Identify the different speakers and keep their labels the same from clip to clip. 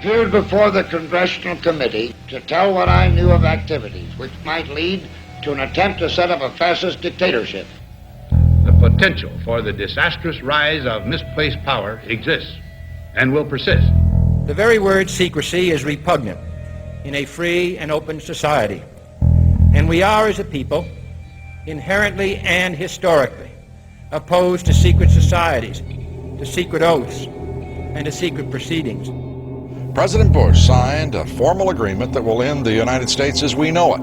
Speaker 1: appeared before the Congressional Committee to tell what I knew of activities which might lead to an attempt to set up a fascist dictatorship.
Speaker 2: The potential for the disastrous rise of misplaced power exists and will persist.
Speaker 3: The very word secrecy is repugnant in a free and open society, and we are, as a people, inherently and historically opposed to secret societies, to secret oaths, and to secret proceedings.
Speaker 4: President Bush signed a formal agreement that will end the United States as we know it,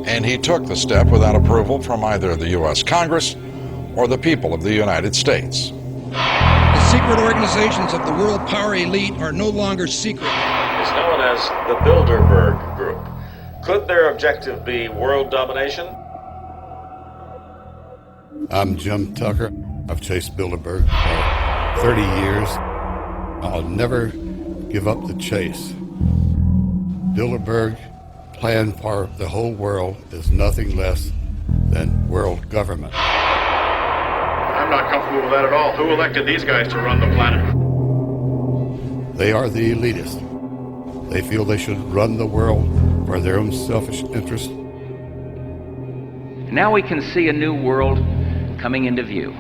Speaker 4: and he took the step without approval from either the U.S. Congress or the people of the United States.
Speaker 5: The secret organizations of the world power elite are no longer secret.
Speaker 6: It's known as the Bilderberg Group. Could their objective be world domination?
Speaker 7: I'm Jim Tucker. I've chased Bilderberg for 30 years. I'll never give up the chase. Bilderberg plan for the whole world is nothing less than world government.
Speaker 8: I'm not comfortable with that at all. Who elected these guys to run the planet?
Speaker 7: They are the elitists. They feel they should run the world for their own selfish interest.
Speaker 9: Now we can see a new world coming into view.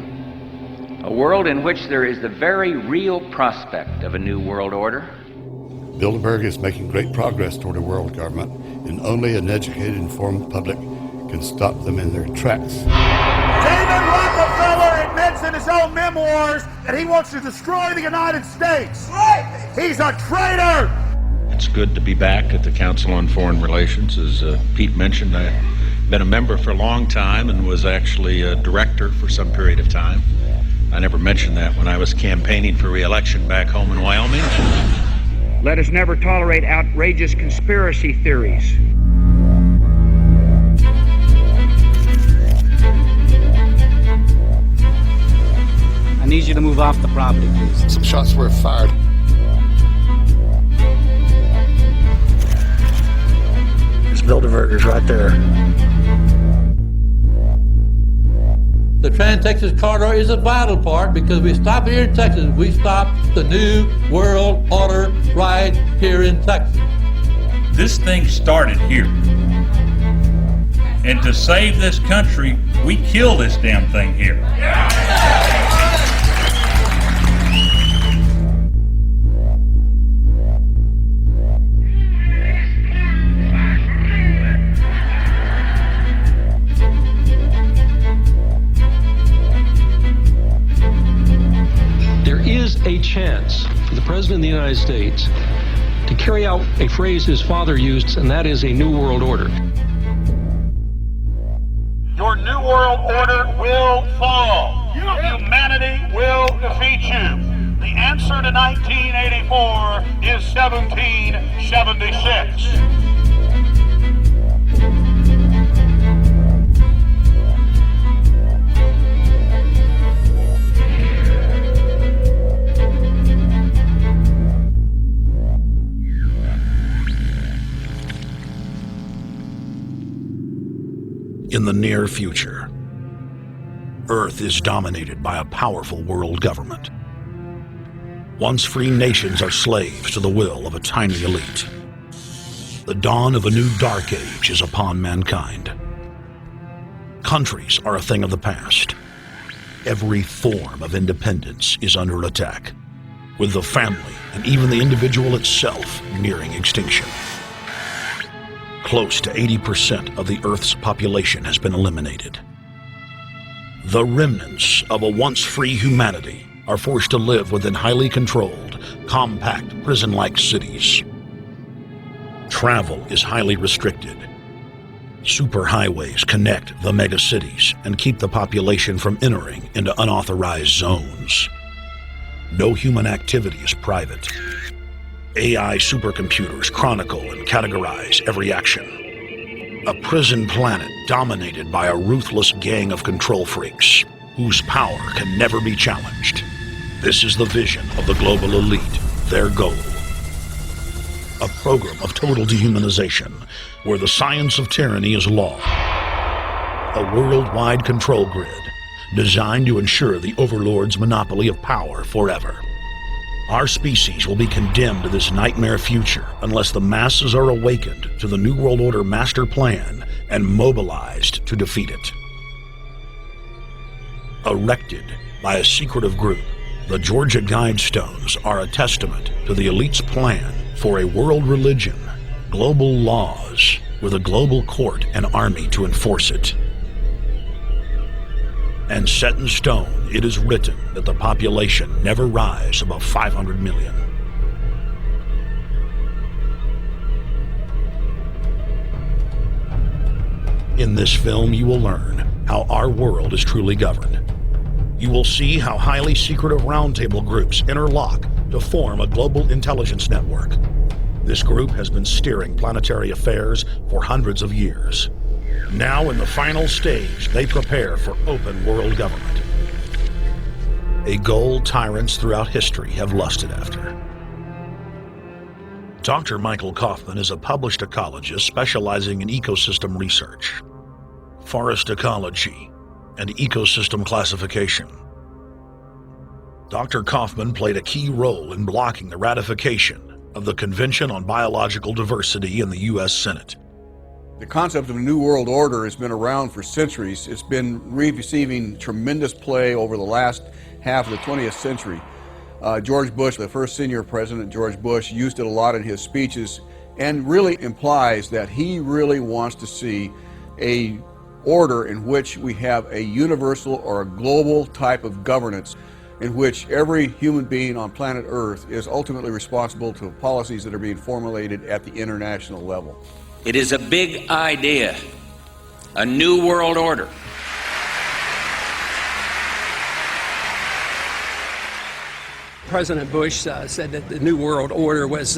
Speaker 9: A world in which there is the very real prospect of a new world order.
Speaker 7: Bilderberg is making great progress toward a world government, and only an educated, informed public can stop them in their tracks.
Speaker 10: David Rockefeller admits in his own memoirs that he wants to destroy the United States. Right. He's a traitor!
Speaker 11: It's good to be back at the Council on Foreign Relations. As Pete mentioned, I've been a member for a long time and was actually a director for some period of time. I never mentioned that when I was campaigning for re-election back home in Wyoming.
Speaker 3: Let us never tolerate outrageous conspiracy theories.
Speaker 12: I need you to move off the property, please.
Speaker 7: Some shots were fired.
Speaker 12: There's Bilderbergers right there.
Speaker 13: The Trans-Texas Corridor is a vital part because we stop here in Texas. We stop the new world order right here in Texas.
Speaker 14: This thing started here. And to save this country, we kill this damn thing here.
Speaker 15: A chance for the President of the United States to carry out a phrase his father used, and that is a new world order.
Speaker 10: Your new world order will fall. Humanity will defeat you. The answer to 1984 is 1776.
Speaker 16: In the near future, Earth is dominated by a powerful world government. Once free nations are slaves to the will of a tiny elite. The dawn of a new dark age is upon mankind. Countries are a thing of the past. Every form of independence is under attack, with the family and even the individual itself nearing extinction. Close to 80% of the Earth's population has been eliminated. The remnants of a once free humanity are forced to live within highly controlled, compact, prison-like cities. Travel is highly restricted. Superhighways connect the megacities and keep the population from entering into unauthorized zones. No human activity is private. AI supercomputers chronicle and categorize every action. A prison planet dominated by a ruthless gang of control freaks whose power can never be challenged. This is the vision of the global elite, their goal. A program of total dehumanization where the science of tyranny is law. A worldwide control grid designed to ensure the overlord's monopoly of power forever. Our species will be condemned to this nightmare future unless the masses are awakened to the New World Order master plan and mobilized to defeat it. Erected by a secretive group, the Georgia Guidestones are a testament to the elite's plan for a world religion, global laws, with a global court and army to enforce it. And set in stone, it is written that the population never rise above 500 million. In this film, you will learn how our world is truly governed. You will see how highly secretive roundtable groups interlock to form a global intelligence network. This group has been steering planetary affairs for hundreds of years. Now, in the final stage, they prepare for open world government. A goal tyrants throughout history have lusted after. Dr. Michael Kaufman is a published ecologist specializing in ecosystem research, forest ecology, and ecosystem classification. Dr. Kaufman played a key role in blocking the ratification of the Convention on Biological Diversity in the U.S. Senate.
Speaker 17: The concept of a new world order has been around for centuries. It's been receiving tremendous play over the last half of the 20th century. George Bush, the first senior president, George Bush, used it a lot in his speeches and really implies that he really wants to see a order in which we have a universal or a global type of governance in which every human being on planet Earth is ultimately responsible to policies that are being formulated at the international level.
Speaker 9: It is a big idea, a new world order.
Speaker 15: President Bush said that the New World Order was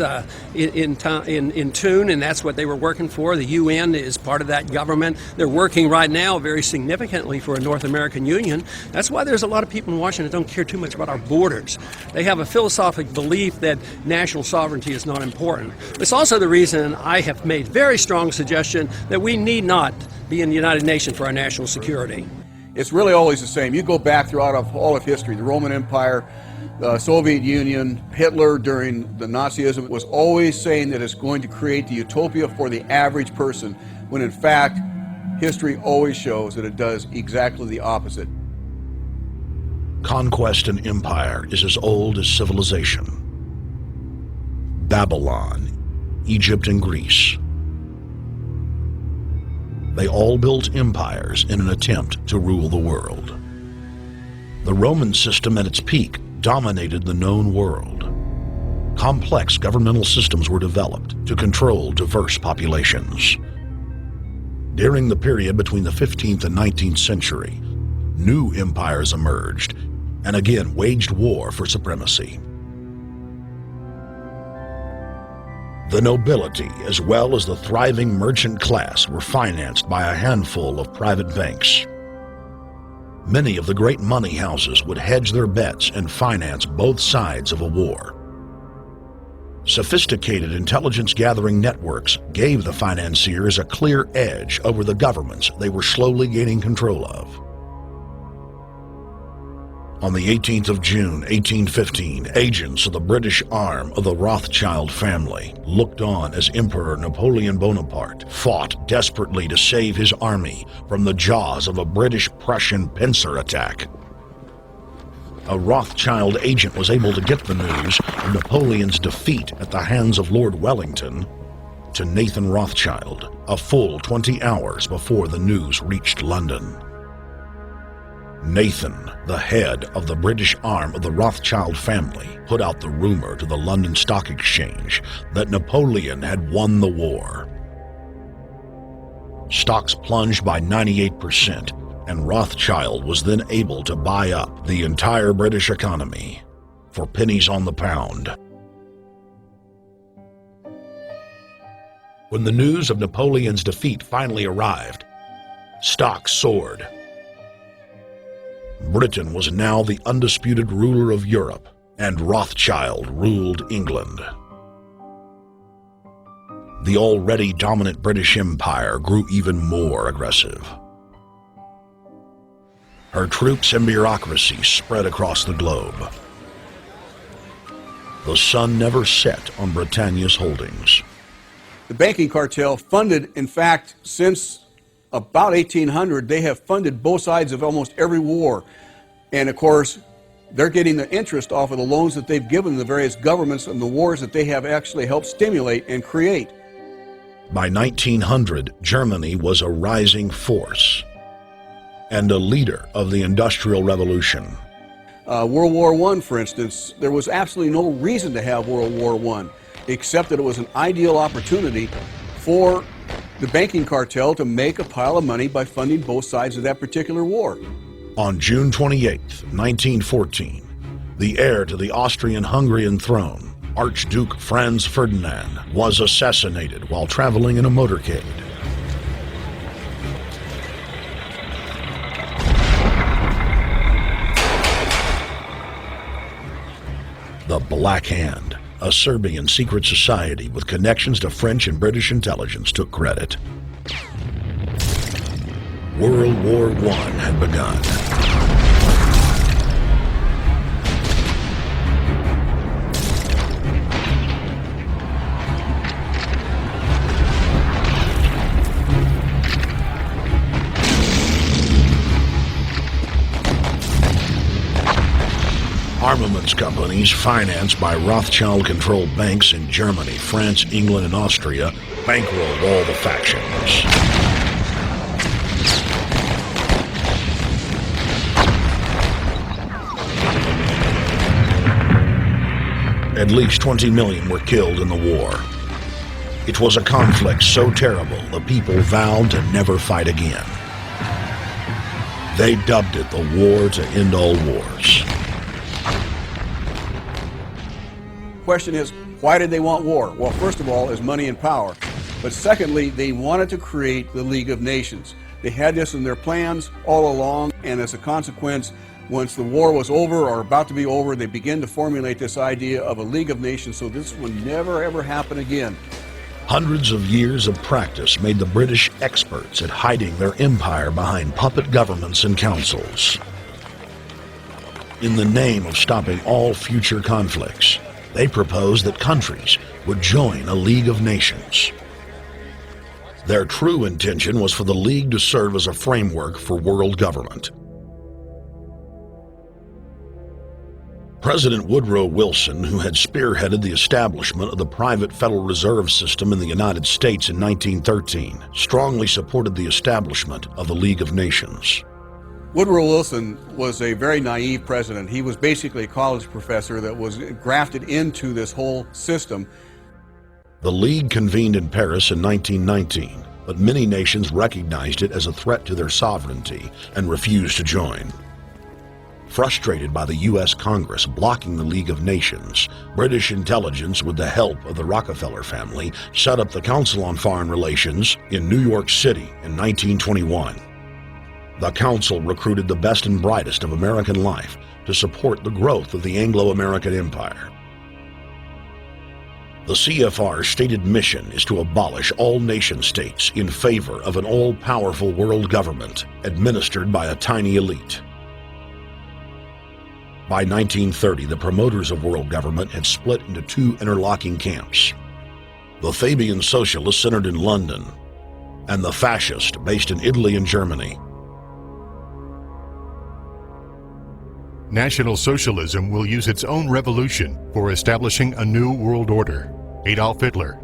Speaker 15: in tune, and that's what they were working for. The UN is part of that government. They're working right now very significantly for a North American Union. That's why there's a lot of people in Washington that don't care too much about our borders. They have a philosophic belief that national sovereignty is not important. It's also the reason I have made very strong suggestion that we need not be in the United Nations for our national security.
Speaker 17: It's really always the same. You go back throughout all of history, the Roman Empire, the Soviet Union, Hitler during the Nazism was always saying that it's going to create the utopia for the average person, when in fact, history always shows that it does exactly the opposite.
Speaker 16: Conquest and empire is as old as civilization. Babylon, Egypt, and Greece. They all built empires in an attempt to rule the world. The Roman system at its peak dominated the known world. Complex governmental systems were developed to control diverse populations. During the period between the 15th and 19th century, new empires emerged and again waged war for supremacy. The nobility, as well as the thriving merchant class, were financed by a handful of private banks. Many of the great money houses would hedge their bets and finance both sides of a war. Sophisticated intelligence-gathering networks gave the financiers a clear edge over the governments they were slowly gaining control of. On the 18th of June, 1815, agents of the British arm of the Rothschild family looked on as Emperor Napoleon Bonaparte fought desperately to save his army from the jaws of a British-Prussian pincer attack. A Rothschild agent was able to get the news of Napoleon's defeat at the hands of Lord Wellington to Nathan Rothschild, a full 20 hours before the news reached London. Nathan, the head of the British arm of the Rothschild family, put out the rumor to the London Stock Exchange that Napoleon had won the war. Stocks plunged by 98%, and Rothschild was then able to buy up the entire British economy for pennies on the pound. When the news of Napoleon's defeat finally arrived, stocks soared. Britain was now the undisputed ruler of Europe, and Rothschild ruled England. The already dominant British Empire grew even more aggressive. Her troops and bureaucracy spread across the globe. the sun never set on Britannia's holdings.
Speaker 17: The banking cartel funded, in fact, since about 1800, they have funded both sides of almost every war. And of course, they're getting the interest off of the loans that they've given the various governments and the wars that they have actually helped stimulate and create.
Speaker 16: By 1900, Germany was a rising force and a leader of the Industrial Revolution.
Speaker 17: World War I, for instance, there was absolutely no reason to have World War I, except that it was an ideal opportunity for the banking cartel to make a pile of money by funding both sides of that particular war.
Speaker 16: On June 28, 1914, the heir to the Austrian-Hungarian throne, Archduke Franz Ferdinand, was assassinated while traveling in a motorcade. The Black Hand, a Serbian secret society with connections to French and British intelligence, took credit. World War I had begun. Armaments companies financed by Rothschild-controlled banks in Germany, France, England, and Austria bankrolled all the factions. At least 20 million were killed in the war. It was a conflict so terrible the people vowed to never fight again. They dubbed it the war to end all wars.
Speaker 17: Question is, why did they want war? Well, first of all, is money and power. But secondly, they wanted to create the League of Nations. They had this in their plans all along, and as a consequence, once the war was over or about to be over, they began to formulate this idea of a League of Nations so this would never ever happen again.
Speaker 16: Hundreds of years of practice made the British experts at hiding their empire behind puppet governments and councils. In the name of stopping all future conflicts, they proposed that countries would join a League of Nations. Their true intention was for the League to serve as a framework for world government. President Woodrow Wilson, who had spearheaded the establishment of the private Federal Reserve System in the United States in 1913, strongly supported the establishment of the League of Nations.
Speaker 17: Woodrow Wilson was a very naive president. He was basically a college professor that was grafted into this whole system.
Speaker 16: The League convened in Paris in 1919, but many nations recognized it as a threat to their sovereignty and refused to join. Frustrated by the U.S. Congress blocking the League of Nations, British intelligence, with the help of the Rockefeller family, set up the Council on Foreign Relations in New York City in 1921. The Council recruited the best and brightest of American life to support the growth of the Anglo-American Empire. The CFR's stated mission is to abolish all nation-states in favor of an all-powerful world government administered by a tiny elite. By 1930, the promoters of world government had split into two interlocking camps: the Fabian socialists centered in London, and the fascist based in Italy and Germany.
Speaker 18: National Socialism will use its own revolution for establishing a new world order. Adolf Hitler.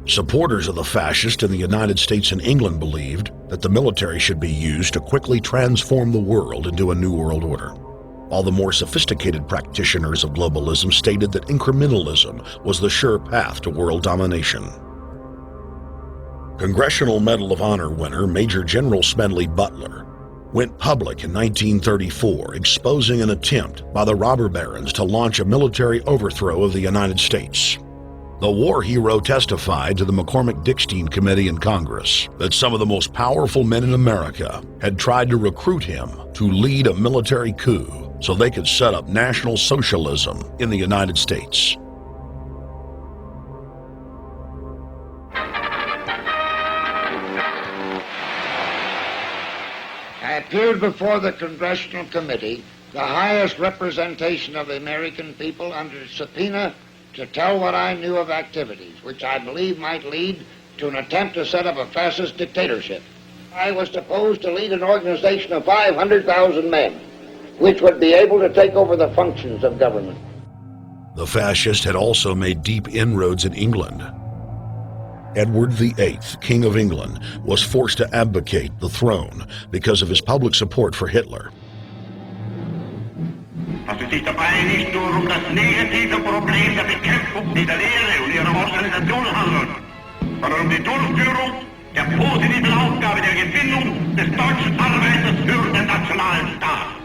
Speaker 16: Supporters of the fascists in the United States and England believed that the military should be used to quickly transform the world into a new world order, while the more sophisticated practitioners of globalism stated that incrementalism was the sure path to world domination. Congressional Medal of Honor winner Major General Smedley Butler went public in 1934, exposing an attempt by the robber barons to launch a military overthrow of the United States. The war hero testified to the McCormick-Dickstein Committee in Congress that some of the most powerful men in America had tried to recruit him to lead a military coup so they could set up National Socialism in the United States.
Speaker 1: I appeared before the Congressional Committee the highest representation of the American people under subpoena to tell what I knew of activities which I believe might lead to an attempt to set up a fascist dictatorship. I was supposed to lead an organization of 500,000 men, which would be able to take over the functions of government.
Speaker 16: The fascist had also made deep inroads in England. Edward VIII, King of England, was forced to abdicate the throne because of his public support for Hitler.
Speaker 10: Was es sich dabei nicht nur das negative Problem der Bekämpfung dieser Lehre und ihrer Organisation handelt, sondern die Durchführung der positiven Aufgabe der Gewinnung des deutschen Arbeiters für den nationalen Staat.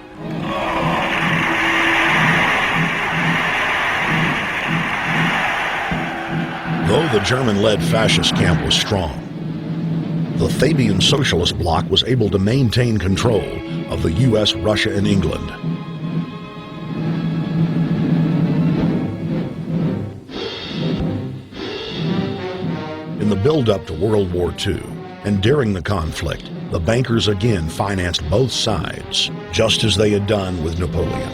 Speaker 16: Though the German-led fascist camp was strong, the Fabian Socialist Bloc was able to maintain control of the U.S., Russia, and England. In the build-up to World War II, and during the conflict, the bankers again financed both sides, just as they had done with Napoleon.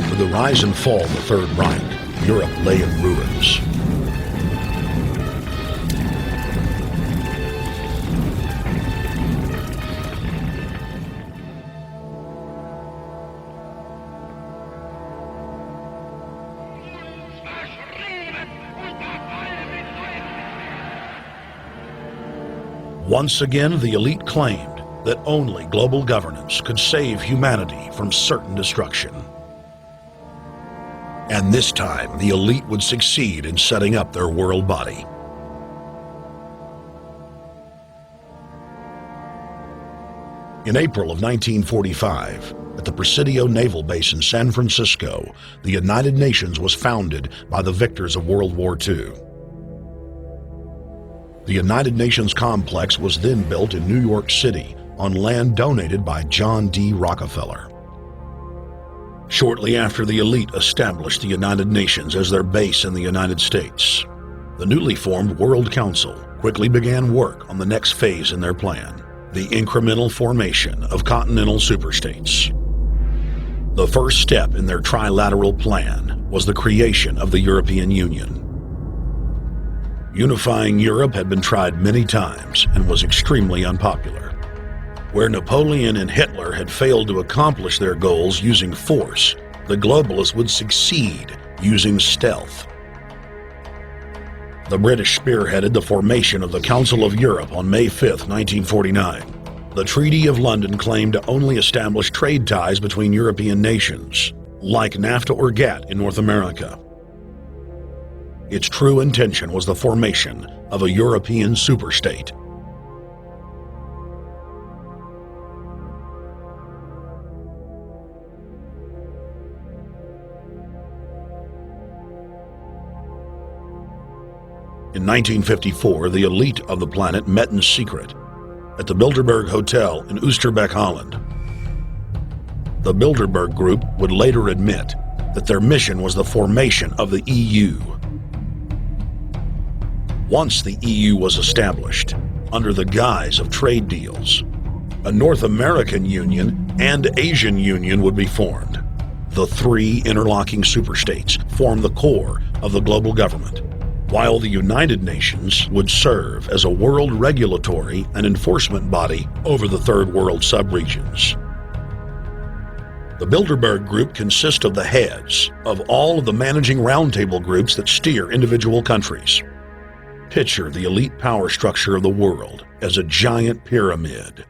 Speaker 16: With the rise and fall of the Third Reich, Europe lay in ruins. Once again, the elite claimed that only global governance could save humanity from certain destruction. And this time, the elite would succeed in setting up their world body. In April of 1945, at the Presidio Naval Base in San Francisco, the United Nations was founded by the victors of World War II. The United Nations complex was then built in New York City on land donated by John D. Rockefeller. Shortly after the elite established the United Nations as their base in the United States, the newly formed World Council quickly began work on the next phase in their plan, the incremental formation of continental superstates. The first step in their trilateral plan was the creation of the European Union. Unifying Europe had been tried many times and was extremely unpopular. Where Napoleon and Hitler had failed to accomplish their goals using force, the globalists would succeed using stealth. The British spearheaded the formation of the Council of Europe on May 5, 1949. The Treaty of London claimed to only establish trade ties between European nations, like NAFTA or GATT in North America. Its true intention was the formation of a European superstate. In 1954, the elite of the planet met in secret at the Bilderberg Hotel in Oosterbeek, Holland. The Bilderberg Group would later admit that their mission was the formation of the EU. Once the EU was established, under the guise of trade deals, a North American Union and Asian Union would be formed. The three interlocking superstates formed the core of the global government, while the United Nations would serve as a world regulatory and enforcement body over the Third World subregions. The Bilderberg Group consists of the heads of all of the managing roundtable groups that steer individual countries. Picture the elite power structure of the world as a giant pyramid,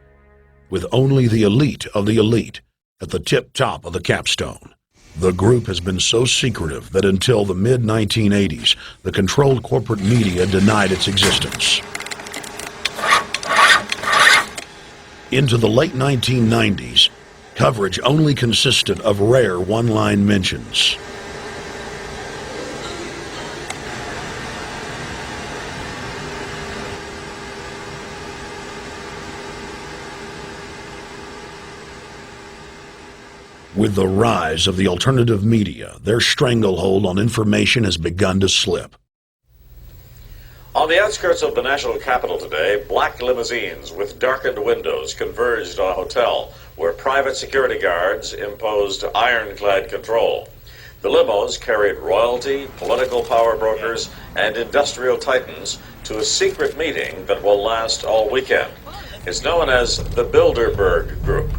Speaker 16: with only the elite of the elite at the tip top of the capstone. The group has been so secretive that until the mid-1980s, the controlled corporate media denied its existence. Into the late 1990s, coverage only consisted of rare one-line mentions. With the rise of the alternative media, their stranglehold on information has begun to slip.
Speaker 6: On the outskirts of the national capital today, black limousines with darkened windows converged on a hotel where private security guards imposed ironclad control. The limos carried royalty, political power brokers, and industrial titans to a secret meeting that will last all weekend. It's known as the Bilderberg Group.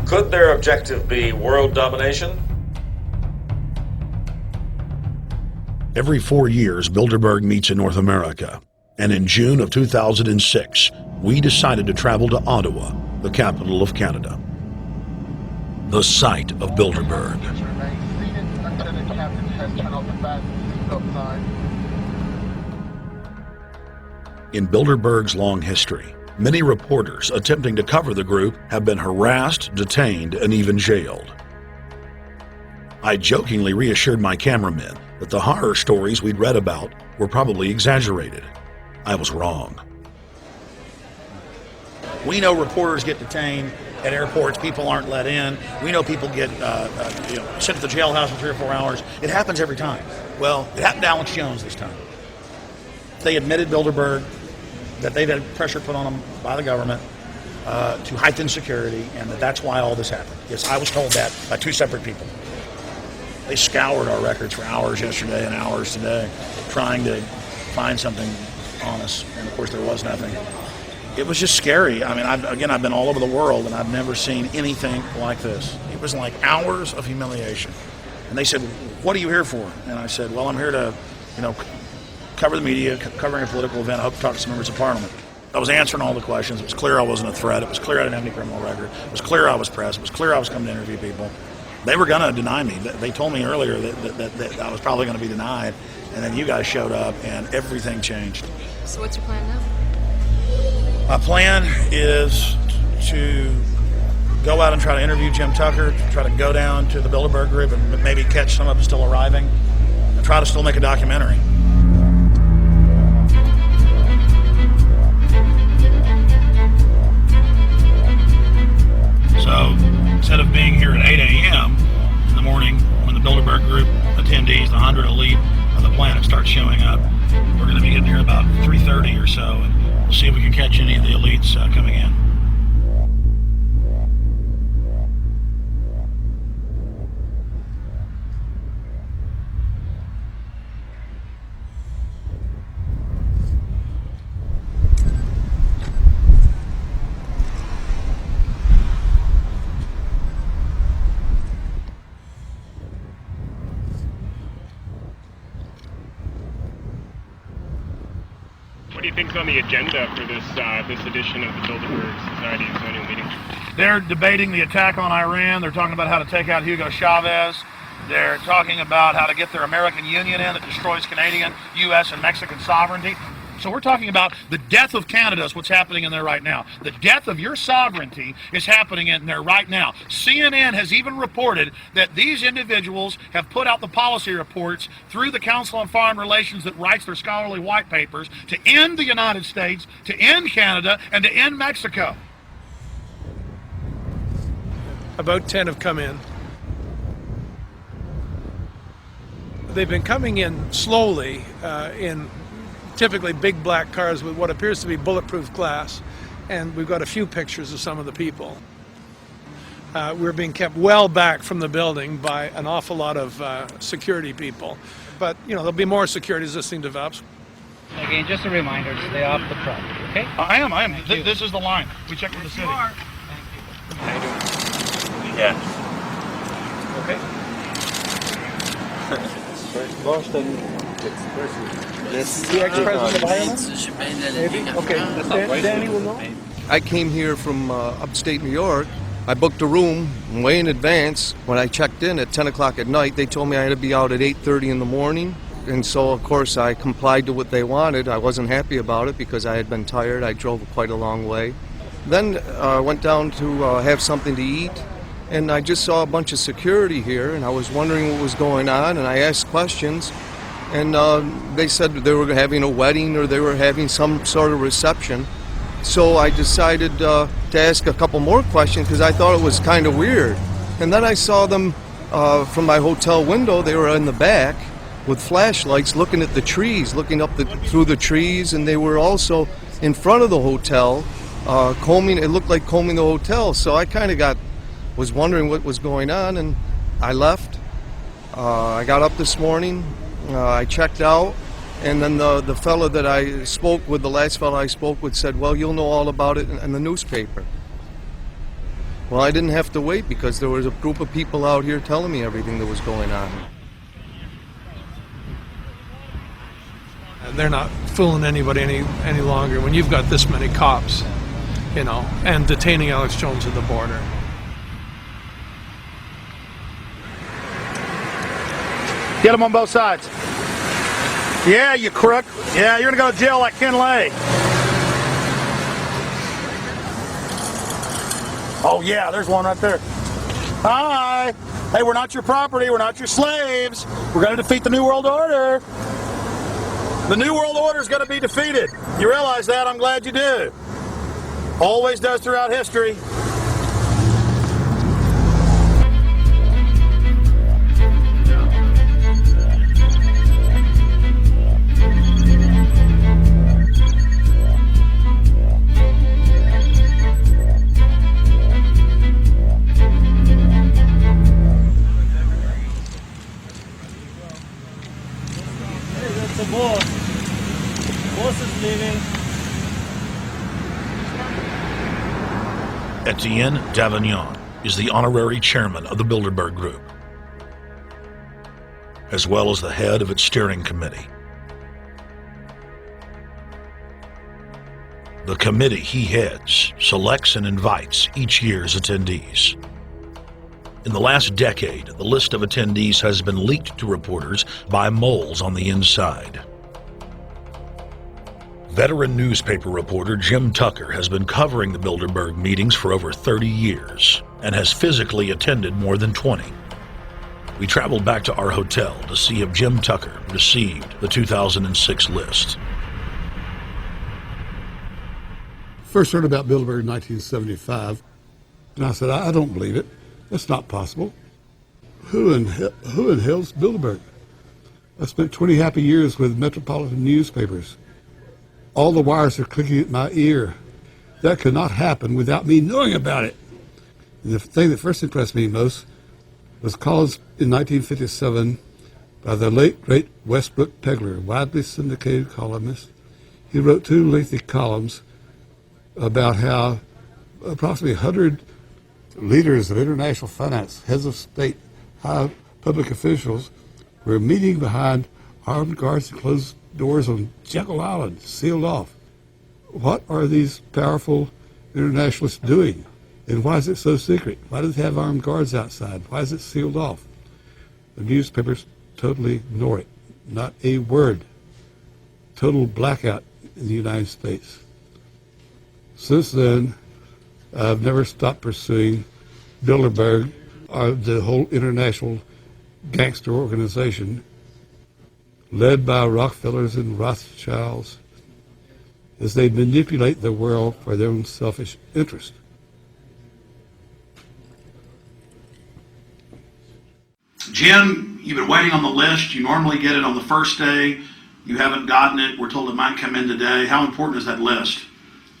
Speaker 6: Could their objective be world domination?
Speaker 16: Every 4 years, Bilderberg meets in North America, and in June of 2006, we decided to travel to Ottawa, the capital of Canada. The site of Bilderberg. In Bilderberg's long history, many reporters attempting to cover the group have been harassed, detained, and even jailed. I jokingly reassured my cameramen that the horror stories we'd read about were probably exaggerated. I was wrong.
Speaker 19: We know reporters get detained at airports. People aren't let in. We know people get sent to the jailhouse for 3 or 4 hours. It happens every time. Well, it happened to Alex Jones this time. They admitted Bilderberg that they've had pressure put on them by the government to heighten security, and that's why all this happened. Yes, I was told that by 2 separate people. They scoured our records for hours yesterday and hours today, trying to find something on us, and of course there was nothing. It was just scary. I mean, I've been all over the world, and I've never seen anything like this. It was like hours of humiliation. And they said, "What are you here for?" And I said, "Well, I'm here to, cover the media, covering a political event. I hope to talk to some members of Parliament." I was answering all the questions. It was clear I wasn't a threat. It was clear I didn't have any criminal record. It was clear I was press. It was clear I was coming to interview people. They were going to deny me. They told me earlier that I was probably going to be denied, and then you guys showed up, and everything changed.
Speaker 20: So what's your plan now?
Speaker 19: My plan is to go out and try to interview Jim Tucker, try to go down to the Bilderberg Group and maybe catch some of them still arriving, and try to still make a documentary. So instead of being here at 8 a.m. in the morning when the Bilderberg Group attendees, the 100 elite of the planet, start showing up, we're going to be getting here about 3:30 or so, and we'll see if we can catch any of the elites coming in.
Speaker 21: What do you think is on the agenda for this edition of the Bilderberg Society's annual meeting?
Speaker 19: They're debating the attack on Iran. They're talking about how to take out Hugo Chavez. They're talking about how to get their American Union in that destroys Canadian, U.S., and Mexican sovereignty. So we're talking about the death of Canada is what's happening in there right now. The death of your sovereignty is happening in there right now. CNN has even reported that these individuals have put out the policy reports through the Council on Foreign Relations that writes their scholarly white papers to end the United States, to end Canada, and to end Mexico.
Speaker 22: About 10 have come in. They've been coming in slowly in typically big black cars with what appears to be bulletproof glass, and we've got a few pictures of some of the people. We're being kept well back from the building by an awful lot of security people, but there'll be more security as this thing develops.
Speaker 12: Again, just a reminder to stay off the property, okay?
Speaker 19: I am. This is the line. We checked with the city.
Speaker 12: Thank you. How you doing?
Speaker 21: Yeah.
Speaker 12: Okay.
Speaker 23: The ex-president of Ireland? Maybe? Okay, Danny will know. I came here from upstate New York. I booked a room way in advance. When I checked in at 10 o'clock at night, they told me I had to be out at 8:30 in the morning. And so, of course, I complied to what they wanted. I wasn't happy about it because I had been tired. I drove quite a long way. Then I went down to have something to eat. And I just saw a bunch of security here, and I was wondering what was going on, and I asked questions. And they said they were having a wedding or they were having some sort of reception. So I decided to ask a couple more questions because I thought it was kind of weird. And then I saw them from my hotel window. They were in the back with flashlights looking at the trees, looking up through the trees, and they were also in front of the hotel, combing. It looked like combing the hotel. So I kind of was wondering what was going on, and I left. I got up this morning, I checked out, and then the fellow that I spoke with, the last fellow I spoke with, said, well, you'll know all about it in the newspaper. Well, I didn't have to wait because there was a group of people out here telling me everything that was going on.
Speaker 22: They're not fooling anybody any longer when you've got this many cops, you know, and detaining Alex Jones at the border.
Speaker 19: Get them on both sides. Yeah, you crook. Yeah, you're going to go to jail like Ken Lay. Oh, yeah, there's one right there. Hi. Hey, we're not your property. We're not your slaves. We're going to defeat the New World Order. The New World Order is going to be defeated. You realize that? I'm glad you do. Always does throughout history.
Speaker 2: Boss is leaving.
Speaker 16: Etienne Davignon is the honorary chairman of the Bilderberg Group, as well as the head of its steering committee. The committee he heads selects and invites each year's attendees. In the last decade, the list of attendees has been leaked to reporters by moles on the inside. Veteran newspaper reporter Jim Tucker has been covering the Bilderberg meetings for over 30 years and has physically attended more than 20. We traveled back to our hotel to see if Jim Tucker received the 2006 list.
Speaker 7: First heard about Bilderberg in 1975, and I said, I don't believe it. That's not possible. Who in hell's Bilderberg? I spent 20 happy years with metropolitan newspapers. All the wires are clicking at my ear. That could not happen without me knowing about it. And the thing that first impressed me most was calls in 1957 by the late, great Westbrook Pegler, widely syndicated columnist. He wrote 2 lengthy columns about how approximately 100 leaders of international finance, heads of state, high public officials were meeting behind armed guards and closed doors on Jekyll Island, sealed off. What are these powerful internationalists doing? And why is it so secret? Why do they have armed guards outside? Why is it sealed off? The newspapers totally ignore it. Not a word. Total blackout in the United States. Since then, I've never stopped pursuing Bilderberg, or the whole international gangster organization led by Rockefellers and Rothschilds, as they manipulate the world for their own selfish interest.
Speaker 19: Jim, you've been waiting on the list. You normally get it on the first day. You haven't gotten it. We're told it might come in today. How important is that list?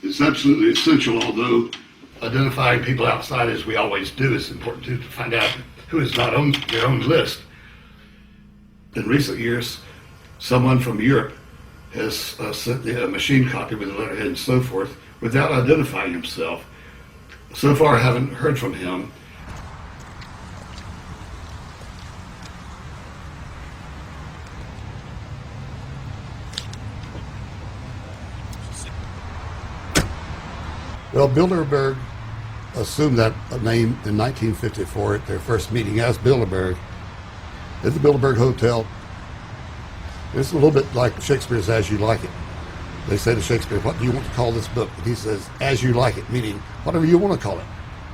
Speaker 7: It's absolutely essential, although identifying people outside, as we always do, is important too, to find out who is not on their own list. In recent years, someone from Europe has sent a machine copy with a letterhead and so forth without identifying himself. So far, I haven't heard from him. Well, Bilderberg assumed that name in 1954 at their first meeting as Bilderberg at the Bilderberg Hotel. It's a little bit like Shakespeare's As You Like It. They say to Shakespeare, what do you want to call this book? And he says, As You Like It, meaning whatever you want to call it.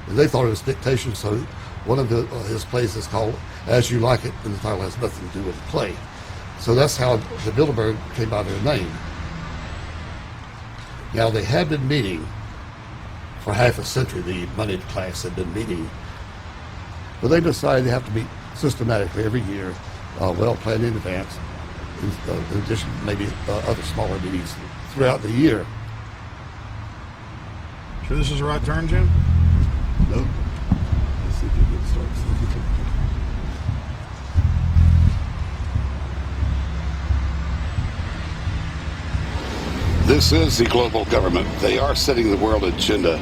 Speaker 7: And they thought it was dictation, so one of his plays is called As You Like It, and the title has nothing to do with the play. So that's how the Bilderberg came by their name. Now, they had been meeting for half a century. The moneyed class had been meeting But they decide they have to meet systematically every year, well planned in advance, in addition to maybe other smaller meetings throughout the year.
Speaker 19: Sure this is the right turn, Jim?
Speaker 7: No. Let's see if you can start.
Speaker 4: This is the global government. They are setting the world agenda.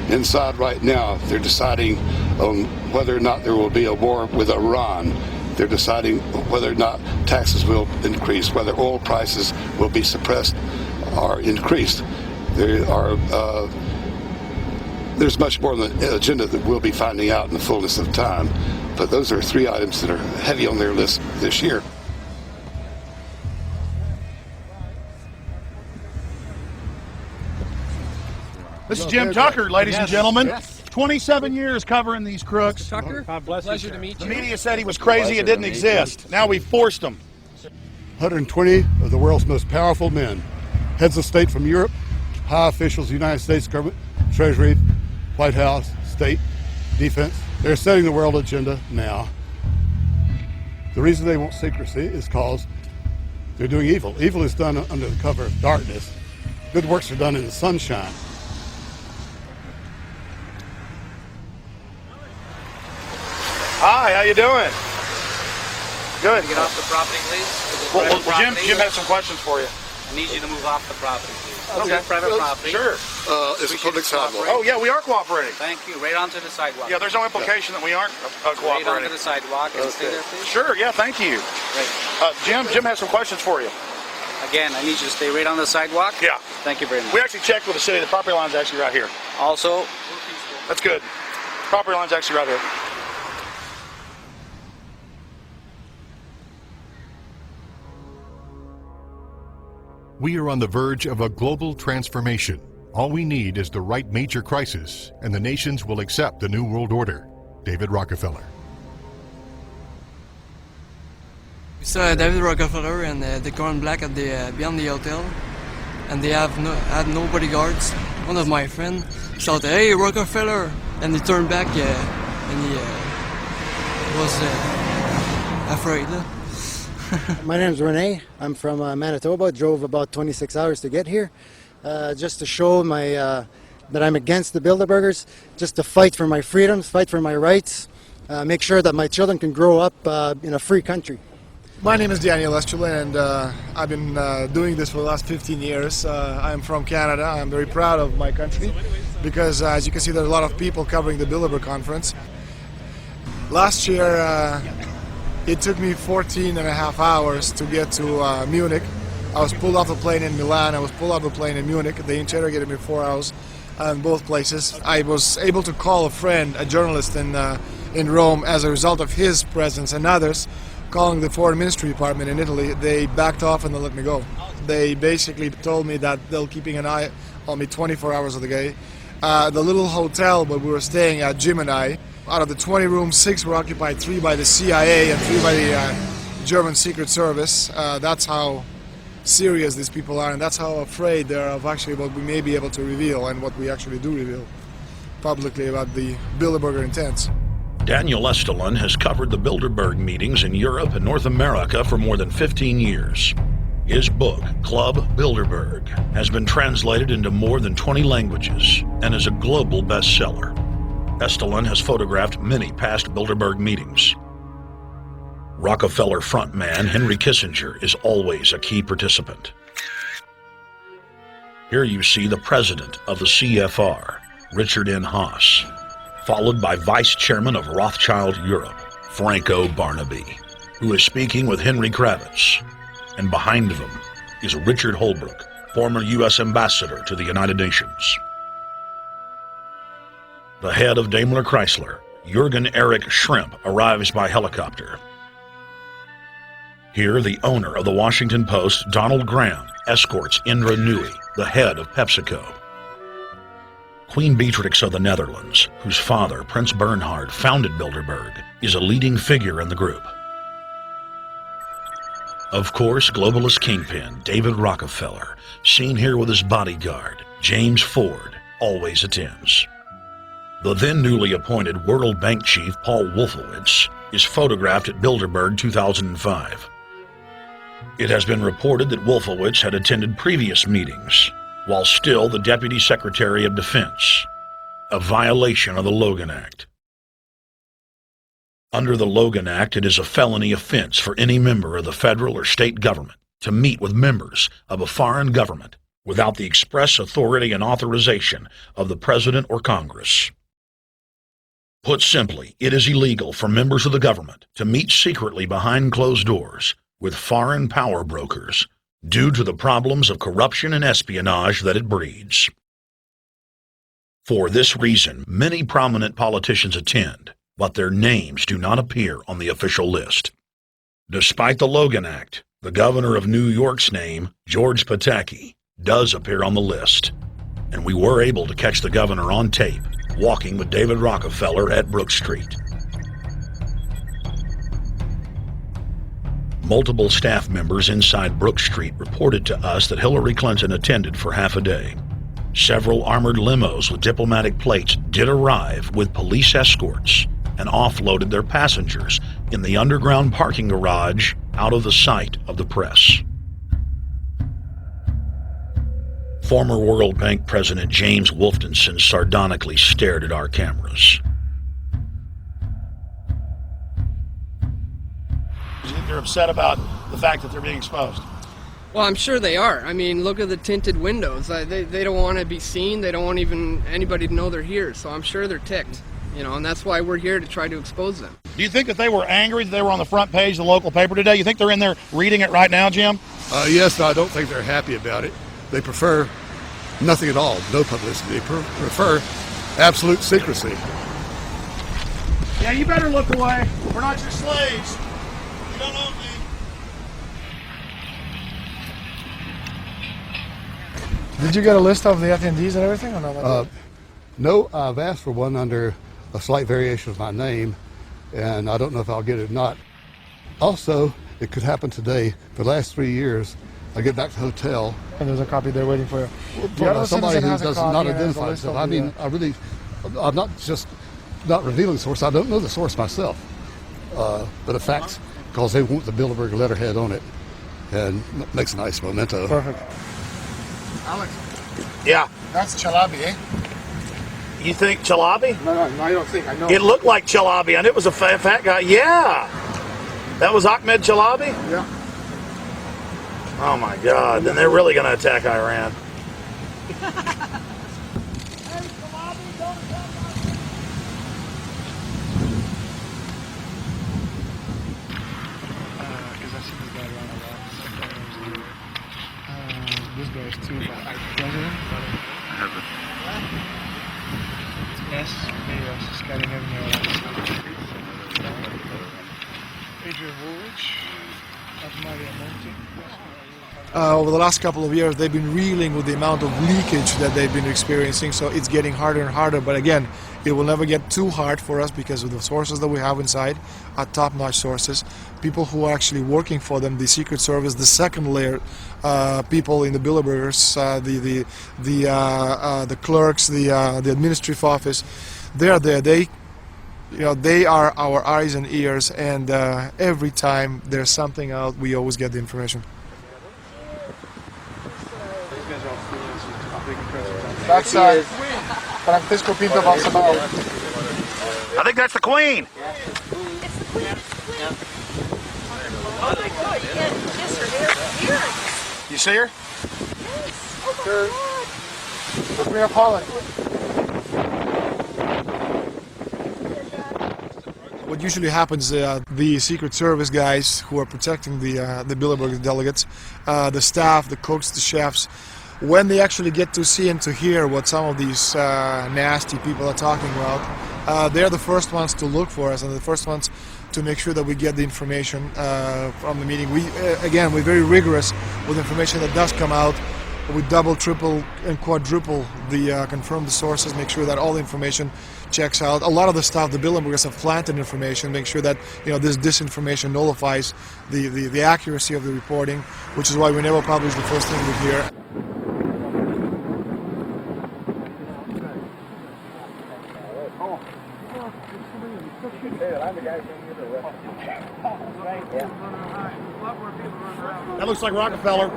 Speaker 4: Inside right now, they're deciding on whether or not there will be a war with Iran. They're deciding whether or not taxes will increase, whether oil prices will be suppressed or increased. There's much more on the agenda that we'll be finding out in the fullness of time. But those are 3 items that are heavy on their list this year.
Speaker 19: This is Jim Tucker, ladies and gentlemen. 27 years covering these crooks.
Speaker 15: Tucker, pleasure to meet you.
Speaker 19: The media said he was crazy, it didn't exist. Now we forced him.
Speaker 7: 120 of the world's most powerful men, heads of state from Europe, high officials of the United States government, Treasury, White House, state, defense. They're setting the world agenda now. The reason they want secrecy is because they're doing evil. Evil is done under the cover of darkness. Good works are done in the sunshine.
Speaker 19: Hi, how you doing? Good.
Speaker 12: Get off the property, please.
Speaker 19: Well, Jim has some questions for you.
Speaker 12: I need you to move off the property, please.
Speaker 19: Okay.
Speaker 12: Private property.
Speaker 19: Sure.
Speaker 4: It's a public sidewalk.
Speaker 19: Oh, yeah, we are cooperating.
Speaker 12: Thank you. Right onto the sidewalk.
Speaker 19: Yeah, there's no implication that we aren't cooperating.
Speaker 12: Right onto the sidewalk and stay there, please.
Speaker 19: Sure, yeah, thank you.
Speaker 12: Right.
Speaker 19: Jim has some questions for you.
Speaker 12: Again, I need you to stay right on the sidewalk.
Speaker 19: Yeah.
Speaker 12: Thank you very much.
Speaker 19: We actually checked with the city. The property line's actually right here.
Speaker 12: Also,
Speaker 19: that's good. Property line's actually right here.
Speaker 18: We are on the verge of a global transformation. All we need is the right major crisis, and the nations will accept the New World Order. David Rockefeller.
Speaker 5: We saw David Rockefeller and the Corn Black at the beyond the hotel, and they had no bodyguards. One of my friends shouted, "Hey, Rockefeller!" and he turned back and he was afraid.
Speaker 20: My name is Rene. I'm from Manitoba. Drove about 26 hours to get here, just to show that I'm against the Bilderbergers, just to fight for my freedoms, fight for my rights, make sure that my children can grow up in a free country.
Speaker 24: My name is Daniel Estrela, and I've been doing this for the last 15 years. I'm from Canada. I'm very proud of my country because, as you can see, there's a lot of people covering the Bilderberg conference. Last year, it took me 14 and a half hours to get to Munich. I was pulled off the plane in Milan. I was pulled off the plane in Munich. They interrogated me 4 hours in both places. I was able to call a friend, a journalist in Rome, as a result of his presence and others. Calling the Foreign Ministry Department in Italy, they backed off and they let me go. They basically told me that they'll keeping an eye on me 24 hours of the day. The little hotel where we were staying at, Jim and I, out of the 20 rooms, 6 were occupied, 3 by the CIA and 3 by the German Secret Service. That's how serious these people are, and that's how afraid they are of actually what we may be able to reveal and what we actually do reveal publicly about the Bilderberger intents.
Speaker 16: Daniel Estrela has covered the Bilderberg meetings in Europe and North America for more than 15 years. His book, Club Bilderberg, has been translated into more than 20 languages and is a global bestseller. Estrela has photographed many past Bilderberg meetings. Rockefeller frontman Henry Kissinger is always a key participant. Here you see the president of the CFR, Richard N. Haas, followed by Vice Chairman of Rothschild Europe, Franco Barnaby, who is speaking with Henry Kravitz. And behind them is Richard Holbrooke, former U.S. Ambassador to the United Nations. The head of Daimler Chrysler, Jürgen Erich Schrimp, arrives by helicopter. Here, the owner of the Washington Post, Donald Graham, escorts Indra Nooyi, the head of PepsiCo. Queen Beatrix of the Netherlands, whose father, Prince Bernhard, founded Bilderberg, is a leading figure in the group. Of course, globalist kingpin David Rockefeller, seen here with his bodyguard, James Ford, always attends. The then newly appointed World Bank chief Paul Wolfowitz is photographed at Bilderberg 2005. It has been reported that Wolfowitz had attended previous meetings while still the Deputy Secretary of Defense, a violation of the Logan Act. Under the Logan Act, it is a felony offense for any member of the federal or state government to meet with members of a foreign government without the express authority and authorization of the President or Congress. Put simply, it is illegal for members of the government to meet secretly behind closed doors with foreign power brokers due to the problems of corruption and espionage that it breeds. For this reason, many prominent politicians attend, but their names do not appear on the official list. Despite the Logan Act, the governor of New York's name, George Pataki, does appear on the list, and we were able to catch the governor on tape walking with David Rockefeller at Brook Street. Multiple staff members inside Brook Street reported to us that Hillary Clinton attended for half a day. Several armored limos with diplomatic plates did arrive with police escorts and offloaded their passengers in the underground parking garage out of the sight of the press. Former World Bank President James Wolfensohn sardonically stared at our cameras.
Speaker 19: They're upset about the fact that they're being exposed.
Speaker 5: Well, I'm sure they are. I mean, look at the tinted windows. They don't want to be seen. They don't want even anybody to know they're here. So I'm sure they're ticked, and that's why we're here to try to expose them.
Speaker 19: Do you think that they were angry that they were on the front page of the local paper today? You think they're in there reading it right now, Jim?
Speaker 7: Yes, I don't think they're happy about it. They prefer nothing at all, no publicity. They prefer absolute secrecy.
Speaker 19: Yeah, you better look away. We're not your slaves. You don't own me.
Speaker 24: Did you get a list of the attendees and everything, or not?
Speaker 7: No, I've asked for one under a slight variation of my name, and I don't know if I'll get it or not. Also, it could happen today. For the last 3 years, I get back to the hotel.
Speaker 24: And there's a copy there waiting for you.
Speaker 7: From somebody who does not identify himself. I mean, I'm not just not revealing the source. I don't know the source myself. But a fact, because they want the Bilderberg letterhead on it, and makes a nice memento.
Speaker 24: Perfect. Alex.
Speaker 19: Yeah.
Speaker 24: That's Chalabi, eh?
Speaker 19: You think Chalabi?
Speaker 24: No, I don't think. I know.
Speaker 19: It looked like Chalabi, and it was a fat guy. Yeah. That was Ahmed Chalabi?
Speaker 24: Yeah.
Speaker 19: Oh my God, then they're really going to attack Iran.
Speaker 24: This guy is too bad. President? I have it. Yes, yes, Scandinavian. Adrian Woolwich, Maria Monti. Over the last couple of years, they've been reeling with the amount of leakage that they've been experiencing, so it's getting harder and harder. But again, it will never get too hard for us because of the sources that we have inside are top-notch sources. People who are actually working for them, the Secret Service, the second layer, people in the Bilderbergers, the clerks, the administrative office, they are there. They are our eyes and ears, and every time there's something out, we always get the information. That's Francisco Pinto Balsamao.
Speaker 19: I think that's the Queen.
Speaker 10: It's the Queen. Oh my God, yes, her.
Speaker 19: You see her?
Speaker 10: Yes. Oh my God.
Speaker 24: We are Holland. What usually happens, the Secret Service guys who are protecting the Bilderberg delegates, the staff, the cooks, the chefs, when they actually get to see and to hear what some of these nasty people are talking about, they're the first ones to look for us and the first ones to make sure that we get the information from the meeting. We're very rigorous with information that does come out. We double, triple, and quadruple confirm the sources, make sure that all the information checks out. A lot of the stuff, the Bilderbergers have planted information, make sure that this disinformation nullifies the accuracy of the reporting, which is why we never publish the first thing we hear.
Speaker 19: That looks like Rockefeller.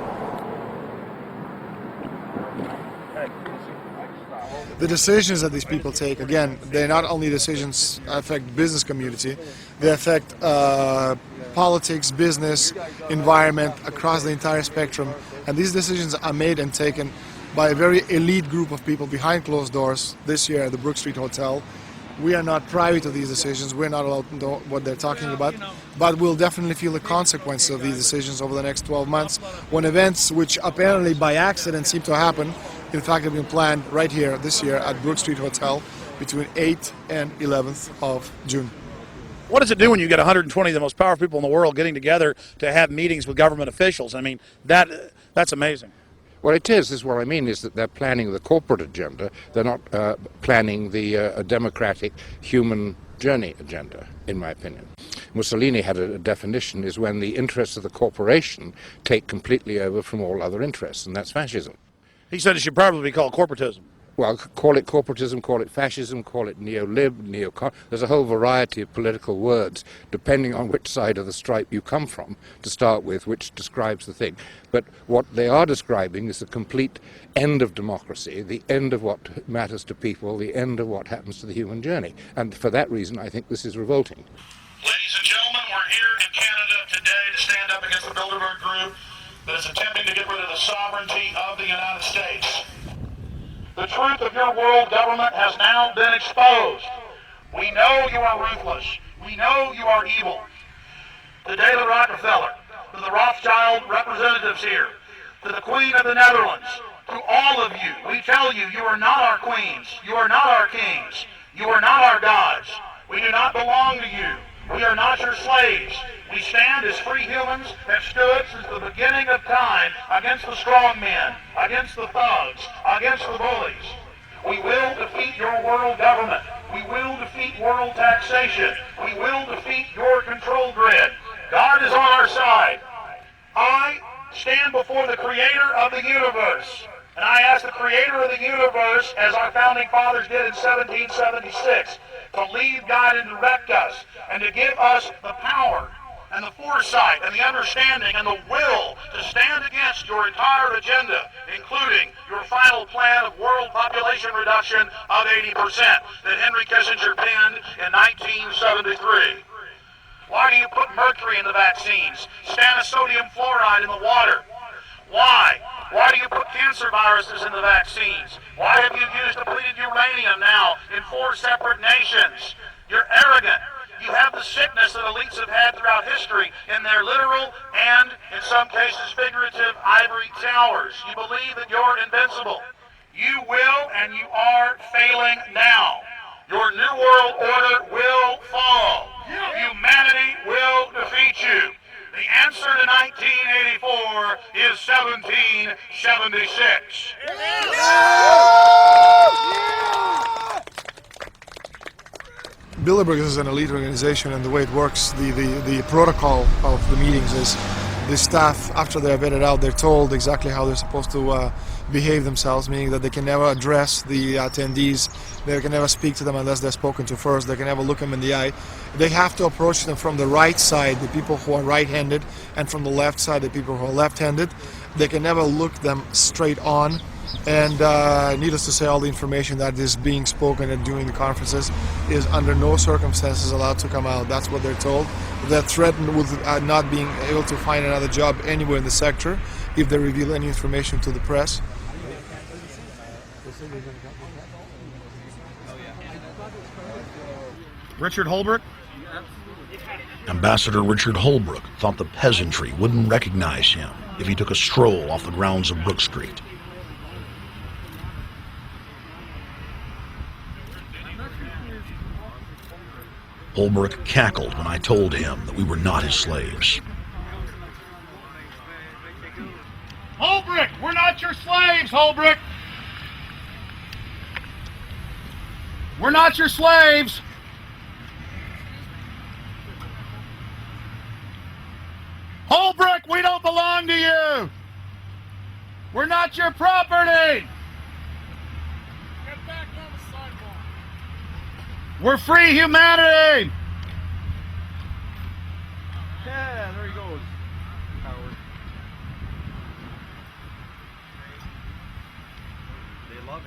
Speaker 24: The decisions that these people take, again, they're not only decisions affect business community, they affect politics, business, environment, across the entire spectrum. And these decisions are made and taken by a very elite group of people behind closed doors this year at the Brook Street Hotel. We are not privy to these decisions. We're not allowed to know what they're talking about, but we'll definitely feel the consequences of these decisions over the next 12 months when events which apparently by accident seem to happen, in fact, have been planned right here this year at Brook Street Hotel between 8th and 11th of June.
Speaker 19: What does it do when you get 120 of the most powerful people in the world getting together to have meetings with government officials? I mean, that's amazing.
Speaker 3: Well, it is what I mean is that they're planning the corporate agenda. They're not planning the democratic human journey agenda, in my opinion. Mussolini had a definition, is when the interests of the corporation take completely over from all other interests, and that's fascism.
Speaker 19: He said it should probably be called corporatism.
Speaker 3: Well, call it corporatism, call it fascism, call it neo-lib, neo-con. There's a whole variety of political words, depending on which side of the stripe you come from, to start with, which describes the thing. But what they are describing is the complete end of democracy, the end of what matters to people, the end of what happens to the human journey. And for that reason, I think this is revolting.
Speaker 10: Ladies and gentlemen, we're here in Canada today to stand up against the Bilderberg Group that is attempting to get rid of the sovereignty of the United States. The truth of your world government has now been exposed. We know you are ruthless. We know you are evil. To David Rockefeller, to the Rothschild representatives here, to the Queen of the Netherlands, to all of you, we tell you, you are not our queens. You are not our kings. You are not our gods. We do not belong to you. We are not your slaves. We stand as free humans that stood since the beginning of time against the strong men, against the thugs, against the bullies. We will defeat your world government. We will defeat world taxation. We will defeat your control grid. God is on our side. I stand before the creator of the universe, and I ask the creator of the universe, as our founding fathers did in 1776, to lead, guide, and direct us, and to give us the power and the foresight and the understanding and the will to stand against your entire agenda, including your final plan of world population reduction of 80% that Henry Kissinger penned in 1973. Why do you put mercury in the vaccines, stannous-sodium fluoride in the water? Why? Why do you put cancer viruses in the vaccines? Why have you used depleted uranium now in 4 separate nations? You're arrogant. You have the sickness that elites have had throughout history in their literal and, in some cases, figurative ivory towers. You believe that you're invincible. You will and you are failing now. Your New World Order will fall. Humanity will defeat you. The answer to 1984 is 1776.
Speaker 24: Bilderberg is an elite organization, and the way it works, the protocol of the meetings is the staff, after they're vetted out, they're told exactly how they're supposed to behave themselves, meaning that they can never address the attendees, they can never speak to them unless they're spoken to first, they can never look them in the eye. They have to approach them from the right side, the people who are right-handed, and from the left side, the people who are left-handed. They can never look them straight on. And needless to say, all the information that is being spoken at during the conferences is under no circumstances allowed to come out. That's what they're told. They're threatened with not being able to find another job anywhere in the sector if they reveal any information to the press.
Speaker 19: Richard Holbrooke?
Speaker 16: Ambassador Richard Holbrooke thought the peasantry wouldn't recognize him if he took a stroll off the grounds of Brook Street. Holbrooke cackled when I told him that we were not his slaves.
Speaker 10: Holbrooke, we're not your slaves, Holbrooke. We're not your slaves. Holbrooke, we don't belong to you. We're not your property. Get back on the sidewalk. We're free humanity.
Speaker 19: Okay,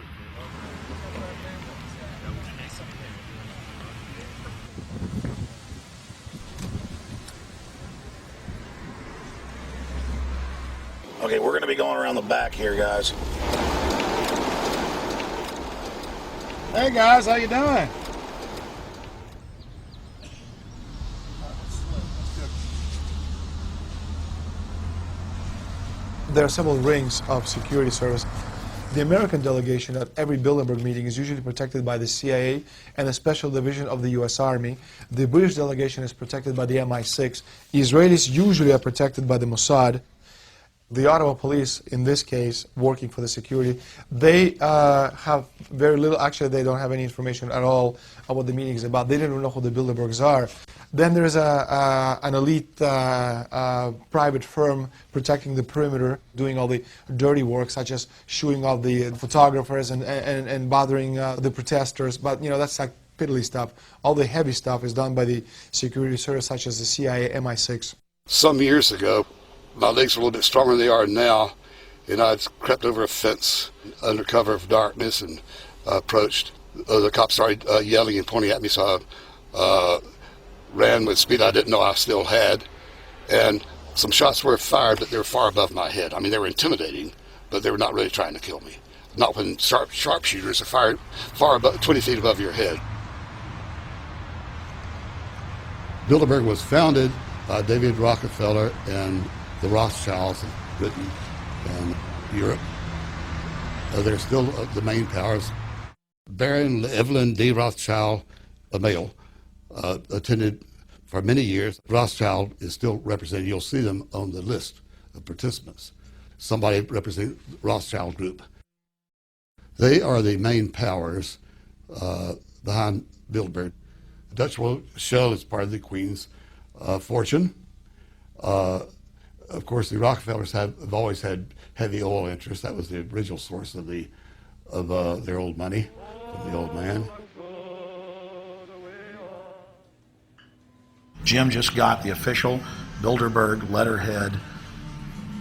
Speaker 19: we're going to be going around the back here, guys.
Speaker 24: Hey guys, how you doing? There are several rings of security service. The American delegation at every Bilderberg meeting is usually protected by the CIA and a special division of the US Army. The British delegation is protected by the MI6. Israelis usually are protected by the Mossad. The Ottawa police, in this case, working for the security, they have very little, actually they don't have any information at all on what the meeting is about. They don't even know who the Bilderbergs are. Then there's an elite private firm protecting the perimeter, doing all the dirty work, such as shooing off the photographers and bothering the protesters. But, you know, that's like piddly stuff. All the heavy stuff is done by the security service, such as the CIA, MI6.
Speaker 4: Some years ago, my legs were a little bit stronger than they are now, and I'd crept over a fence under cover of darkness and approached. The cops started yelling and pointing at me, so I ran with speed I didn't know I still had, and some shots were fired, but they were far above my head. I mean, they were intimidating, but they were not really trying to kill me. Not when sharpshooters are fired far above, 20 feet above your head.
Speaker 8: Bilderberg was founded by David Rockefeller and the Rothschilds in Britain and Europe. They're still the main powers. Baron Evelyn D. Rothschild, a male, attended for many years. Rothschild is still represented. You'll see them on the list of participants. Somebody representing the Rothschild group. They are the main powers behind Bilderberg. The Dutch Shell is part of the Queen's fortune. Of course, the Rockefellers have always had heavy oil interests. That was the original source of their old money from the old man.
Speaker 19: Jim just got the official Bilderberg letterhead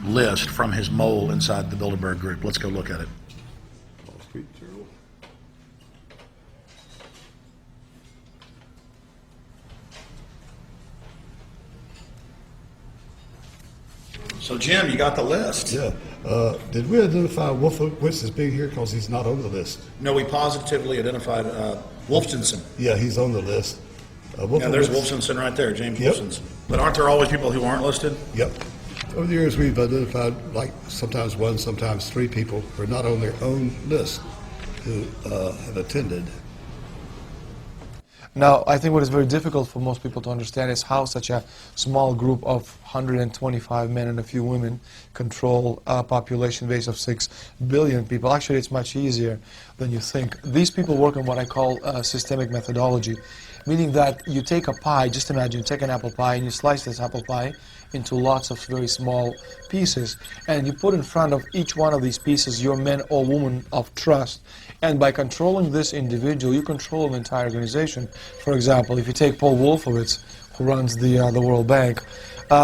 Speaker 19: list from his mole inside the Bilderberg group. Let's go look at it. So, Jim, you got the list.
Speaker 8: Yeah. Did we identify Wolfowitz as being here because he's not on the list?
Speaker 19: No, we positively identified Wolfenson.
Speaker 8: Yeah, he's on the list.
Speaker 19: Yeah, there's Wolfenson right there, James
Speaker 8: Yep.
Speaker 19: Wolfenson. But aren't there always people who aren't listed?
Speaker 8: Yep. Over the years, we've identified like sometimes one, sometimes three people who are not on their own list who have attended.
Speaker 24: Now, I think what is very difficult for most people to understand is how such a small group of 125 men and a few women control a population base of 6 billion people. Actually, it's much easier than you think. These people work on what I call systemic methodology, meaning that you take a pie, just imagine you take an apple pie and you slice this apple pie into lots of very small pieces, and you put in front of each one of these pieces your men or women of trust. And by controlling this individual, you control an entire organization. For example, if you take Paul Wolfowitz, who runs the World Bank,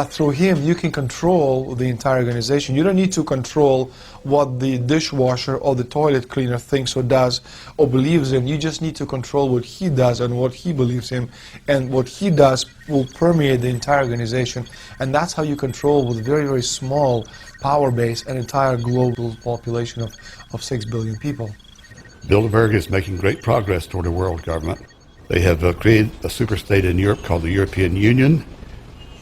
Speaker 24: through him you can control the entire organization. You don't need to control what the dishwasher or the toilet cleaner thinks or does or believes in. You just need to control what he does and what he believes in, and what he does will permeate the entire organization. And that's how you control, with very, very small power base, an entire global population of 6 billion people.
Speaker 8: Bilderberg is making great progress toward a world government. They have created a superstate in Europe called the European Union.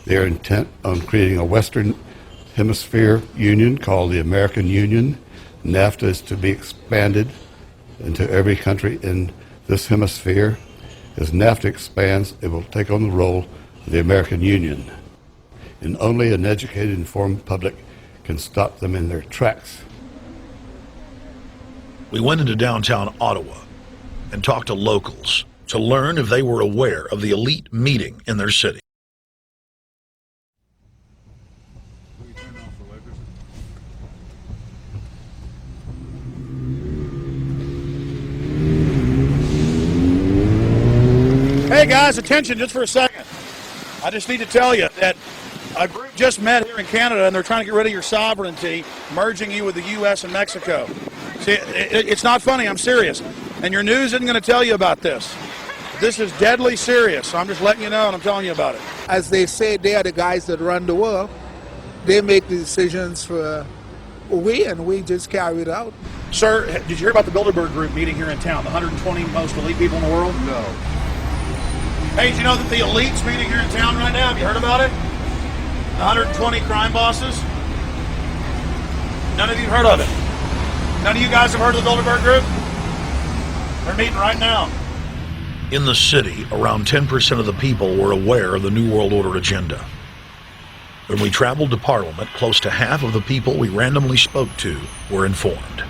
Speaker 8: They're intent on creating a Western Hemisphere Union called the American Union. NAFTA is to be expanded into every country in this hemisphere. As NAFTA expands, it will take on the role of the American Union. And only an educated, informed public can stop them in their tracks.
Speaker 16: We went into downtown Ottawa and talked to locals to learn if they were aware of the elite meeting in their city.
Speaker 19: Hey guys, attention just for a second. I just need to tell you that a group just met here in Canada and they're trying to get rid of your sovereignty, merging you with the U.S. and Mexico. See, it's not funny. I'm serious. And your news isn't going to tell you about this. This is deadly serious. So I'm just letting you know, and I'm telling you about it.
Speaker 9: As they say, they are the guys that run the world. They make the decisions for we, and we just carry it out.
Speaker 19: Sir, did you hear about the Bilderberg Group meeting here in town, the 120 most elite people in the world?
Speaker 9: No.
Speaker 19: Hey, did you know that the elite's meeting here in town right now? Have you heard about it? 120 crime bosses? None of you heard of it? None of you guys have heard of the Bilderberg Group? They're meeting right now.
Speaker 16: In the city, around 10% of the people were aware of the New World Order agenda. When we traveled to Parliament, close to half of the people we randomly spoke to were informed.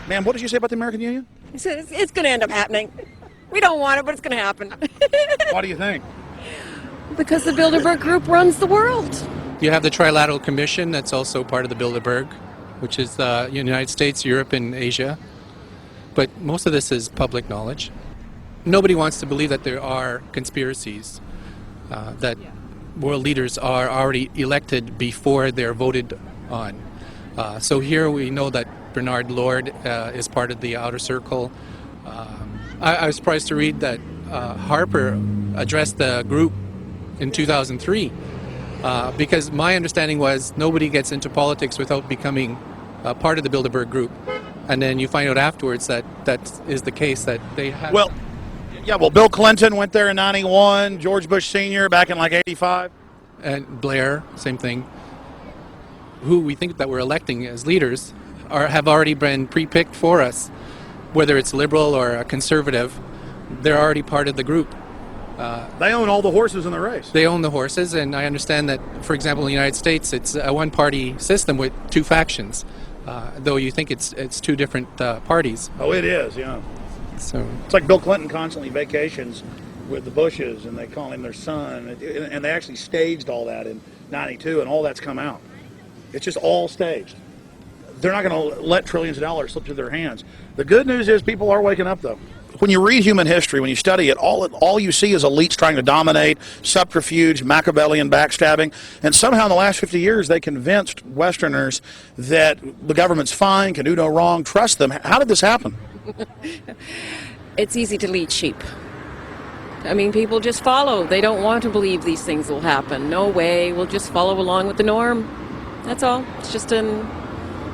Speaker 19: Ma'am, what did you say about the American Union?
Speaker 11: It's going to end up happening. We don't want it, but it's going to happen.
Speaker 19: Why do you think?
Speaker 11: Because the Bilderberg Group runs the world.
Speaker 13: You have the Trilateral Commission that's also part of the Bilderberg, which is the United States, Europe, and Asia. But most of this is public knowledge. Nobody wants to believe that there are conspiracies, that world leaders are already elected before they're voted on. So here we know that Bernard Lord is part of the outer circle. I was surprised to read that Harper addressed the group in 2003 because my understanding was nobody gets into politics without becoming part of the Bilderberg Group. And then you find out afterwards that that is the case, that they have...
Speaker 19: Well, Bill Clinton went there in 91, George Bush Sr. back in like 85.
Speaker 13: And Blair, same thing. Who we think that we're electing as leaders have already been pre-picked for us. Whether it's liberal or a conservative, they're already part of the group.
Speaker 19: They own all the horses in the race.
Speaker 13: They own the horses, and I understand that, for example, in the United States, it's a one-party system with two factions, though you think it's two different parties.
Speaker 19: Oh, it is, yeah.
Speaker 13: So
Speaker 19: it's like Bill Clinton constantly vacations with the Bushes, and they call him their son, and they actually staged all that in '92, and all that's come out. It's just all staged. They're not going to let trillions of dollars slip through their hands. The good news is people are waking up, though. When you read human history, when you study it, all you see is elites trying to dominate, subterfuge, Machiavellian backstabbing, and somehow in the last 50 years they convinced Westerners that the government's fine, can do no wrong, trust them. How did this happen?
Speaker 11: It's easy to lead sheep. I mean, people just follow. They don't want to believe these things will happen. No way, we'll just follow along with the norm. That's all. It's just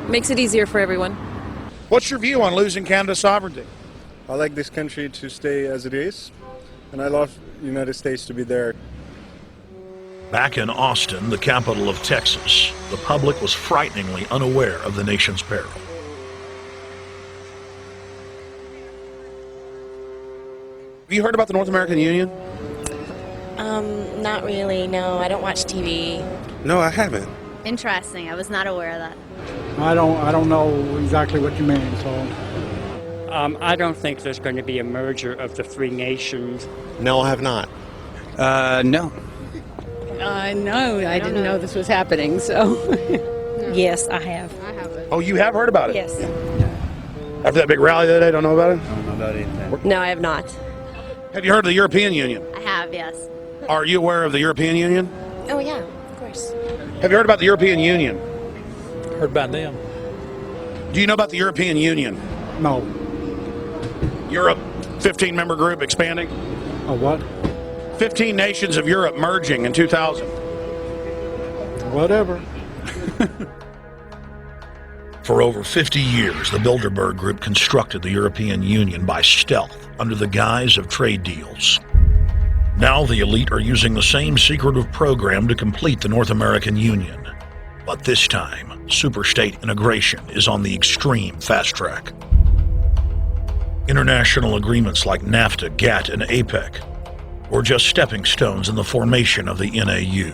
Speaker 11: makes it easier for everyone.
Speaker 19: What's your view on losing Canada's sovereignty?
Speaker 14: I like this country to stay as it is, and I love the United States to be there.
Speaker 16: Back in Austin, the capital of Texas, the public was frighteningly unaware of the nation's peril.
Speaker 19: Have you heard about the North American Union?
Speaker 25: Not really, no. I don't watch TV.
Speaker 14: No, I haven't.
Speaker 26: Interesting. I was not aware of that.
Speaker 27: I don't know exactly what you mean, so...
Speaker 28: I don't think there's going to be a merger of the three nations.
Speaker 14: No, I have not.
Speaker 27: No.
Speaker 11: No, I didn't know this was happening, so...
Speaker 25: Yes, I have.
Speaker 19: Oh, you have heard about it?
Speaker 25: Yes.
Speaker 19: After that big rally that day, don't know about it?
Speaker 14: I don't know about anything.
Speaker 25: No, I have not.
Speaker 19: Have you heard of the European Union?
Speaker 26: I have, yes.
Speaker 19: Are you aware of the European Union?
Speaker 25: Oh, yeah, of course.
Speaker 19: Have you heard about the European Union?
Speaker 27: Heard about them.
Speaker 19: Do you know about the European Union?
Speaker 27: No.
Speaker 19: Europe, 15-member group expanding?
Speaker 27: A what?
Speaker 19: 15 nations of Europe merging in 2000.
Speaker 27: Whatever.
Speaker 16: For over 50 years, the Bilderberg Group constructed the European Union by stealth under the guise of trade deals. Now the elite are using the same secretive program to complete the North American Union. But this time, superstate integration is on the extreme fast track. International agreements like NAFTA, GATT, and APEC were just stepping stones in the formation of the NAU.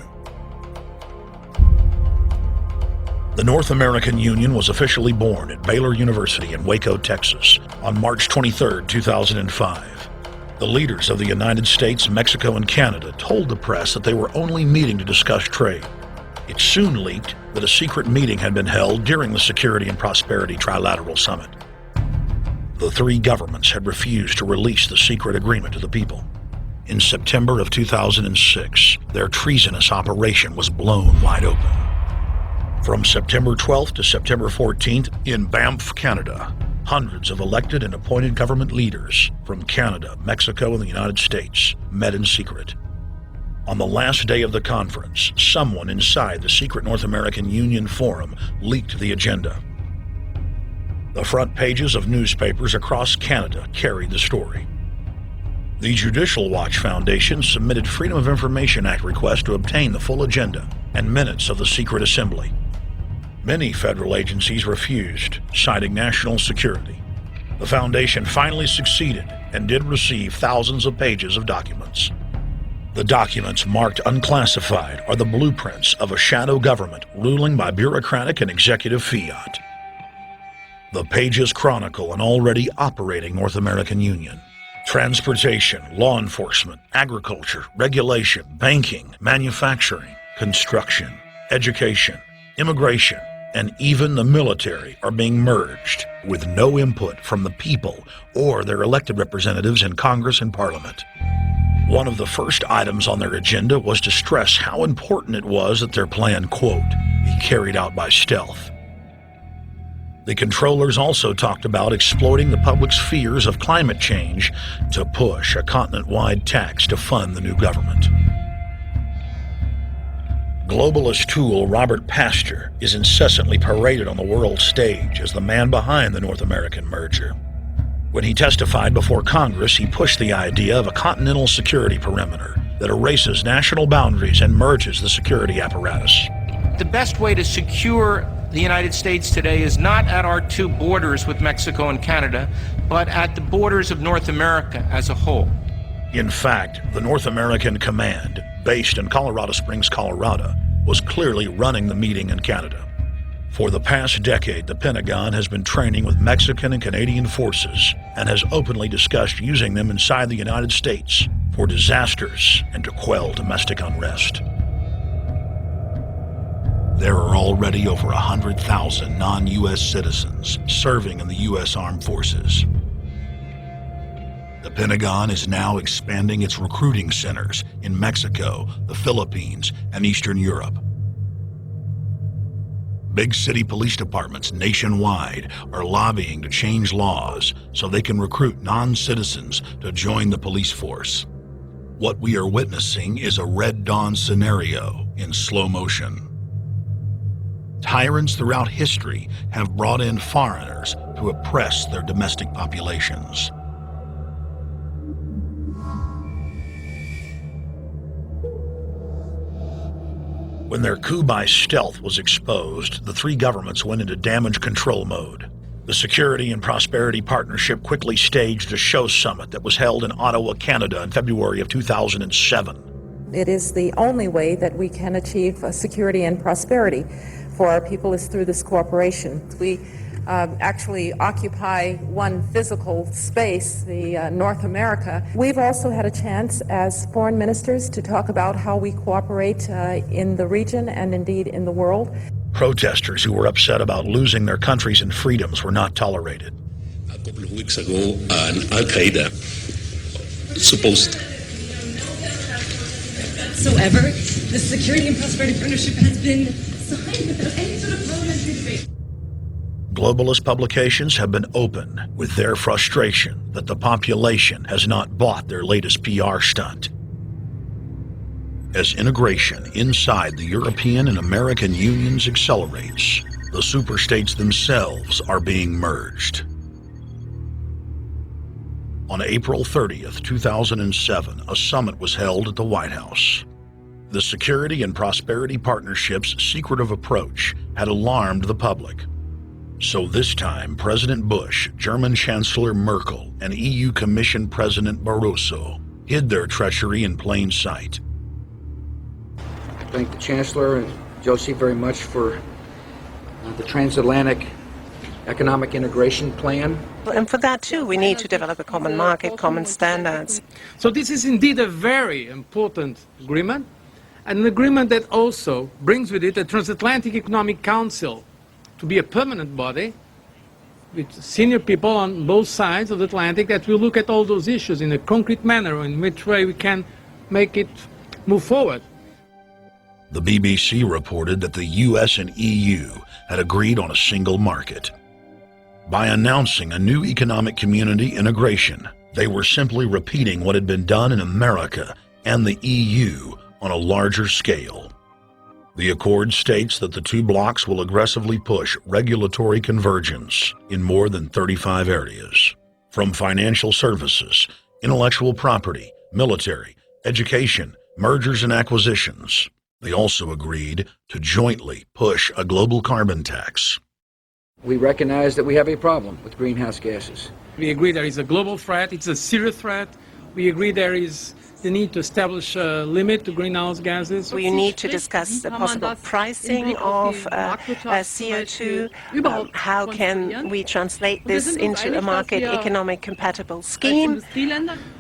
Speaker 16: The North American Union was officially born at Baylor University in Waco, Texas, on March 23, 2005. The leaders of the United States, Mexico, and Canada told the press that they were only meeting to discuss trade. It soon leaked that a secret meeting had been held during the Security and Prosperity Trilateral Summit. The three governments had refused to release the secret agreement to the people. In September of 2006, their treasonous operation was blown wide open. From September 12th to September 14th, in Banff, Canada, hundreds of elected and appointed government leaders from Canada, Mexico, and the United States met in secret. On the last day of the conference, someone inside the secret North American Union Forum leaked the agenda. The front pages of newspapers across Canada carried the story. The Judicial Watch Foundation submitted Freedom of Information Act requests to obtain the full agenda and minutes of the secret assembly. Many federal agencies refused, citing national security. The foundation finally succeeded and did receive thousands of pages of documents. The documents marked unclassified are the blueprints of a shadow government ruling by bureaucratic and executive fiat. The pages chronicle an already operating North American Union. Transportation, law enforcement, agriculture, regulation, banking, manufacturing, construction, education, immigration, and even the military are being merged with no input from the people or their elected representatives in Congress and Parliament. One of the first items on their agenda was to stress how important it was that their plan, quote, be carried out by stealth. The controllers also talked about exploiting the public's fears of climate change to push a continent-wide tax to fund the new government. Globalist tool Robert Pastor is incessantly paraded on the world stage as the man behind the North American merger. When he testified before Congress, he pushed the idea of a continental security perimeter that erases national boundaries and merges the security apparatus.
Speaker 1: The best way to secure the United States today is not at our two borders with Mexico and Canada, but at the borders of North America as a whole.
Speaker 16: In fact, the North American Command, based in Colorado Springs, Colorado, was clearly running the meeting in Canada. For the past decade, the Pentagon has been training with Mexican and Canadian forces and has openly discussed using them inside the United States for disasters and to quell domestic unrest. There are already over 100,000 non-U.S. citizens serving in the U.S. Armed Forces. The Pentagon is now expanding its recruiting centers in Mexico, the Philippines, and Eastern Europe. Big city police departments nationwide are lobbying to change laws so they can recruit non-citizens to join the police force. What we are witnessing is a Red Dawn scenario in slow motion. Tyrants throughout history have brought in foreigners to oppress their domestic populations. When their coup by stealth was exposed, the three governments went into damage control mode. The Security and Prosperity Partnership quickly staged a show summit that was held in Ottawa, Canada in February of 2007.
Speaker 2: It is the only way that we can achieve security and prosperity for our people is through this cooperation. We actually occupy one physical space, the North America. We've also had a chance as foreign ministers to talk about how we cooperate in the region and indeed in the world.
Speaker 16: Protesters who were upset about losing their countries and freedoms were not tolerated.
Speaker 6: A couple of weeks ago, an Al-Qaeda supposed
Speaker 15: whatsoever. The Security and Prosperity Partnership has been signed without any sort of parliamentary debate.
Speaker 16: Globalist publications have been open with their frustration that the population has not bought their latest PR stunt. As integration inside the European and American unions accelerates, the superstates themselves are being merged. On April 30th, 2007, a summit was held at the White House. The Security and Prosperity Partnership's secretive approach had alarmed the public. So this time, President Bush, German Chancellor Merkel, and EU Commission President Barroso hid their treachery in plain sight.
Speaker 17: I thank the Chancellor and Josie very much for the transatlantic economic integration plan.
Speaker 21: And for that too, we need to develop a common market, common standards.
Speaker 22: So this is indeed a very important agreement, and an agreement that also brings with it a Transatlantic Economic Council to be a permanent body with senior people on both sides of the Atlantic that will look at all those issues in a concrete manner, in which way we can make it move forward.
Speaker 16: The BBC reported that the US and EU had agreed on a single market. By announcing a new economic community integration, they were simply repeating what had been done in America and the EU on a larger scale. The accord states that the two blocs will aggressively push regulatory convergence in more than 35 areas, from financial services, intellectual property, military, education, mergers and acquisitions. They also agreed to jointly push a global carbon tax.
Speaker 17: We recognize that we have a problem with greenhouse gases.
Speaker 22: We agree there is a global threat, it's a serious threat. We agree there is the need to establish a limit to greenhouse gases.
Speaker 21: We need to discuss the possible pricing of CO2. How can we translate this into a market economic compatible scheme?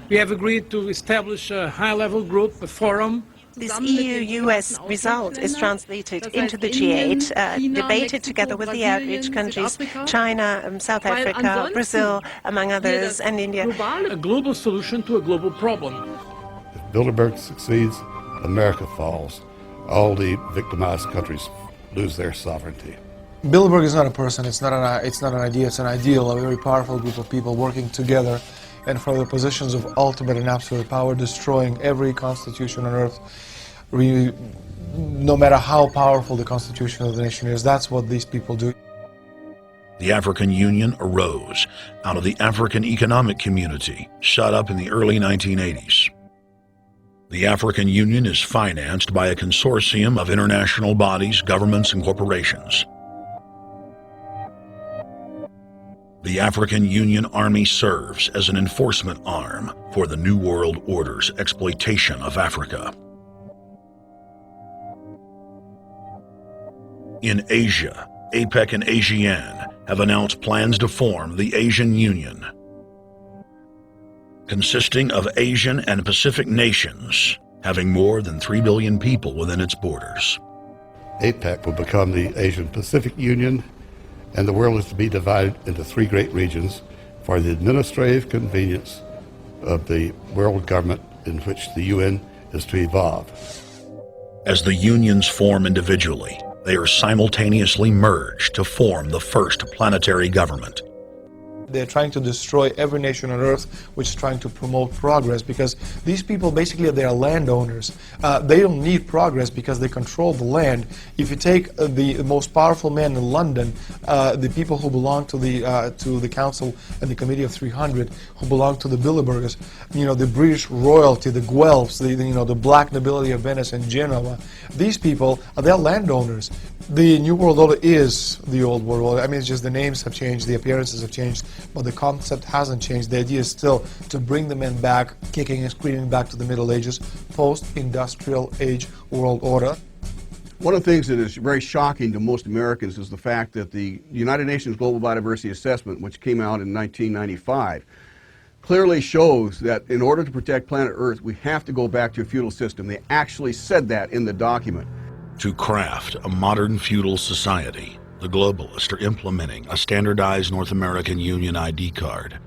Speaker 22: We have agreed to establish a high-level group, a forum.
Speaker 21: This EU-US result is translated into the G8, debated together with the outreach countries, China, South Africa, Brazil, among others, and India.
Speaker 22: A global solution to a global problem.
Speaker 8: If Bilderberg succeeds, America falls. All the victimized countries lose their sovereignty.
Speaker 24: Bilderberg is not a person, it's not an idea, it's an ideal, a very powerful group of people working together and for the positions of ultimate and absolute power, destroying every constitution on earth, no matter how powerful the constitution of the nation is. That's what these people do.
Speaker 16: The African Union arose out of the African Economic Community, set up in the early 1980s. The African Union is financed by a consortium of international bodies, governments, and corporations. The African Union Army serves as an enforcement arm for the New World Order's exploitation of Africa. In Asia, APEC and ASEAN have announced plans to form the Asian Union, consisting of Asian and Pacific nations, having more than 3 billion people within its borders.
Speaker 8: APEC will become the Asian Pacific Union, and the world is to be divided into 3 great regions for the administrative convenience of the world government in which the UN is to evolve.
Speaker 16: As the unions form individually, they are simultaneously merged to form the first planetary government.
Speaker 24: They're trying to destroy every nation on earth which is trying to promote progress, because these people basically they are landowners. They don't need progress because they control the land. If you take the most powerful man in London, the people who belong to the Council and the Committee of 300, who belong to the Bilderbergers, the British royalty, the Guelphs, the black nobility of Venice and Genoa, these people, they're landowners. The New World Order is the Old World Order. I mean, it's just the names have changed, the appearances have changed, but the concept hasn't changed. The idea is still to bring the men back, kicking and screaming back to the Middle Ages, post-industrial age world order.
Speaker 3: One of the things that is very shocking to most Americans is the fact that the United Nations Global Biodiversity Assessment, which came out in 1995, clearly shows that in order to protect planet Earth, we have to go back to a feudal system. They actually said that in the document.
Speaker 16: To craft a modern feudal society, the globalists are implementing a standardized North American Union ID card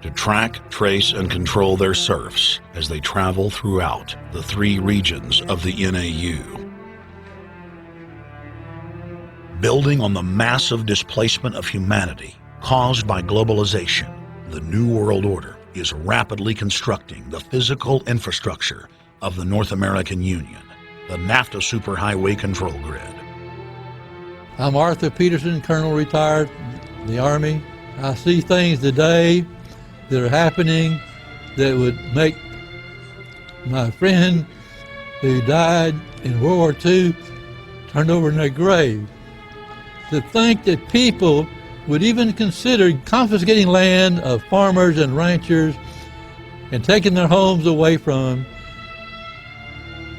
Speaker 16: to track, trace, and control their serfs as they travel throughout the 3 regions of the NAU. Building on the massive displacement of humanity caused by globalization, the New World Order is rapidly constructing the physical infrastructure of the North American Union, the NAFTA Superhighway Control Grid.
Speaker 5: I'm Arthur Peterson, Colonel retired in the Army. I see things today that are happening that would make my friend who died in World War II turn over in their grave. To think that people would even consider confiscating land of farmers and ranchers and taking their homes away from them,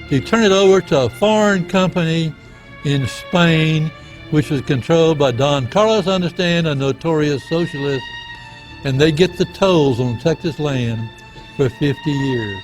Speaker 5: to turn it over to a foreign company in Spain, which was controlled by Don Carlos, I understand, a notorious socialist, and they get the tolls on Texas land for 50 years.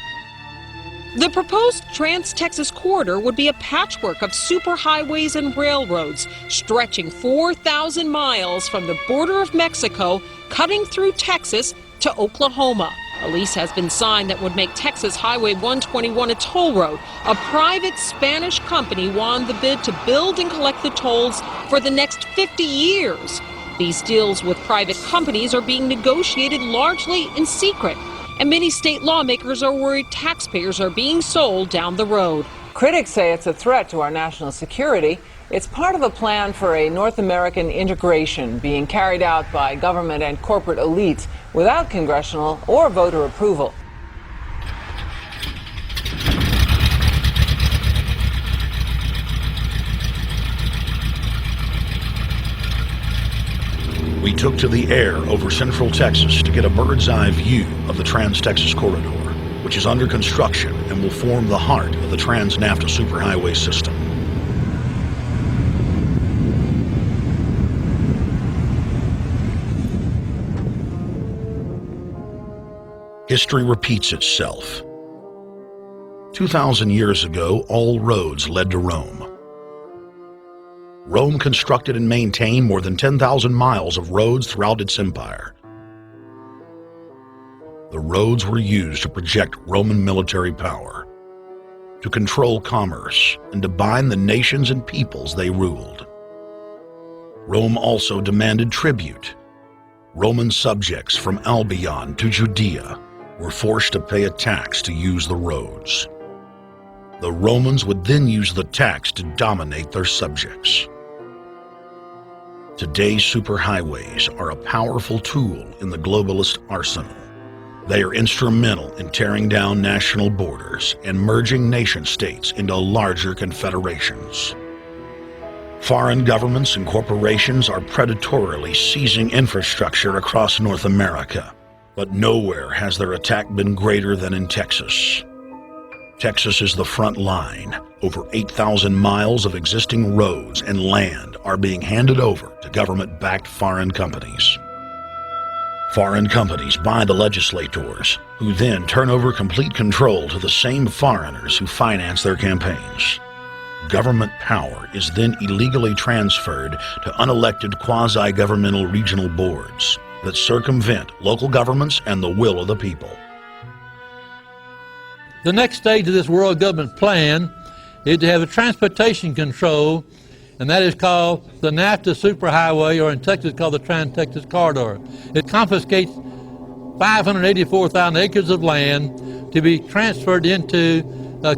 Speaker 4: The proposed Trans-Texas corridor would be a patchwork of superhighways and railroads stretching 4,000 miles from the border of Mexico, cutting through Texas to Oklahoma. A lease has been signed that would make Texas Highway 121 a toll road. A private Spanish company won the bid to build and collect the tolls for the next 50 years. These deals with private companies are being negotiated largely in secret, and many state lawmakers are worried taxpayers are being sold down the road.
Speaker 7: Critics say it's a threat to our national security. It's part of a plan for a North American integration being carried out by government and corporate elites without congressional or voter approval.
Speaker 16: We took to the air over central Texas to get a bird's eye view of the Trans-Texas Corridor, which is under construction and will form the heart of the Trans-NAFTA superhighway system. History repeats itself. 2,000 years ago, all roads led to Rome. Rome constructed and maintained more than 10,000 miles of roads throughout its empire. The roads were used to project Roman military power, to control commerce, and to bind the nations and peoples they ruled. Rome also demanded tribute. Roman subjects from Albion to Judea were forced to pay a tax to use the roads. The Romans would then use the tax to dominate their subjects. Today's superhighways are a powerful tool in the globalist arsenal. They are instrumental in tearing down national borders and merging nation-states into larger confederations. Foreign governments and corporations are predatorily seizing infrastructure across North America, but nowhere has their attack been greater than in Texas. Texas is the front line. Over 8,000 miles of existing roads and land are being handed over to government-backed foreign companies. Foreign companies buy the legislators, who then turn over complete control to the same foreigners who finance their campaigns. Government power is then illegally transferred to unelected quasi-governmental regional boards that circumvent local governments and the will of the people.
Speaker 5: The next stage of this world government plan is to have a transportation control, and that is called the NAFTA superhighway, or in Texas called the Trans-Texas Corridor. It confiscates 584,000 acres of land to be transferred into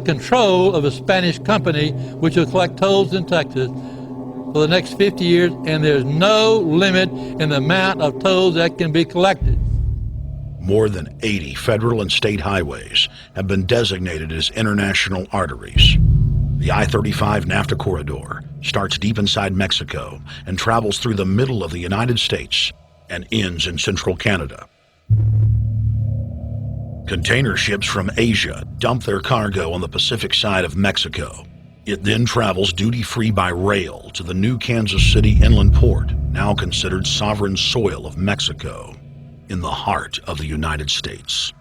Speaker 5: control of a Spanish company which will collect tolls in Texas for the next 50 years, and there's no limit in the amount of tolls that can be collected.
Speaker 16: More than 80 federal and state highways have been designated as international arteries. The I-35 NAFTA corridor starts deep inside Mexico and travels through the middle of the United States and ends in central Canada. Container ships from Asia dump their cargo on the Pacific side of Mexico. It then travels duty-free by rail to the new Kansas City inland port, now considered sovereign soil of Mexico, in the heart of the United States.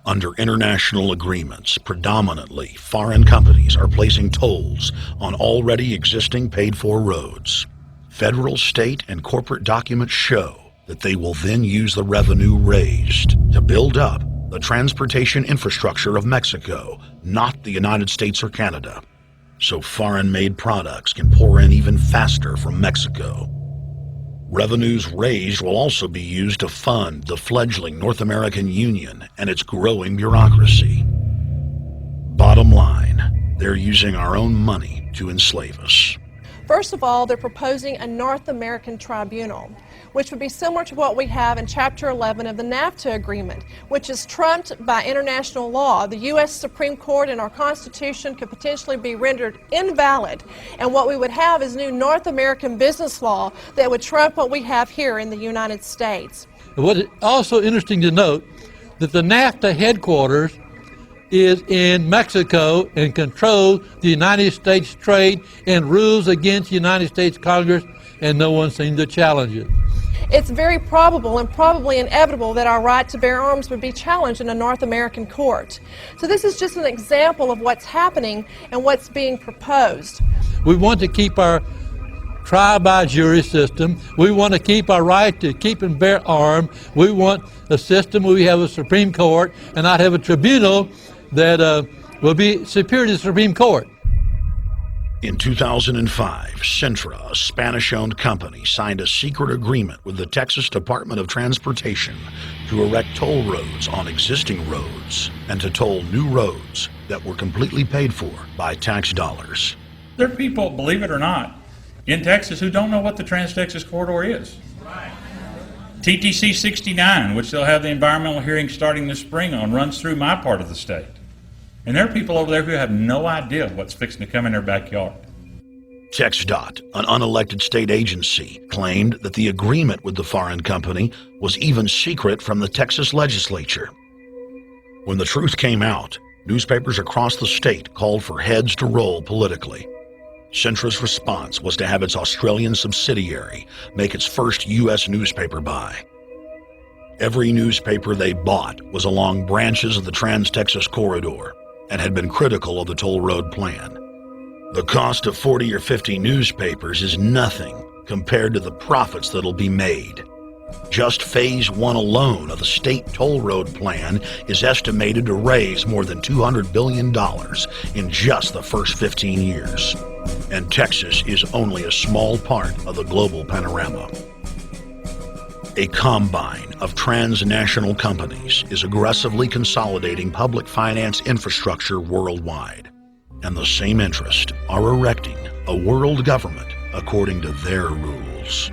Speaker 16: Under international agreements, predominantly foreign companies are placing tolls on already existing paid-for roads. Federal, state, and corporate documents show that they will then use the revenue raised to build up the transportation infrastructure of Mexico, not the United States or Canada, so foreign-made products can pour in even faster from Mexico. Revenues raised will also be used to fund the fledgling North American Union and its growing bureaucracy. Bottom line, they're using our own money to enslave us.
Speaker 9: First of all, they're proposing a North American tribunal, which would be similar to what we have in Chapter 11 of the NAFTA agreement, which is trumped by international law. The U.S. Supreme Court and our Constitution could potentially be rendered invalid, and what we would have is new North American business law that would trump what we have here in the United States.
Speaker 5: What is also interesting to note that the NAFTA headquarters is in Mexico and controls the United States trade and rules against the United States Congress, and no one seems to challenge it.
Speaker 9: it's very probable and probably inevitable that our right to bear arms would be challenged in a North American court. So this is just an example of what's happening and what's being proposed.
Speaker 5: We want to keep our trial by jury system. We want to keep our right to keep and bear arms. We want a system where we have a Supreme Court and not have a tribunal that will be superior to the Supreme Court.
Speaker 16: In 2005, Cintra, a Spanish-owned company, signed a secret agreement with the Texas Department of Transportation to erect toll roads on existing roads and to toll new roads that were completely paid for by tax dollars.
Speaker 10: There are people, believe it or not, in Texas who don't know what the Trans-Texas Corridor is. Right. TTC 69, which they'll have the environmental hearing starting this spring on, runs through my part of the state. And there are people over there who have no idea what's fixing to come in their backyard.
Speaker 16: TxDOT, an unelected state agency, claimed that the agreement with the foreign company was even secret from the Texas legislature. When the truth came out, newspapers across the state called for heads to roll politically. Cintra's response was to have its Australian subsidiary make its first U.S. newspaper buy. Every newspaper they bought was along branches of the Trans-Texas Corridor and had been critical of the toll road plan. The cost of 40 or 50 newspapers is nothing compared to the profits that'll be made. Just Phase 1 alone of the state toll road plan is estimated to raise more than $200 billion in just the first 15 years. And Texas is only a small part of the global panorama. A combine of transnational companies is aggressively consolidating public finance infrastructure worldwide. And the same interests are erecting a world government according to their rules.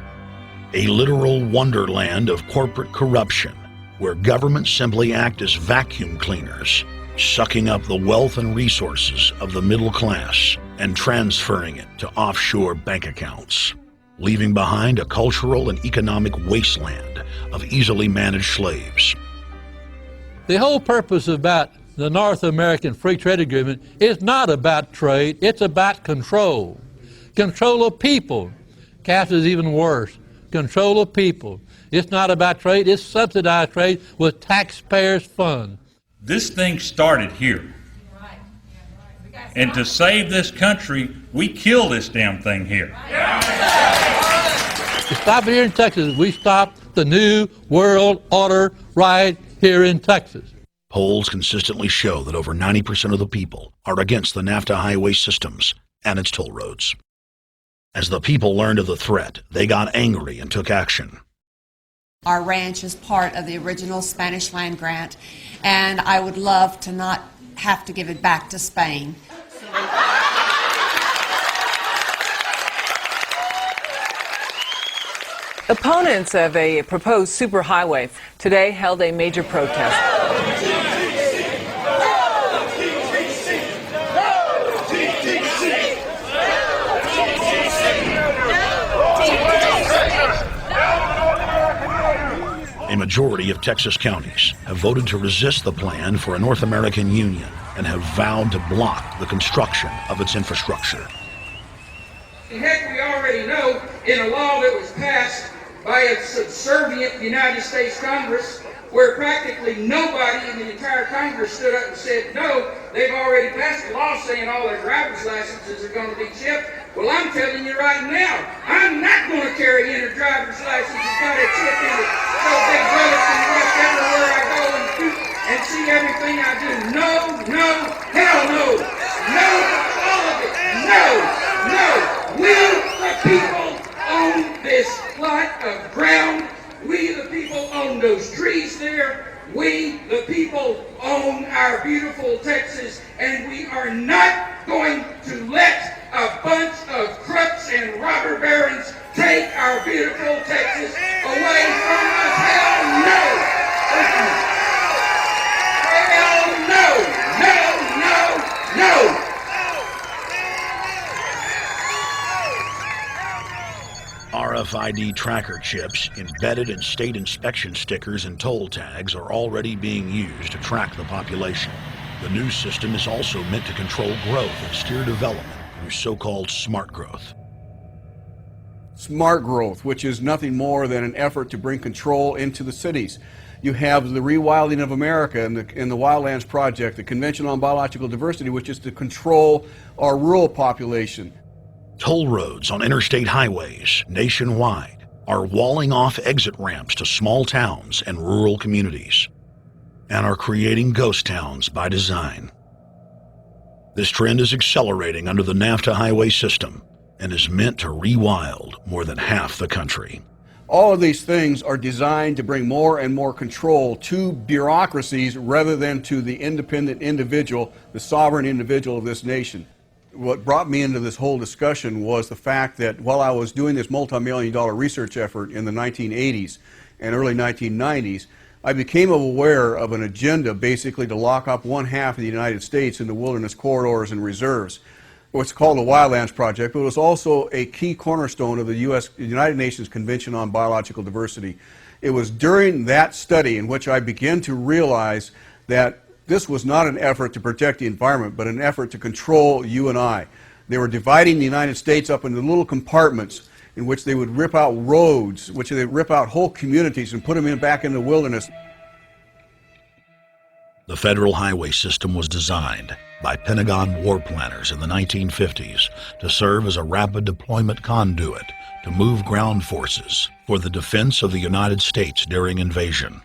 Speaker 16: A literal wonderland of corporate corruption, where governments simply act as vacuum cleaners, sucking up the wealth and resources of the middle class and transferring it to offshore bank accounts, leaving behind a cultural and economic wasteland of easily managed slaves.
Speaker 5: The whole purpose about the North American Free Trade Agreement is not about trade, it's about control. Control of people. CAFTA is even worse. Control of people. It's not about trade, it's subsidized trade with taxpayers' funds.
Speaker 10: This thing started here. And to save this country, we kill this damn thing here.
Speaker 5: To stop it here in Texas, we stop the New World Order right here in Texas.
Speaker 16: Polls consistently show that over 90% of the people are against the NAFTA highway systems and its toll roads. As the people learned of the threat, they got angry and took action.
Speaker 11: Our ranch is part of the original Spanish land grant, and I would love to not have to give it back to Spain.
Speaker 7: Opponents of a proposed superhighway today held a major protest.
Speaker 16: A majority of Texas counties have voted to resist the plan for a North American union and have vowed to block the construction of its infrastructure.
Speaker 12: Heck, we already know in a law that was passed by a subservient United States Congress, where practically nobody in the entire Congress stood up and said no, they've already passed a law saying all their driver's licenses are going to be chipped. Well, I'm telling you right now, I'm not going to carry in a driver's license that's got a chip in it, so Big Brother can watch everywhere I go and see everything I do. No, no, hell no. No, all of it. No, no. We, the people, own this plot of ground. We, the people, own those trees there. We, the people, own our beautiful Texas, and we are not going to let a bunch of crooks and robber barons take our beautiful Texas away from us. Hell no! Hell no! No, no, no!
Speaker 16: RFID tracker chips embedded in state inspection stickers and toll tags are already being used to track the population. The new system is also meant to control growth and steer development through so-called smart growth.
Speaker 3: smart growth, which is nothing more than an effort to bring control into the cities. You have the rewilding of America and the Wildlands Project, the Convention on Biological Diversity, which is to control our rural population.
Speaker 16: Toll roads on interstate highways nationwide are walling off exit ramps to small towns and rural communities, and are creating ghost towns by design. This trend is accelerating under the NAFTA highway system and is meant to rewild more than half the country.
Speaker 3: All of these things are designed to bring more and more control to bureaucracies rather than to the independent individual, the sovereign individual of this nation. What brought me into this whole discussion was the fact that while I was doing this multi-million-dollar research effort in the 1980s and early 1990s, I became aware of an agenda basically to lock up one half of the United States into wilderness corridors and reserves. What's called the Wildlands Project, but it was also a key cornerstone of the United Nations Convention on Biological Diversity. It was during that study in which I began to realize that this was not an effort to protect the environment, but an effort to control you and I. They were dividing the United States up into little compartments in which they would rip out roads, which they would rip out whole communities and put them back in the wilderness.
Speaker 16: The federal highway system was designed by Pentagon war planners in the 1950s to serve as a rapid deployment conduit to move ground forces for the defense of the United States during invasion.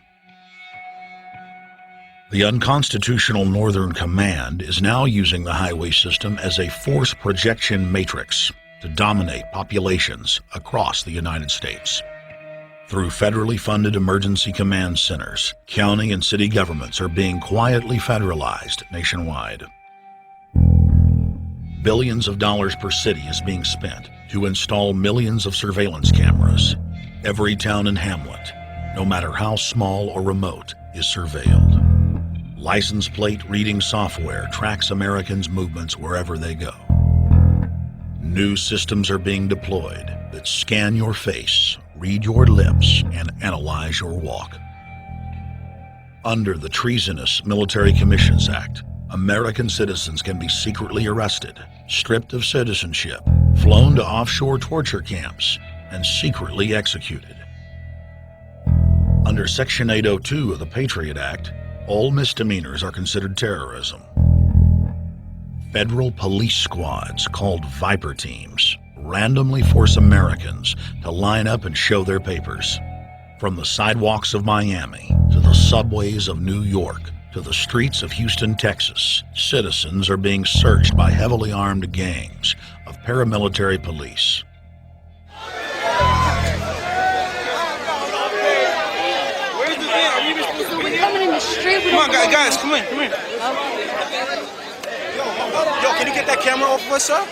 Speaker 16: The unconstitutional Northern Command is now using the highway system as a force projection matrix to dominate populations across the United States. Through federally funded emergency command centers, county and city governments are being quietly federalized nationwide. Billions of dollars per city is being spent to install millions of surveillance cameras. Every town and hamlet, no matter how small or remote, is surveilled. License plate reading software tracks Americans' movements wherever they go. New systems are being deployed that scan your face, read your lips, and analyze your walk. Under the Treasonous Military Commissions Act, American citizens can be secretly arrested, stripped of citizenship, flown to offshore torture camps, and secretly executed. Under Section 802 of the Patriot Act, all misdemeanors are considered terrorism. Federal police squads, called Viper teams, randomly force Americans to line up and show their papers. From the sidewalks of Miami to the subways of New York to the streets of Houston, Texas, citizens are being searched by heavily armed gangs of paramilitary police.
Speaker 13: Come on, guys, come in. Yo, can you get that camera off of us, sir?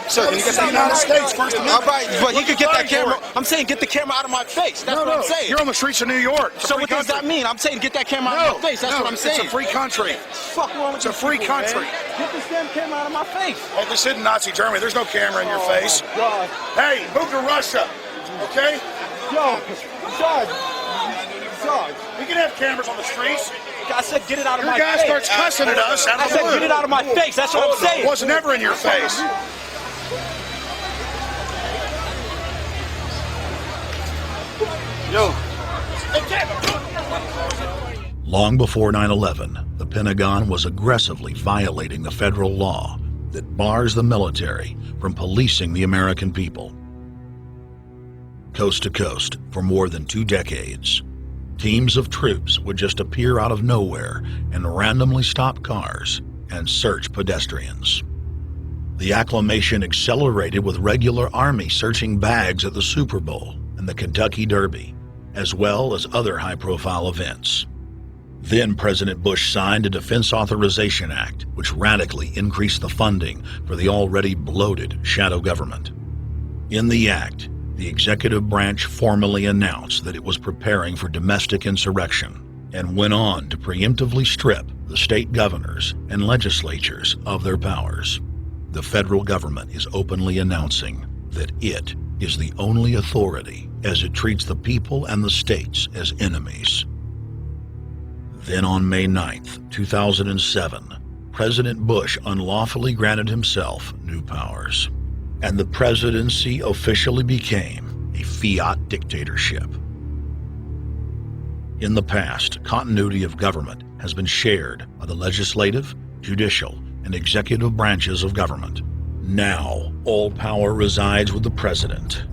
Speaker 13: Sir, can you get that United States First Amendment? All right, but you can get that camera. I'm saying get the camera out of my face. That's what I'm saying.
Speaker 19: You're on the streets of New York.
Speaker 13: So what does that mean? I'm saying get that camera out of my face. That's what I'm saying.
Speaker 19: It's a free country.
Speaker 13: Fuck wrong with
Speaker 19: It's a free country.
Speaker 13: Get this damn camera out of my face.
Speaker 19: Hey, this isn't Nazi Germany. There's no camera in your face.
Speaker 13: God.
Speaker 19: Hey, move to Russia, okay?
Speaker 13: Yo, Sarge.
Speaker 19: We can have cameras on the streets.
Speaker 13: I said get it out of my face.
Speaker 19: Your guy starts cussing at us out of
Speaker 13: I
Speaker 19: the
Speaker 13: said
Speaker 19: blue.
Speaker 13: get it out of my face. That's what I'm saying.
Speaker 19: It was never in your face.
Speaker 13: Yo.
Speaker 16: Long before 9/11, the Pentagon was aggressively violating the federal law that bars the military from policing the American people. Coast to coast, for more than 2 decades, teams of troops would just appear out of nowhere and randomly stop cars and search pedestrians. The acclamation accelerated with regular Army searching bags at the Super Bowl and the Kentucky Derby, as well as other high-profile events. Then President Bush signed a Defense Authorization Act, which radically increased the funding for the already bloated shadow government. In the act, the executive branch formally announced that it was preparing for domestic insurrection and went on to preemptively strip the state governors and legislatures of their powers. The federal government is openly announcing that it is the only authority as it treats the people and the states as enemies. Then on May 9th, 2007, President Bush unlawfully granted himself new powers. and the presidency officially became a fiat dictatorship. In the past, continuity of government has been shared by the legislative, judicial, and executive branches of government. Now, all power resides with the president.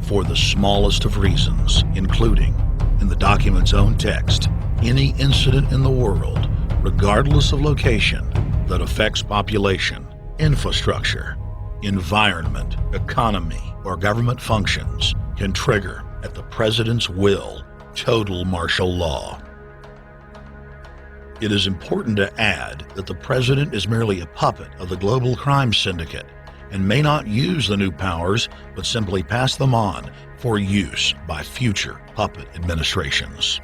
Speaker 16: For the smallest of reasons, including, in the document's own text, any incident in the world, regardless of location, that affects population, infrastructure, environment, economy, or government functions can trigger, at the president's will, total martial law. It is important to add that the president is merely a puppet of the global crime syndicate and may not use the new powers, but simply pass them on for use by future puppet administrations.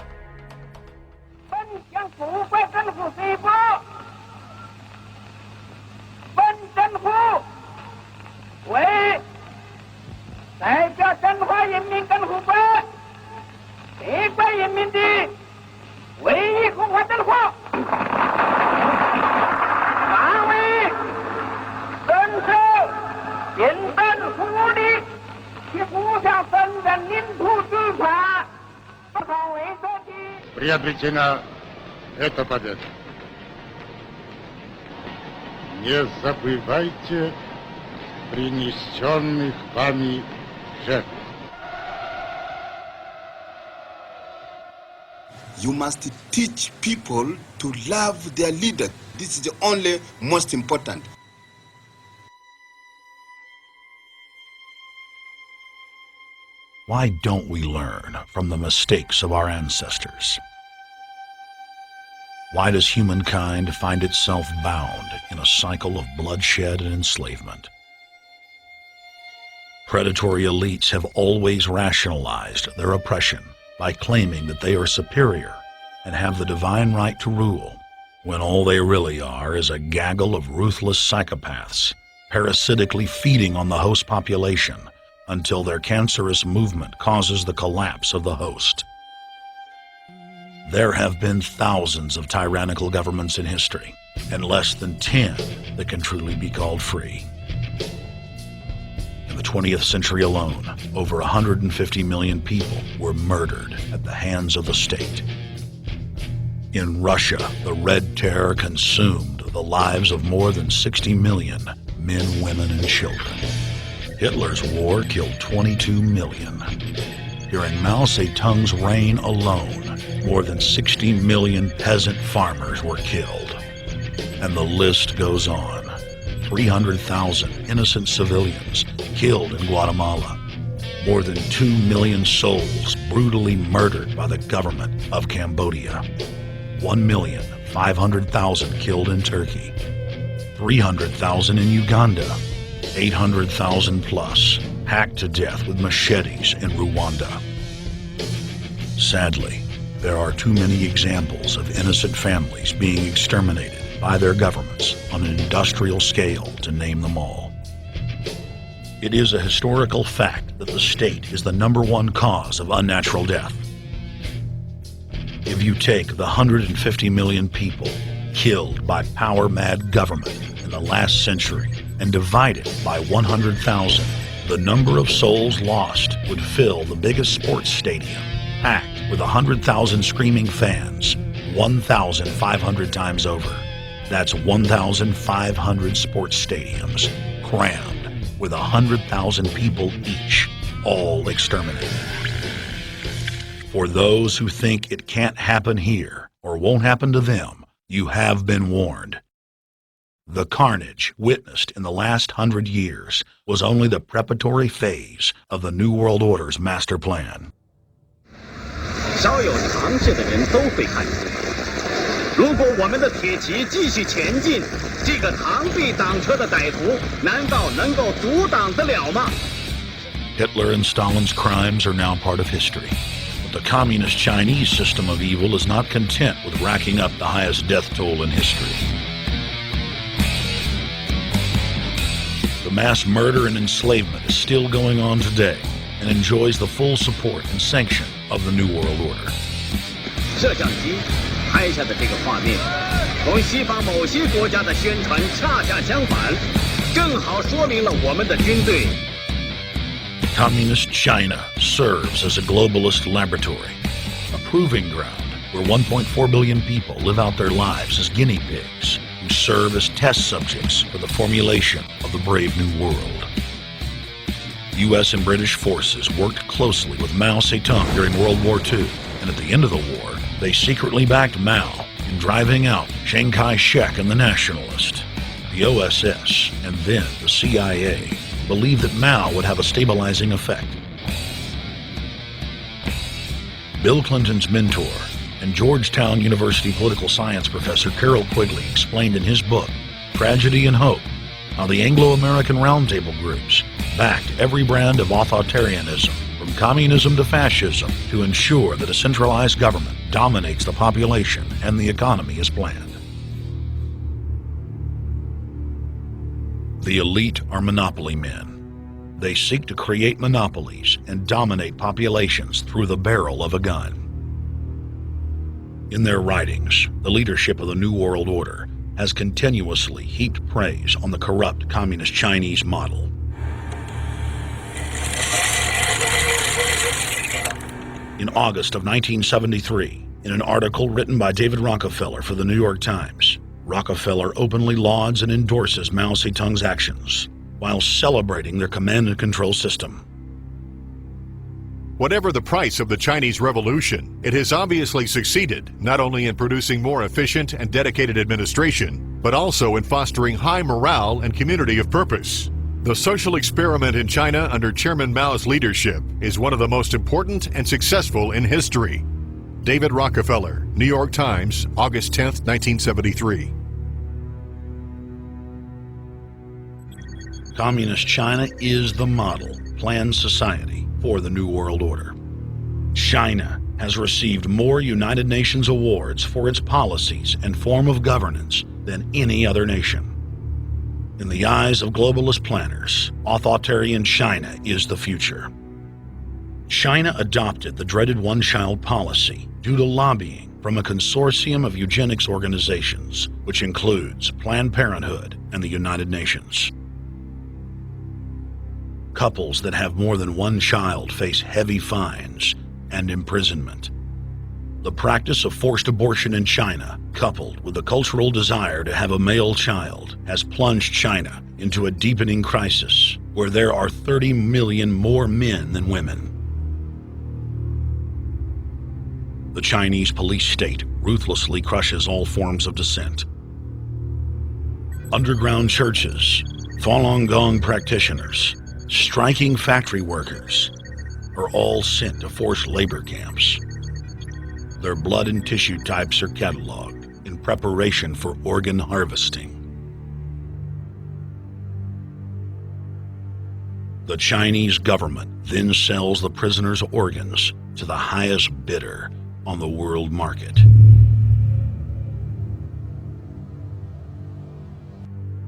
Speaker 14: Приобретена эта победа. Не забывайте принесенных вами жертв.
Speaker 18: You must teach people to love their leader. This is the only most important.
Speaker 16: Why don't we learn from the mistakes of our ancestors? Why does humankind find itself bound in a cycle of bloodshed and enslavement? Predatory elites have always rationalized their oppression by claiming that they are superior and have the divine right to rule, when all they really are is a gaggle of ruthless psychopaths, parasitically feeding on the host population until their cancerous movement causes the collapse of the host. There have been thousands of tyrannical governments in history, and less than 10 that can truly be called free. In the 20th century alone, over 150 million people were murdered at the hands of the state. In Russia, the Red Terror consumed the lives of more than 60 million men, women, and children. Hitler's war killed 22 million. During Mao Zedong's reign alone, more than 60 million peasant farmers were killed. And the list goes on. 300,000 innocent civilians killed in Guatemala. More than 2 million souls brutally murdered by the government of Cambodia. 1,500,000 killed in Turkey. 300,000 in Uganda. 800,000 plus hacked to death with machetes in Rwanda. Sadly, there are too many examples of innocent families being exterminated by their governments on an industrial scale, to name them all. It is a historical fact that the state is the #1 cause of unnatural death. If you take the 150 million people killed by power-mad government in the last century and divide it by 100,000, the number of souls lost would fill the biggest sports stadium, packed with 100,000 screaming fans, 1,500 times over. That's 1,500 sports stadiums, crammed with 100,000 people each, all exterminated. For those who think it can't happen here or won't happen to them, you have been warned. The carnage witnessed in the last 100 years was only the preparatory phase of the New World Order's master plan.
Speaker 20: 少有常识的人都会看出，如果我们的铁骑继续前进，这个螳臂挡车的歹徒难道能够阻挡得了吗？
Speaker 16: Hitler and Stalin's crimes are now part of history. But the communist Chinese system of evil is not content with racking up the highest death toll in history. The mass murder and enslavement is still going on today and enjoys the full support and sanction of the New World Order.
Speaker 20: 摄像机拍下的这个画面，同西方某些国家的宣传恰恰相反。正好说明了我们的军队。
Speaker 16: Communist China serves as a globalist laboratory, a proving ground where 1.4 billion people live out their lives as guinea pigs who serve as test subjects for the formulation of the brave new world. U.S. and British forces worked closely with Mao Zedong during World War II, and at the end of the war, they secretly backed Mao in driving out Chiang Kai-shek and the Nationalist. The OSS, and then the CIA, believed that Mao would have a stabilizing effect. Bill Clinton's mentor and Georgetown University political science professor Carol Quigley explained in his book, Tragedy and Hope, how the Anglo-American Roundtable groups backed every brand of authoritarianism, from communism to fascism, to ensure that a centralized government dominates the population and the economy as planned. The elite are monopoly men. They seek to create monopolies and dominate populations through the barrel of a gun. In their writings, the leadership of the New World Order has continuously heaped praise on the corrupt Communist Chinese model. In August of 1973, in an article written by David Rockefeller for the New York Times, Rockefeller openly lauds and endorses Mao Zedong's actions, while celebrating their command and control system.
Speaker 1: Whatever the price of the Chinese Revolution, it has obviously succeeded not only in producing more efficient and dedicated administration, but also in fostering high morale and community of purpose. The social experiment in China under Chairman Mao's leadership is one of the most important and successful in history. David Rockefeller, New York Times, August 10, 1973.
Speaker 16: Communist China is the model planned society for the New World Order. China has received more United Nations awards for its policies and form of governance than any other nation. In the eyes of globalist planners, authoritarian China is the future. China adopted the dreaded one-child policy due to lobbying from a consortium of eugenics organizations, which includes Planned Parenthood and the United Nations. Couples that have more than one child face heavy fines and imprisonment. The practice of forced abortion in China, coupled with the cultural desire to have a male child, has plunged China into a deepening crisis where there are 30 million more men than women. The Chinese police state ruthlessly crushes all forms of dissent. Underground churches, Falun Gong practitioners, striking factory workers are all sent to forced labor camps. Their blood and tissue types are cataloged in preparation for organ harvesting. The Chinese government then sells the prisoners' organs to the highest bidder on the world market.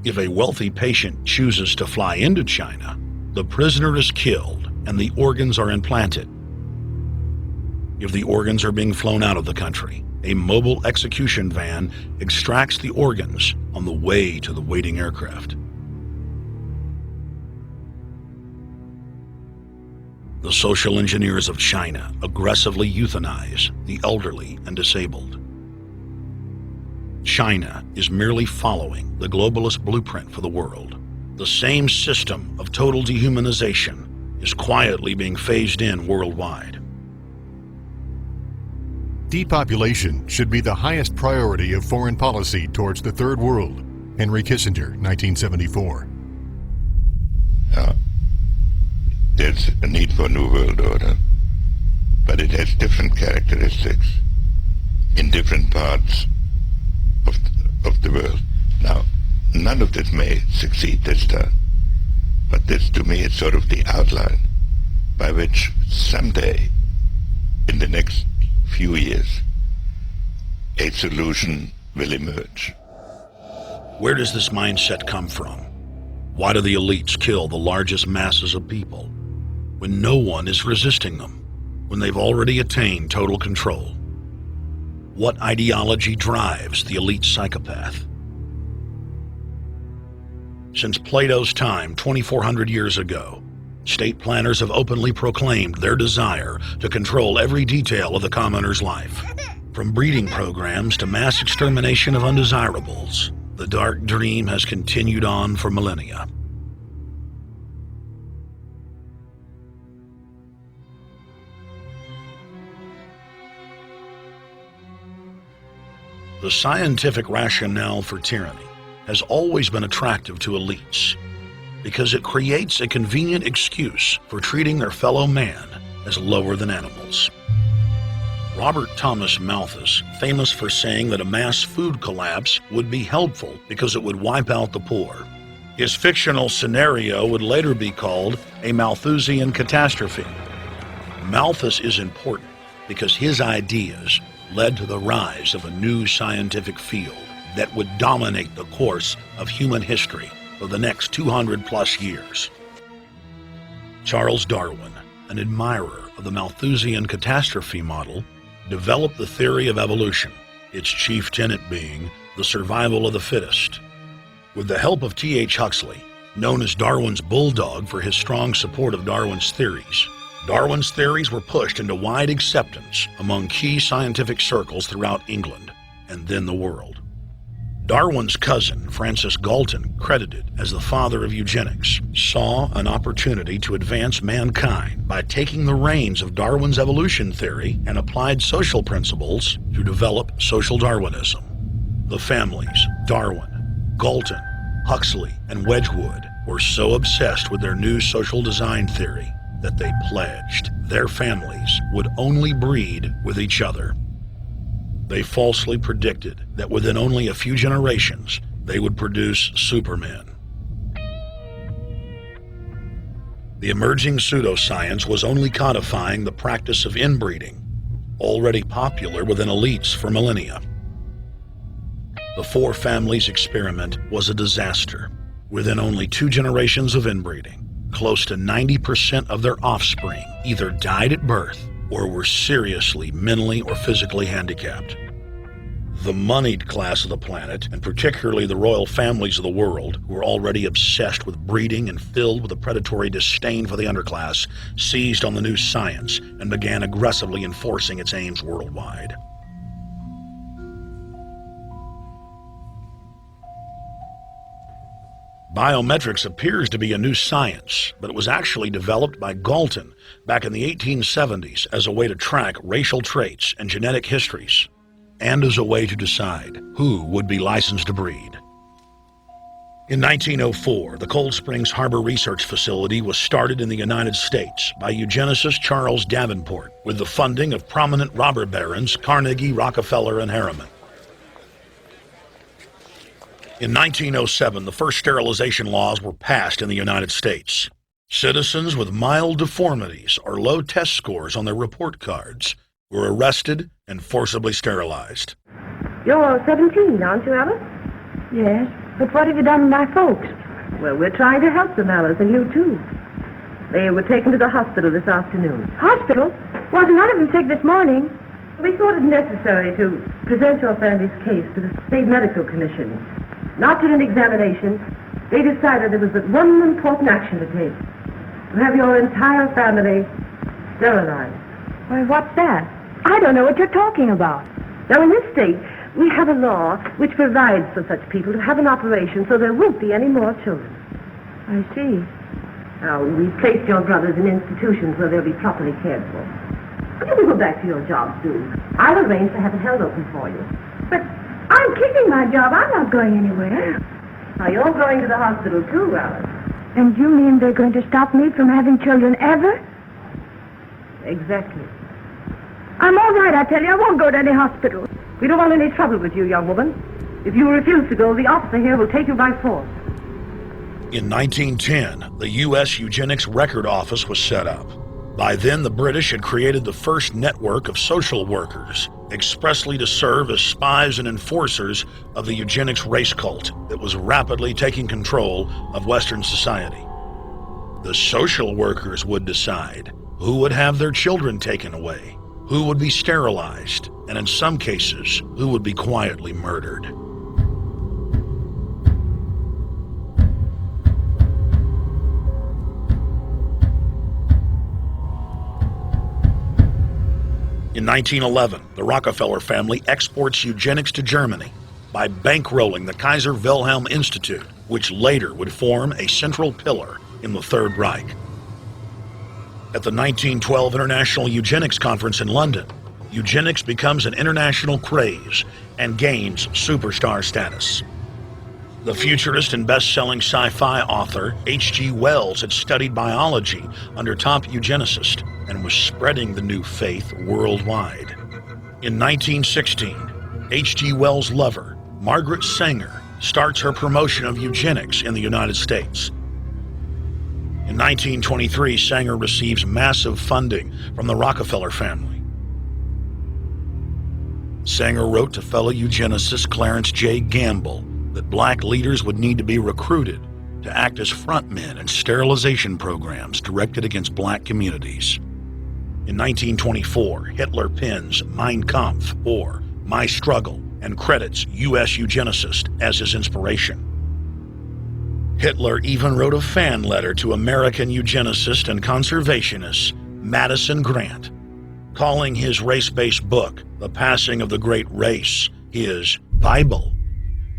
Speaker 16: If a wealthy patient chooses to fly into China, the prisoner is killed and the organs are implanted. If the organs are being flown out of the country, a mobile execution van extracts the organs on the way to the waiting aircraft. The social engineers of China aggressively euthanize the elderly and disabled. China is merely following the globalist blueprint for the world. The same system of total dehumanization is quietly being phased in worldwide.
Speaker 1: Depopulation should be the highest priority of foreign policy towards the Third World. Henry Kissinger, 1974.
Speaker 2: There's a need for a new world order, but it has different characteristics in different parts of the world. Now, none of this may succeed this time, but this to me is sort of the outline by which someday, in the next few years, a solution will emerge.
Speaker 16: Where does this mindset come from? Why do the elites kill the largest masses of people when no one is resisting them, when they've already attained total control? What ideology drives the elite psychopath? Since Plato's time 2,400 years ago, state planners have openly proclaimed their desire to control every detail of the commoner's life. From breeding programs to mass extermination of undesirables, the dark dream has continued on for millennia. The scientific rationale for tyranny has always been attractive to elites because it creates a convenient excuse for treating their fellow man as lower than animals. Robert Thomas Malthus, famous for saying that a mass food collapse would be helpful because it would wipe out the poor. His fictional scenario would later be called a Malthusian catastrophe. Malthus is important because his ideas led to the rise of a new scientific field that would dominate the course of human history for the next 200+ years. Charles Darwin, an admirer of the Malthusian catastrophe model, developed the theory of evolution, its chief tenet being the survival of the fittest. With the help of T.H. Huxley, known as Darwin's bulldog for his strong support of Darwin's theories were pushed into wide acceptance among key scientific circles throughout England and then the world. Darwin's cousin, Francis Galton, credited as the father of eugenics, saw an opportunity to advance mankind by taking the reins of Darwin's evolution theory and applied social principles to develop social Darwinism. The families, Darwin, Galton, Huxley, and Wedgwood, were so obsessed with their new social design theory that they pledged their families would only breed with each other. They falsely predicted that within only a few generations, they would produce supermen. The emerging pseudoscience was only codifying the practice of inbreeding, already popular within elites for millennia. The four families experiment was a disaster. Within only 2 generations of inbreeding, close to 90% of their offspring either died at birth or were seriously mentally or physically handicapped. The moneyed class of the planet, and particularly the royal families of the world, who were already obsessed with breeding and filled with a predatory disdain for the underclass, seized on the new science and began aggressively enforcing its aims worldwide. Biometrics appears to be a new science, but it was actually developed by Galton back in the 1870s as a way to track racial traits and genetic histories, and as a way to decide who would be licensed to breed. In 1904, the Cold Springs Harbor Research Facility was started in the United States by eugenicist Charles Davenport with the funding of prominent robber barons Carnegie, Rockefeller, and Harriman. In 1907, the first sterilization laws were passed in the United States. Citizens with mild deformities or low test scores on their report cards were arrested and forcibly sterilized.
Speaker 6: You're 17, aren't you, Alice? Yes, but what have you done with my folks? Well, we're trying to help them, Alice, and you too. They were taken to the hospital this afternoon. Hospital? Wasn't none of them sick this morning? We thought it necessary to present your family's case to the State Medical Commission. After an examination, they decided there was but one important action to take. To have your entire family sterilized. Why, what's that? I don't know what you're talking about. Now, in this state, we have a law which provides for such people to have an operation so there won't be any more children. I see. Now, we've placed your brothers in institutions where they'll be properly cared for. You can go back to your job soon. I'll arrange to have it held open for you. But I'm keeping my job. I'm not going anywhere. Now, you're going to the hospital too, Alice. And you mean they're going to stop me from having children ever? Exactly. I'm all right, I tell you. I won't go to any hospital. We don't want any trouble with you, young woman. If you refuse to go, the officer here will take you by force.
Speaker 16: In 1910, the U.S. Eugenics Record Office was set up. By then, the British had created the first network of social workers, expressly to serve as spies and enforcers of the eugenics race cult that was rapidly taking control of Western society. The social workers would decide who would have their children taken away, who would be sterilized, and in some cases, who would be quietly murdered. In 1911, the Rockefeller family exports eugenics to Germany by bankrolling the Kaiser Wilhelm Institute, which later would form a central pillar in the Third Reich. At the 1912 International Eugenics Conference in London, eugenics becomes an international craze and gains superstar status. The futurist and best-selling sci-fi author H.G. Wells had studied biology under top eugenicists and was spreading the new faith worldwide. In 1916, H.G. Wells' lover, Margaret Sanger, starts her promotion of eugenics in the United States. In 1923, Sanger receives massive funding from the Rockefeller family. Sanger wrote to fellow eugenicist Clarence J. Gamble that black leaders would need to be recruited to act as frontmen in sterilization programs directed against black communities. In 1924, Hitler pens Mein Kampf, or My Struggle, and credits U.S. eugenicists as his inspiration. Hitler even wrote a fan letter to American eugenicist and conservationist Madison Grant, calling his race-based book, The Passing of the Great Race, his Bible.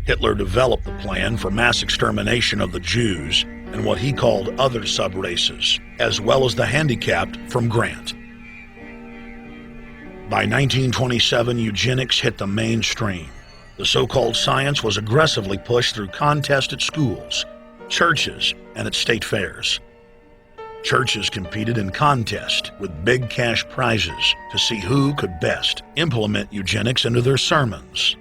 Speaker 16: Hitler developed the plan for mass extermination of the Jews and what he called other sub-races, as well as the handicapped, from Grant. By 1927, eugenics hit the mainstream. The so-called science was aggressively pushed through contests at schools, churches, and at state fairs. Churches competed in contests with big cash prizes to see who could best implement eugenics into their sermons.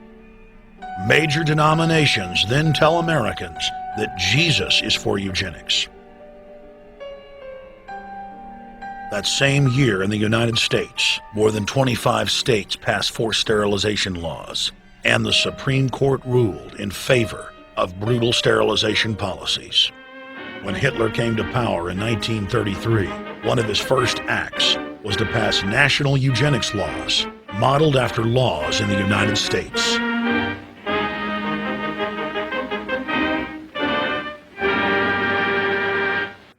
Speaker 16: Major denominations then tell Americans that Jesus is for eugenics. That same year in the United States, more than 25 states passed forced sterilization laws, and the Supreme Court ruled in favor of brutal sterilization policies. When Hitler came to power in 1933, one of his first acts was to pass national eugenics laws, modeled after laws in the United States.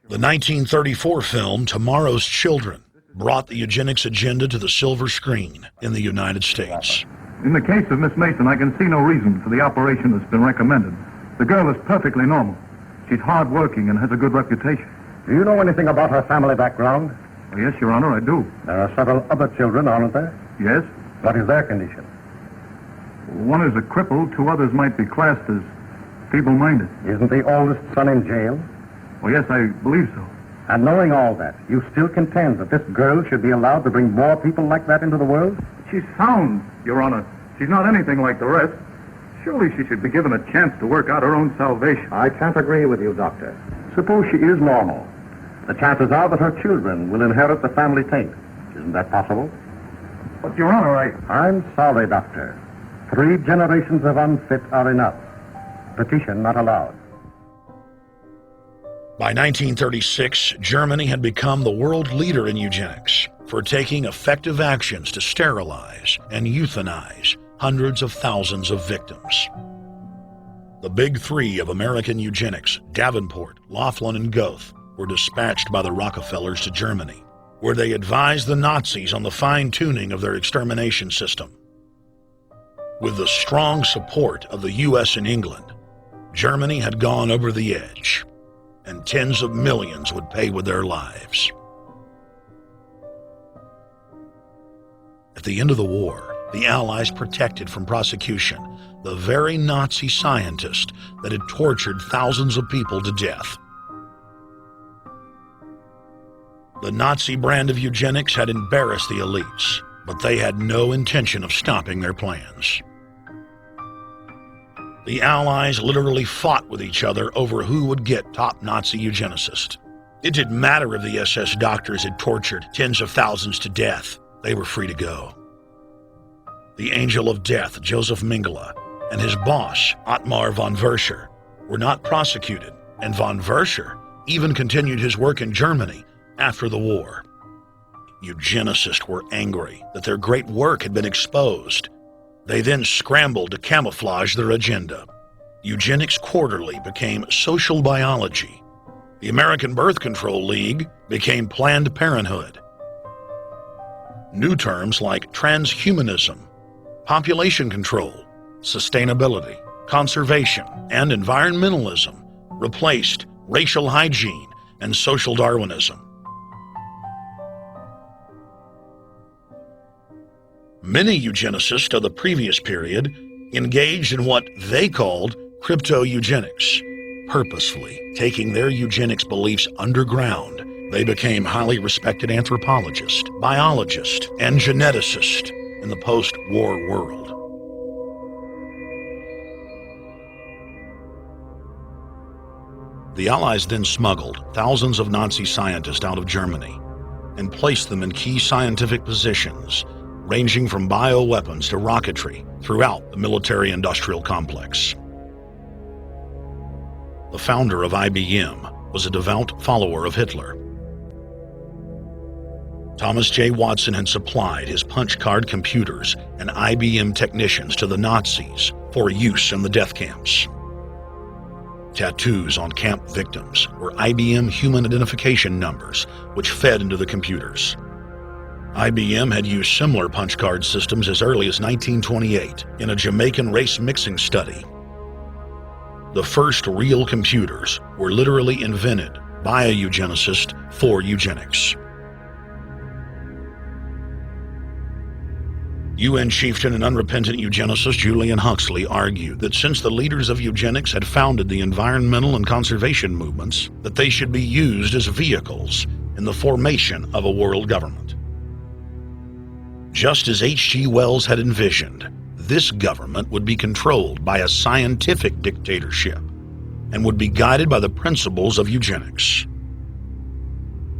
Speaker 16: The 1934 film Tomorrow's Children brought the eugenics agenda to the silver screen in the United States.
Speaker 15: In the case of Miss Mason, I can see no reason for the operation that's been recommended. The girl is perfectly normal. She's hard-working and has a good reputation.
Speaker 17: Do you know anything about her family background?
Speaker 15: Oh, yes, Your Honor, I do.
Speaker 17: There are several other children, aren't there?
Speaker 15: Yes.
Speaker 17: What is their condition?
Speaker 15: One is a cripple. Two others might be classed as feeble-minded.
Speaker 17: Isn't the oldest son in jail?
Speaker 15: Oh, yes, I believe so.
Speaker 17: And knowing all that, you still contend that this girl should be allowed to bring more people like that into the world?
Speaker 15: She's sound, Your Honor. She's not anything like the rest. Surely she should be given a chance to work out her own salvation.
Speaker 17: I can't agree with you, Doctor. Suppose she is normal. The chances are that her children will inherit the family taint. Isn't that possible?
Speaker 15: But, Your Honor,
Speaker 17: I'm sorry, Doctor. 3 generations of unfit are enough. Petition not allowed.
Speaker 16: By 1936, Germany had become the world leader in eugenics for taking effective actions to sterilize and euthanize hundreds of thousands of victims. The big 3 of American eugenics, Davenport, Laughlin, and Goethe, were dispatched by the Rockefellers to Germany, where they advised the Nazis on the fine-tuning of their extermination system. With the strong support of the U.S. and England, Germany had gone over the edge, and tens of millions would pay with their lives. At the end of the war, the Allies protected from prosecution the very Nazi scientist that had tortured thousands of people to death. The Nazi brand of eugenics had embarrassed the elites, but they had no intention of stopping their plans. The Allies literally fought with each other over who would get top Nazi eugenicist. It didn't matter if the SS doctors had tortured tens of thousands to death. They were free to go. The Angel of Death, Joseph Mengele, and his boss, Ottmar von Verscher, were not prosecuted, and von Verscher even continued his work in Germany after the war. Eugenicists were angry that their great work had been exposed. They then scrambled to camouflage their agenda. Eugenics Quarterly became Social Biology. The American Birth Control League became Planned Parenthood. New terms like transhumanism, population control, sustainability, conservation, and environmentalism replaced racial hygiene and social Darwinism. Many eugenicists of the previous period engaged in what they called crypto-eugenics, purposefully taking their eugenics beliefs underground. They became highly respected anthropologists, biologists, and geneticists in the post-war world. The Allies then smuggled thousands of Nazi scientists out of Germany and placed them in key scientific positions, ranging from bioweapons to rocketry throughout the military-industrial complex. The founder of IBM was a devout follower of Hitler. Thomas J. Watson had supplied his punch card computers and IBM technicians to the Nazis for use in the death camps. Tattoos on camp victims were IBM human identification numbers, which fed into the computers. IBM had used similar punch card systems as early as 1928 in a Jamaican race mixing study. The first real computers were literally invented by a eugenicist for eugenics. UN chieftain and unrepentant eugenicist Julian Huxley argued that since the leaders of eugenics had founded the environmental and conservation movements, that they should be used as vehicles in the formation of a world government. Just as H.G. Wells had envisioned, this government would be controlled by a scientific dictatorship and would be guided by the principles of eugenics.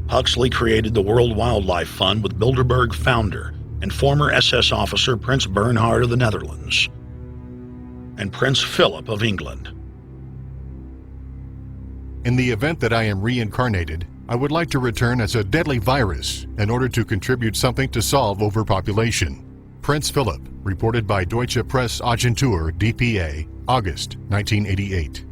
Speaker 16: Huxley created the World Wildlife Fund with Bilderberg founder and former SS officer Prince Bernhard of the Netherlands and Prince Philip of England.
Speaker 1: In the event that I am reincarnated, I would like to return as a deadly virus in order to contribute something to solve overpopulation. Prince Philip, reported by Deutsche Presse-Agentur, DPA, August 1988.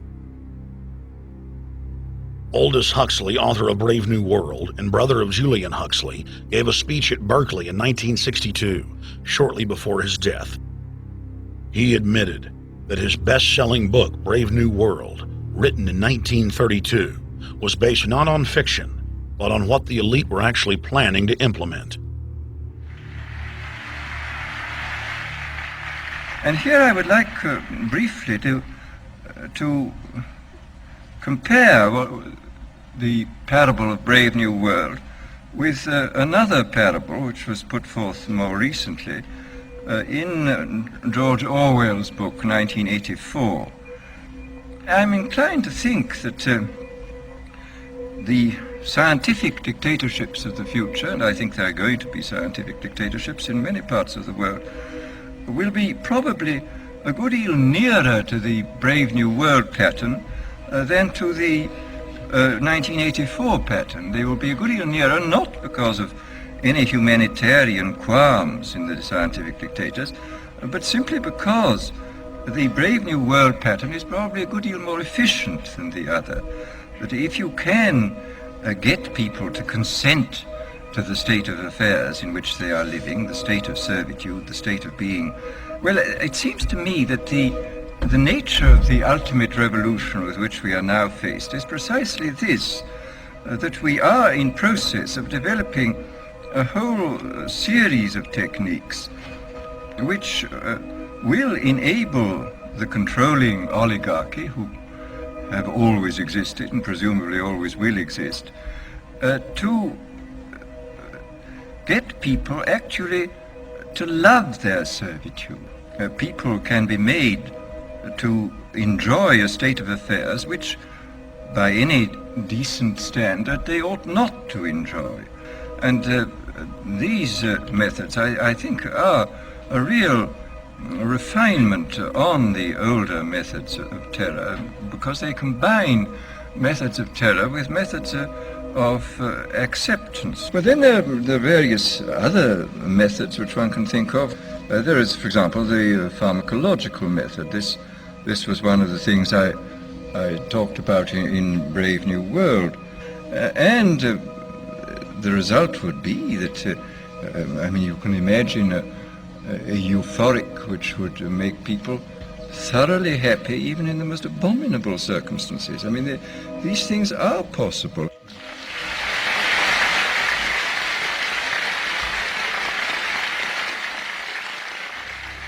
Speaker 16: Aldous Huxley, author of Brave New World and brother of Julian Huxley, gave a speech at Berkeley in 1962, shortly before his death. He admitted that his best-selling book, Brave New World, written in 1932, was based not on fiction, but on what the elite were actually planning to implement.
Speaker 8: And here I would like briefly to compare the parable of Brave New World with another parable which was put forth more recently in George Orwell's book 1984. I'm inclined to think that the scientific dictatorships of the future, and I think there are going to be scientific dictatorships in many parts of the world, will be probably a good deal nearer to the Brave New World pattern than to the 1984 pattern. They will be a good deal nearer, not because of any humanitarian qualms in the scientific dictators, but simply because the Brave New World pattern is probably a good deal more efficient than the other. That if you can get people to consent to the state of affairs in which they are living, the state of servitude, the state of being, well, it seems to me that the nature of the ultimate revolution with which we are now faced is precisely this, that we are in process of developing a whole series of techniques which will enable the controlling oligarchy, who have always existed and presumably always will exist, to get people actually to love their servitude. People can be made to enjoy a state of affairs which, by any decent standard, they ought not to enjoy. And these methods, I think, are a real refinement on the older methods of terror, because they combine methods of terror with methods of acceptance. But then there are various other methods which one can think of. There is, for example, the pharmacological method. This was one of the things I talked about in Brave New World. And the result would be that I mean, you can imagine a euphoric which would make people thoroughly happy even in the most abominable circumstances. I mean, these things are possible.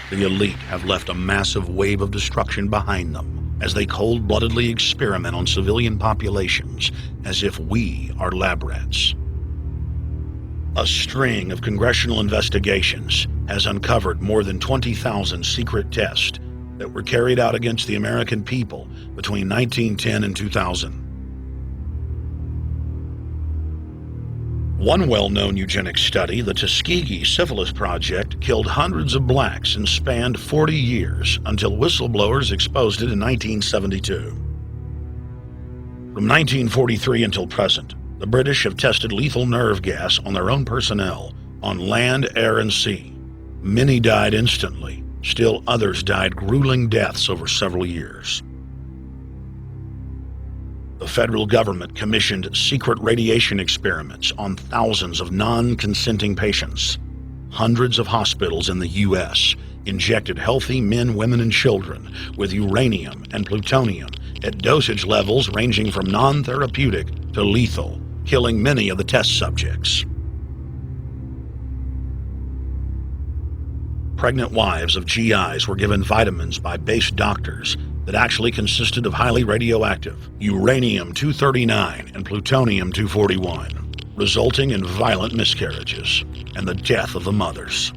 Speaker 16: The elite have left a massive wave of destruction behind them as they cold-bloodedly experiment on civilian populations as if we are lab rats. A string of congressional investigations has uncovered more than 20,000 secret tests that were carried out against the American people between 1910 and 2000. One well-known eugenics study, the Tuskegee Syphilis Project, killed hundreds of blacks and spanned 40 years until whistleblowers exposed it in 1972. From 1943 until present, the British have tested lethal nerve gas on their own personnel, on land, air, and sea. Many died instantly. Still others died grueling deaths over several years. The federal government commissioned secret radiation experiments on thousands of non-consenting patients. Hundreds of hospitals in the U.S. injected healthy men, women, and children with uranium and plutonium at dosage levels ranging from non-therapeutic to lethal, killing many of the test subjects. Pregnant wives of GIs were given vitamins by base doctors that actually consisted of highly radioactive uranium-239 and plutonium-241, resulting in violent miscarriages and the death of the mothers.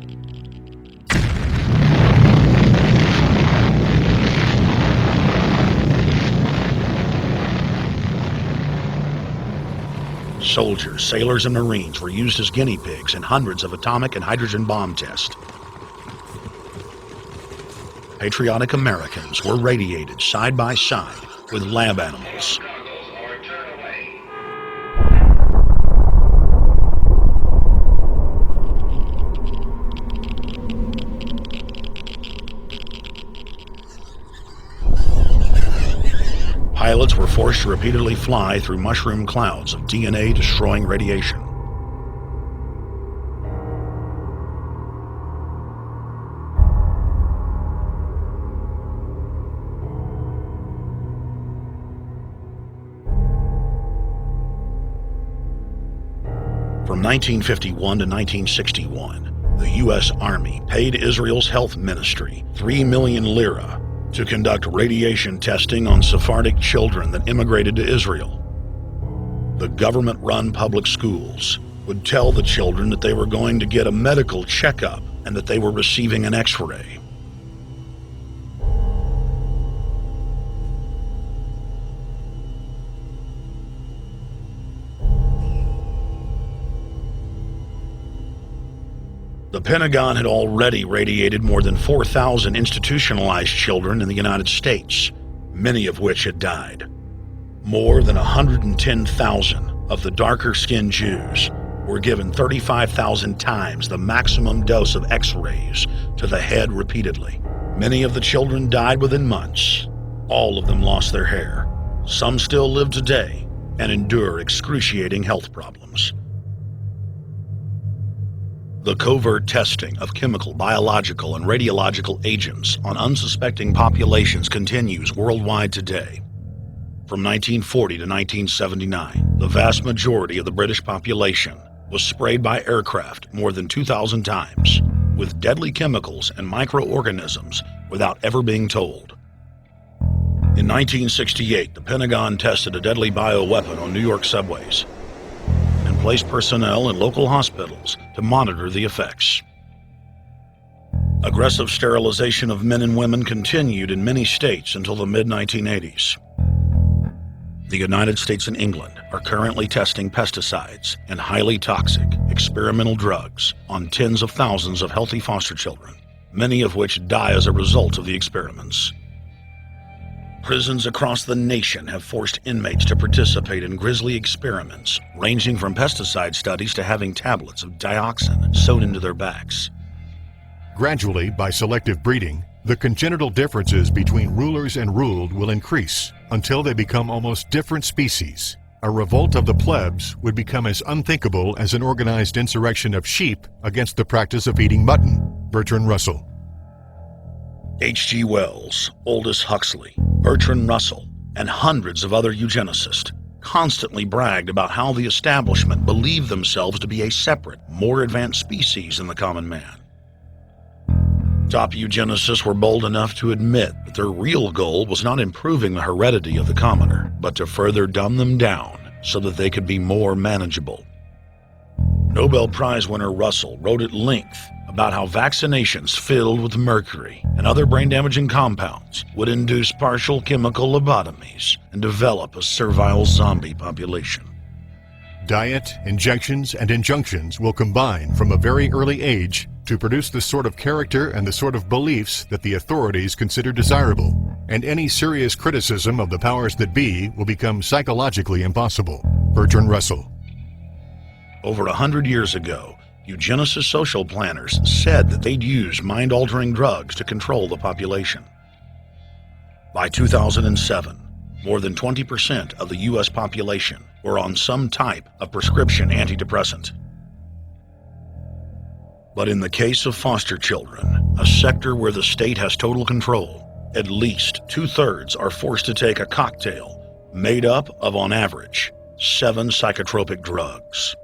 Speaker 16: Soldiers, sailors, and Marines were used as guinea pigs in hundreds of atomic and hydrogen bomb tests. Patriotic Americans were radiated side by side with lab animals. Pilots were forced to repeatedly fly through mushroom clouds of DNA-destroying radiation. From 1951 to 1961, the U.S. Army paid Israel's health ministry 3 million lira to conduct radiation testing on Sephardic children that immigrated to Israel. The government-run public schools would tell the children that they were going to get a medical checkup and that they were receiving an X-ray. The Pentagon had already radiated more than 4,000 institutionalized children in the United States, many of which had died. More than 110,000 of the darker-skinned Jews were given 35,000 times the maximum dose of X-rays to the head repeatedly. Many of the children died within months. All of them lost their hair. Some still live today and endure excruciating health problems. The covert testing of chemical, biological, and radiological agents on unsuspecting populations continues worldwide today. From 1940 to 1979, the vast majority of the British population was sprayed by aircraft more than 2,000 times with deadly chemicals and microorganisms without ever being told. In 1968, the Pentagon tested a deadly bioweapon on New York subways and placed personnel in local hospitals to monitor the effects. Aggressive sterilization of men and women continued in many states until the mid-1980s. The United States and England are currently testing pesticides and highly toxic experimental drugs on tens of thousands of healthy foster children, many of which die as a result of the experiments. Prisons across the nation have forced inmates to participate in grisly experiments, ranging from pesticide studies to having tablets of dioxin sewn into their backs.
Speaker 1: Gradually, by selective breeding, the congenital differences between rulers and ruled will increase until they become almost different species. a revolt of the plebs would become as unthinkable as an organized insurrection of sheep against the practice of eating mutton. Bertrand Russell.
Speaker 16: H.G. Wells, Aldous Huxley, Bertrand Russell, and hundreds of other eugenicists constantly bragged about how the establishment believed themselves to be a separate, more advanced species than the common man. Top eugenicists were bold enough to admit that their real goal was not improving the heredity of the commoner, but to further dumb them down so that they could be more manageable. Nobel Prize winner Russell wrote at length about how vaccinations filled with mercury and other brain-damaging compounds would induce partial chemical lobotomies and develop a servile zombie population.
Speaker 1: Diet, injections, and injunctions will combine from a very early age to produce the sort of character and the sort of beliefs that the authorities consider desirable, and any serious criticism of the powers that be will become psychologically impossible. Bertrand Russell.
Speaker 16: Over 100 years ago, eugenicist social planners said that they'd use mind-altering drugs to control the population. By 2007, more than 20% of the U.S. population were on some type of prescription antidepressant. But in the case of foster children, a sector where the state has total control, at least 2/3 are forced to take a cocktail made up of, on average, 7 psychotropic drugs.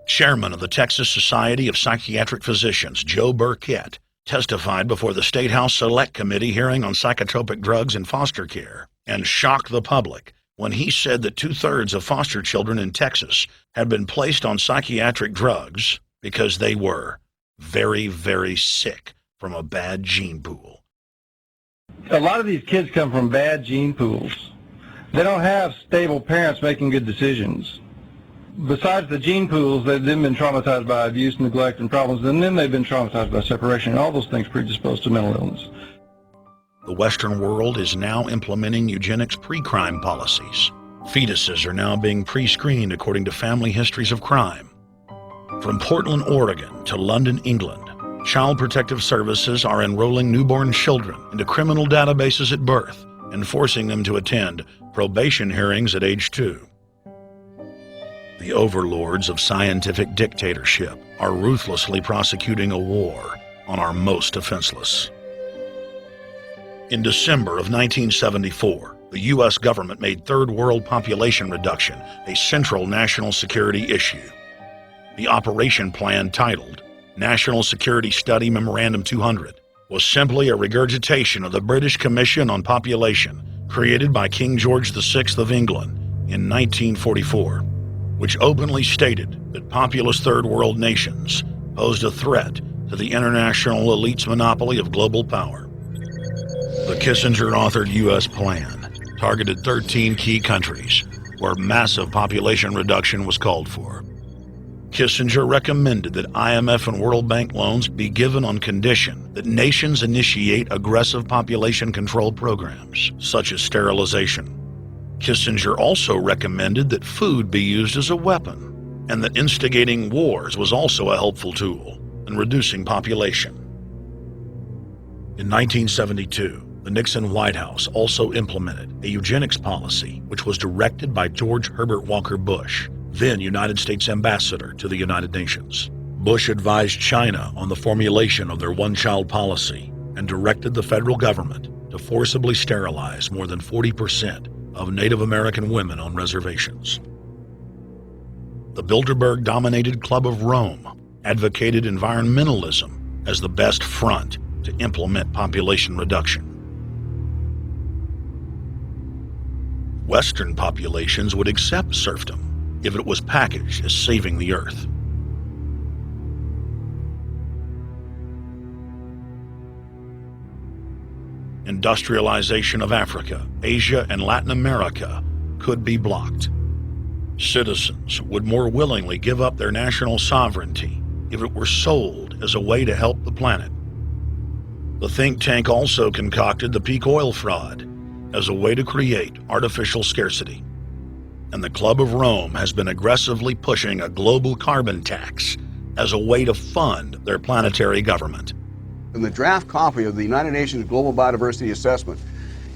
Speaker 16: Chairman of the Texas Society of Psychiatric Physicians, Joe Burkett, testified before the State House Select Committee hearing on psychotropic drugs in foster care and shocked the public when he said that 2/3 of foster children in Texas had been placed on psychiatric drugs because they were very, very sick from a bad gene pool.
Speaker 21: A lot of these kids come from bad gene pools. They don't have stable parents making good decisions. Besides the gene pools, they've then been traumatized by abuse, neglect, and problems, and then they've been traumatized by separation, and all those things predispose to mental illness.
Speaker 16: The Western world is now implementing eugenics pre-crime policies. Fetuses are now being pre-screened according to family histories of crime. From Portland, Oregon to London, England, Child Protective Services are enrolling newborn children into criminal databases at birth and forcing them to attend probation hearings at age 2. The overlords of scientific dictatorship are ruthlessly prosecuting a war on our most defenseless. In December of 1974, the U.S. government made third world population reduction a central national security issue. The operation plan, titled National Security Study Memorandum 200, was simply a regurgitation of the British Commission on Population created by King George VI of England in 1944, which openly stated that populous third world nations posed a threat to the international elite's monopoly of global power. The Kissinger-authored U.S. plan targeted 13 key countries where massive population reduction was called for. Kissinger recommended that IMF and World Bank loans be given on condition that nations initiate aggressive population control programs, such as sterilization. Kissinger also recommended that food be used as a weapon, and that instigating wars was also a helpful tool in reducing population. In 1972, the Nixon White House also implemented a eugenics policy which was directed by George Herbert Walker Bush, then United States Ambassador to the United Nations. Bush advised China on the formulation of their one-child policy and directed the federal government to forcibly sterilize more than 40% of Native American women on reservations. The Bilderberg-dominated Club of Rome advocated environmentalism as the best front to implement population reduction. Western populations would accept serfdom if it was packaged as saving the earth. Industrialization of Africa, Asia, and Latin America could be blocked. Citizens would more willingly give up their national sovereignty if it were sold as a way to help the planet. The think tank also concocted the peak oil fraud as a way to create artificial scarcity. And the Club of Rome has been aggressively pushing a global carbon tax as a way to fund their planetary government.
Speaker 3: In the draft copy of the United Nations Global Biodiversity Assessment,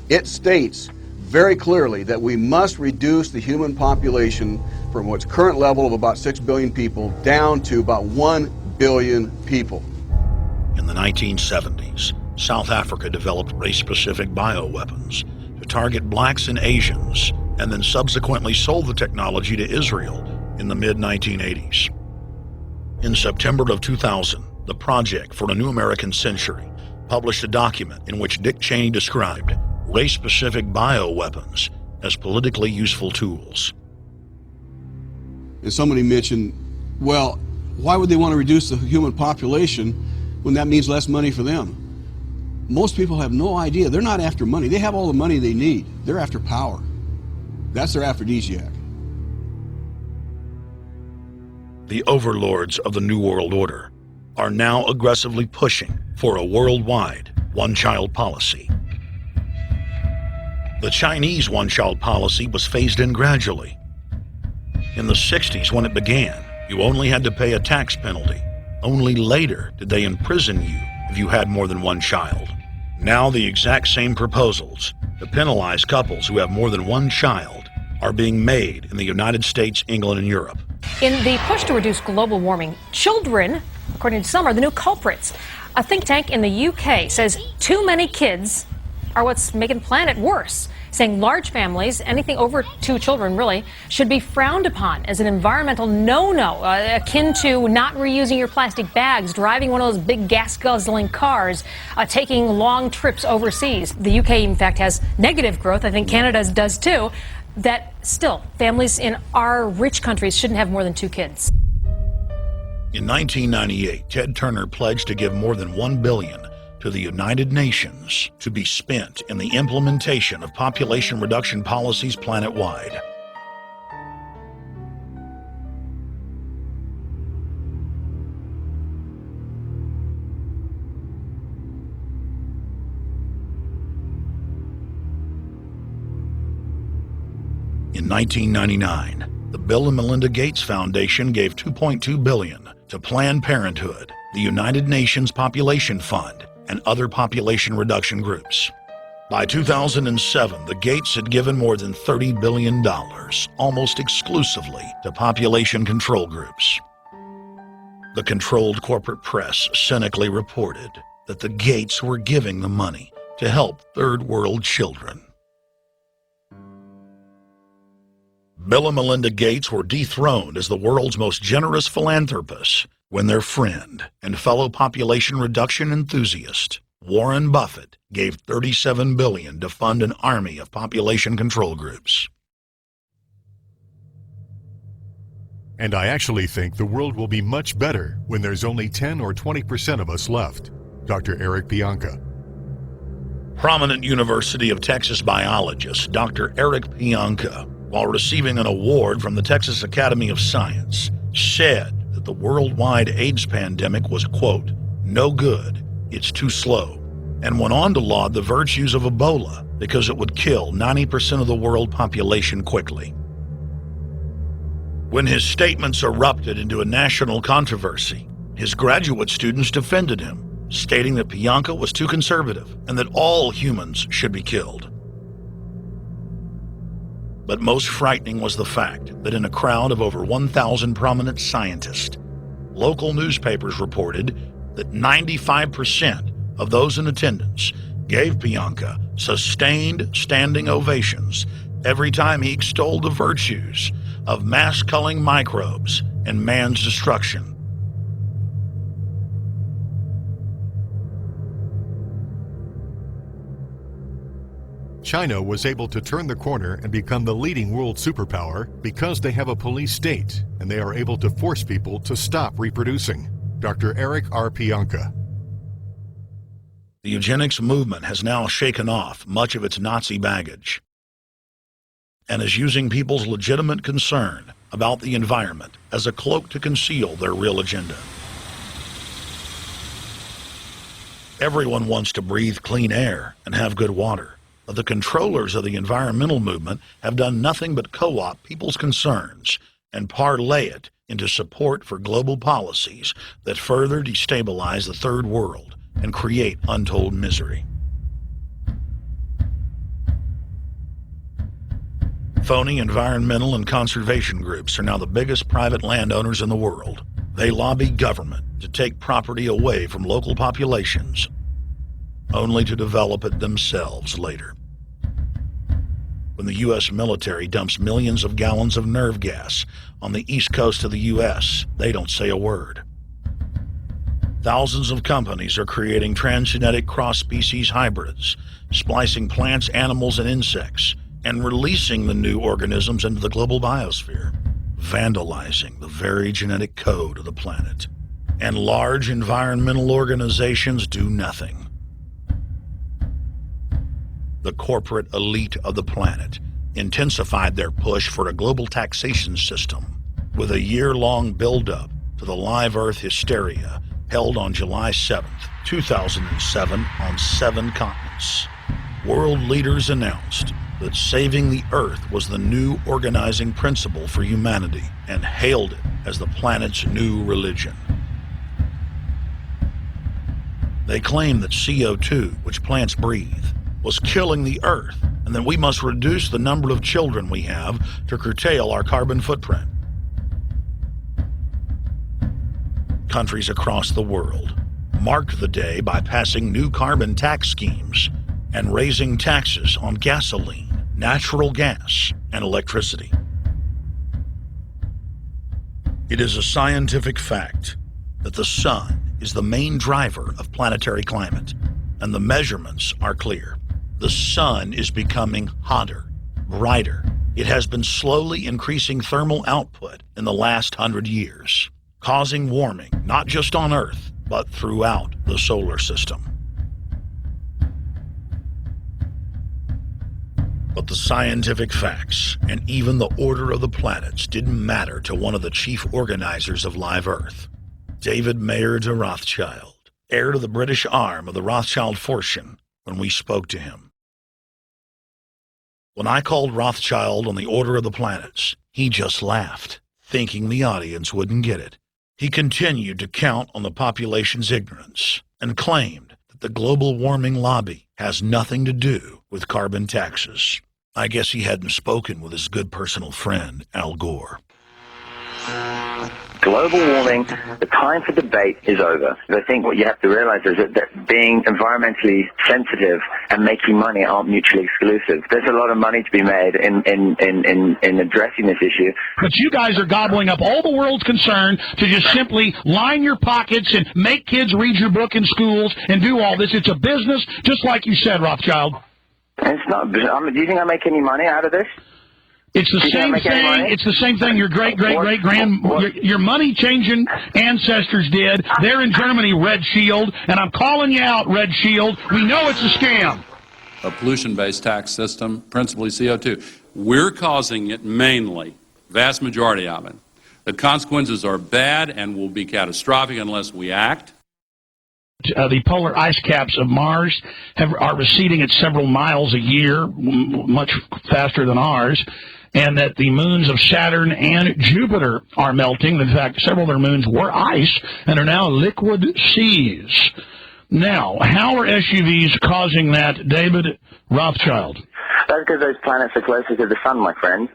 Speaker 3: it states very clearly that we must reduce the human population from its current level of about 6 billion people down to about 1 billion people.
Speaker 16: In the 1970s, South Africa developed race-specific bioweapons to target blacks and Asians, and then subsequently sold the technology to Israel in the mid-1980s. In September of 2000, the Project for a New American Century published a document in which Dick Cheney described race-specific bioweapons as politically useful tools.
Speaker 3: And somebody mentioned, well, why would they want to reduce the human population when that means less money for them? Most people have no idea. They're not after money. They have all the money they need. They're after power. That's their aphrodisiac.
Speaker 16: The overlords of the New World Order are now aggressively pushing for a worldwide one-child policy. The Chinese one-child policy was phased in gradually. In the 60s, when it began, you only had to pay a tax penalty. Only later did they imprison you if you had more than one child. Now the exact same proposals to penalize couples who have more than one child are being made in the United States, England, and Europe.
Speaker 4: In the push to reduce global warming, children, according to some, are the new culprits. A think tank in the UK says too many kids are what's making the planet worse, saying large families, anything over 2 children really, should be frowned upon as an environmental no-no, akin to not reusing your plastic bags, driving one of those big gas-guzzling cars, taking long trips overseas. The UK, in fact, has negative growth. I think Canada does too. That still, families in our rich countries shouldn't have more than 2 kids.
Speaker 16: In 1998, Ted Turner pledged to give more than $1 billion to the United Nations to be spent in the implementation of population reduction policies planet-wide. In 1999, the Bill and Melinda Gates Foundation gave $2.2 billion to Planned Parenthood, the United Nations Population Fund, and other population reduction groups. By 2007, the Gates had given more than $30 billion, almost exclusively to population control groups. The controlled corporate press cynically reported that the Gates were giving the money to help third world children. Bill and Melinda Gates were dethroned as the world's most generous philanthropists when their friend and fellow population reduction enthusiast, Warren Buffett, gave $37 billion to fund an army of population control groups.
Speaker 1: And I actually think the world will be much better when there's only 10 or 20% of us left. Dr. Eric Pianka.
Speaker 16: Prominent University of Texas biologist Dr. Eric Pianka, while receiving an award from the Texas Academy of Science, said that the worldwide AIDS pandemic was, quote, no good, it's too slow, and went on to laud the virtues of Ebola because it would kill 90% of the world population quickly. When his statements erupted into a national controversy, his graduate students defended him, stating that Pianka was too conservative and that all humans should be killed. But most frightening was the fact that in a crowd of over 1,000 prominent scientists, local newspapers reported that 95% of those in attendance gave Pianka sustained standing ovations every time he extolled the virtues of mass-culling microbes and man's destruction.
Speaker 1: China was able to turn the corner and become the leading world superpower because they have a police state and they are able to force people to stop reproducing. Dr. Eric R. Pianka.
Speaker 16: The eugenics movement has now shaken off much of its Nazi baggage and is using people's legitimate concern about the environment as a cloak to conceal their real agenda. Everyone wants to breathe clean air and have good water. But the controllers of the environmental movement have done nothing but co-opt people's concerns and parlay it into support for global policies that further destabilize the third world and create untold misery. Phony environmental and conservation groups are now the biggest private landowners in the world. They lobby government to take property away from local populations, only to develop it themselves later. When the U.S. military dumps millions of gallons of nerve gas on the east coast of the U.S., they don't say a word. Thousands of companies are creating transgenic cross-species hybrids, splicing plants, animals, and insects, and releasing the new organisms into the global biosphere, vandalizing the very genetic code of the planet. And large environmental organizations do nothing. The corporate elite of the planet intensified their push for a global taxation system with a year-long build-up to the live Earth hysteria held on July 7th, 2007 on 7 continents. World leaders announced that saving the Earth was the new organizing principle for humanity and hailed it as the planet's new religion. They claimed that CO2, which plants breathe, was killing the Earth, and that we must reduce the number of children we have to curtail our carbon footprint. Countries across the world marked the day by passing new carbon tax schemes and raising taxes on gasoline, natural gas, and electricity. It is a scientific fact that the sun is the main driver of planetary climate, and the measurements are clear. The sun is becoming hotter, brighter. It has been slowly increasing thermal output in the last 100 years, causing warming not just on Earth, but throughout the solar system. But the scientific facts and even the order of the planets didn't matter to one of the chief organizers of Live Earth, David Mayer de Rothschild, heir to the British arm of the Rothschild fortune, when we spoke to him. When I called Rothschild on the order of the planets, he just laughed, thinking the audience wouldn't get it. He continued to count on the population's ignorance and claimed that the global warming lobby has nothing to do with carbon taxes. I guess he hadn't spoken with his good personal friend, Al Gore.
Speaker 9: Global warming, the time for debate is over. I think what you have to realize is that being environmentally sensitive and making money aren't mutually exclusive. There's a lot of money to be made in addressing this issue.
Speaker 22: But you guys are gobbling up all the world's concern to just simply line your pockets and make kids read your book in schools and do all this. It's a business, just like you said, Rothschild.
Speaker 9: It's not. Do you think I make any money out of this?
Speaker 22: It's the same thing. It's the same thing your your money-changing ancestors did. They're in Germany, Red Shield, and I'm calling you out, Red Shield. We know it's a scam.
Speaker 23: A pollution-based tax system, principally CO2. We're causing it mainly, vast majority of it. The consequences are bad and will be catastrophic unless we act.
Speaker 22: The polar ice caps of Mars are receding at several miles a year, much faster than ours, and that the moons of Saturn and Jupiter are melting. In fact, several of their moons were ice and are now liquid seas. Now, how are SUVs causing that, David Rothschild?
Speaker 9: That's because those planets are closer to the sun, my friend.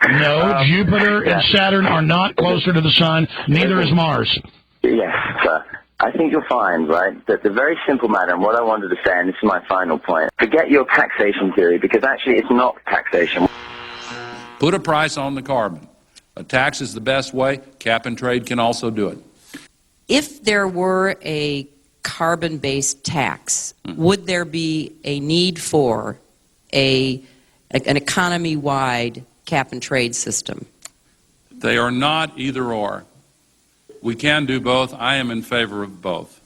Speaker 22: No, Jupiter and Saturn are not closer to the sun. Neither is Mars.
Speaker 9: Yes, sir. I think you'll find, right, that the very simple matter, and what I wanted to say, and this is my final point, forget your taxation theory, because actually it's not taxation.
Speaker 23: Put a price on the carbon. A tax is the best way. Cap and trade can also do it.
Speaker 24: If there were a carbon-based tax, would there be a need for an economy-wide cap and trade system?
Speaker 23: They are not either or. We can do both. I am in favor of both.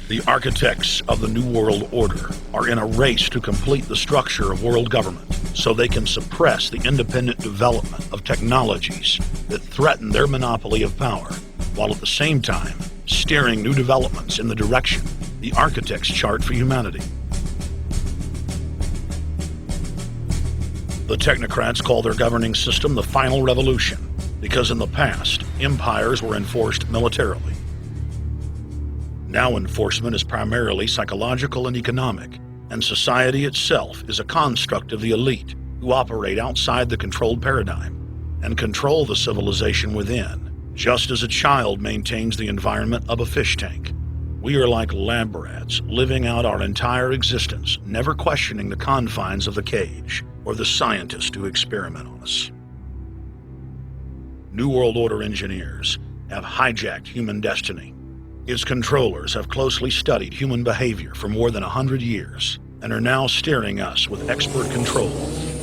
Speaker 16: The architects of the New World Order are in a race to complete the structure of world government so they can suppress the independent development of technologies that threaten their monopoly of power, while at the same time steering new developments in the direction the architects chart for humanity. The technocrats call their governing system the final revolution because in the past, empires were enforced militarily. Now enforcement is primarily psychological and economic, and society itself is a construct of the elite who operate outside the controlled paradigm and control the civilization within, just as a child maintains the environment of a fish tank. We are like lab rats, living out our entire existence, never questioning the confines of the cage or the scientists who experiment on us. New World Order engineers have hijacked human destiny. Its controllers have closely studied human behavior for more than 100 years and are now steering us with expert control,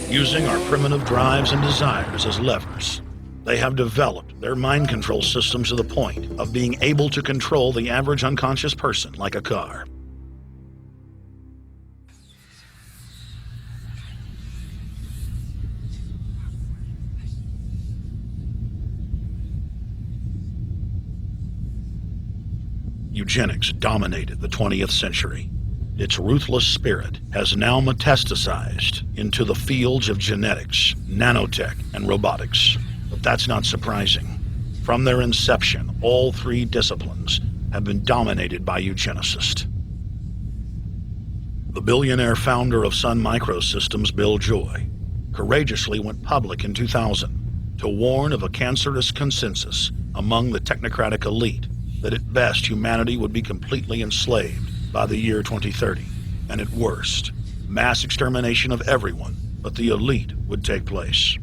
Speaker 16: using our primitive drives and desires as levers. They have developed their mind control systems to the point of being able to control the average unconscious person like a car. Eugenics dominated the 20th century. Its ruthless spirit has now metastasized into the fields of genetics, nanotech, and robotics. But that's not surprising. From their inception, all three disciplines have been dominated by eugenicists. The billionaire founder of Sun Microsystems, Bill Joy, courageously went public in 2000 to warn of a cancerous consensus among the technocratic elite that at best humanity would be completely enslaved by the year 2030, and at worst, mass extermination of everyone but the elite would take place.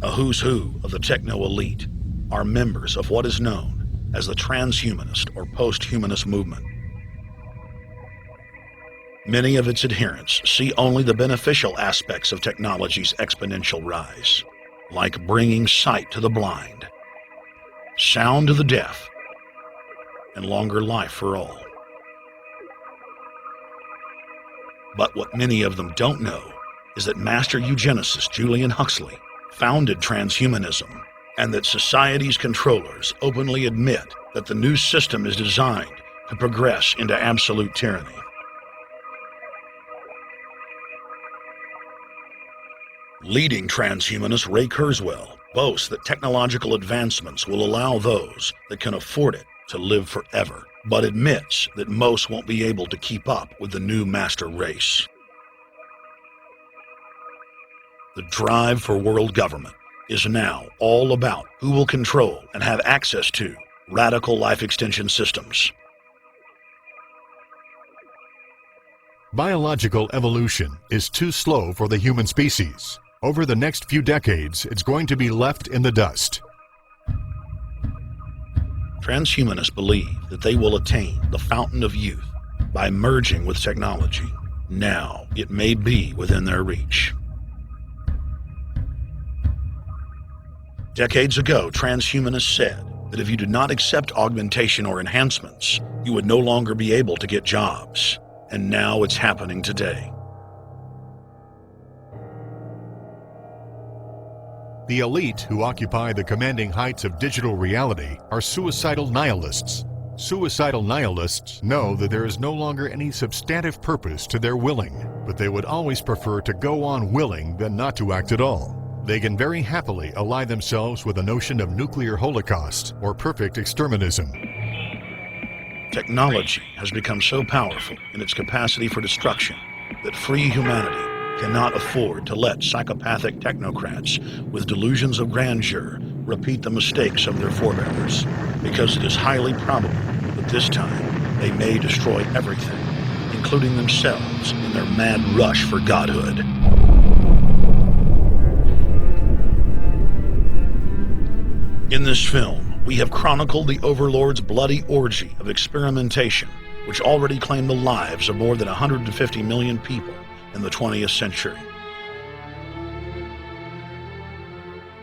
Speaker 16: A who's who of the techno-elite are members of what is known as the transhumanist or post-humanist movement. Many of its adherents see only the beneficial aspects of technology's exponential rise, like bringing sight to the blind, sound to the deaf, and longer life for all. But what many of them don't know is that master eugenicist Julian Huxley founded transhumanism, and that society's controllers openly admit that the new system is designed to progress into absolute tyranny. Leading transhumanist Ray Kurzweil boasts that technological advancements will allow those that can afford it to live forever, but admits that most won't be able to keep up with the new master race. The drive for world government is now all about who will control and have access to radical life extension systems.
Speaker 1: Biological evolution is too slow for the human species. Over the next few decades, it's going to be left in the dust.
Speaker 16: Transhumanists believe that they will attain the fountain of youth by merging with technology. Now, it may be within their reach. Decades ago, transhumanists said that if you did not accept augmentation or enhancements, you would no longer be able to get jobs. And now it's happening today.
Speaker 1: The elite who occupy the commanding heights of digital reality are suicidal nihilists. Suicidal nihilists know that there is no longer any substantive purpose to their willing, but they would always prefer to go on willing than not to act at all. They can very happily ally themselves with the notion of nuclear holocaust or perfect exterminism.
Speaker 16: Technology has become so powerful in its capacity for destruction that free humanity cannot afford to let psychopathic technocrats with delusions of grandeur repeat the mistakes of their forebears, because it is highly probable that this time they may destroy everything, including themselves in their mad rush for godhood. In this film, we have chronicled the Overlord's bloody orgy of experimentation, which already claimed the lives of more than 150 million people in the 20th century.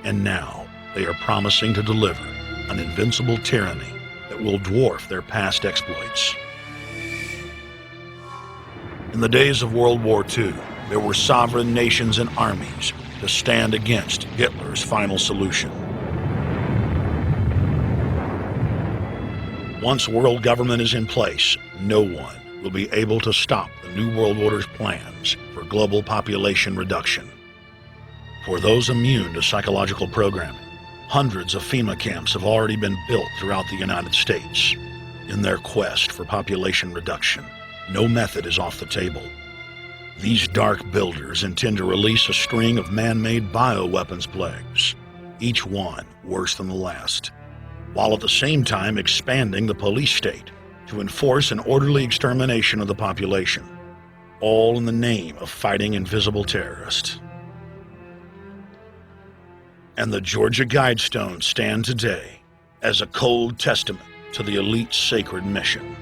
Speaker 16: And now, they are promising to deliver an invincible tyranny that will dwarf their past exploits. In the days of World War II, there were sovereign nations and armies to stand against Hitler's final solution. Once world government is in place, no one will be able to stop the New World Order's plans for global population reduction. For those immune to psychological programming, hundreds of FEMA camps have already been built throughout the United States. In their quest for population reduction, no method is off the table. These dark builders intend to release a string of man-made bioweapons plagues, each one worse than the last, while at the same time expanding the police state to enforce an orderly extermination of the population, all in the name of fighting invisible terrorists. And the Georgia Guidestones stand today as a cold testament to the elite's sacred mission.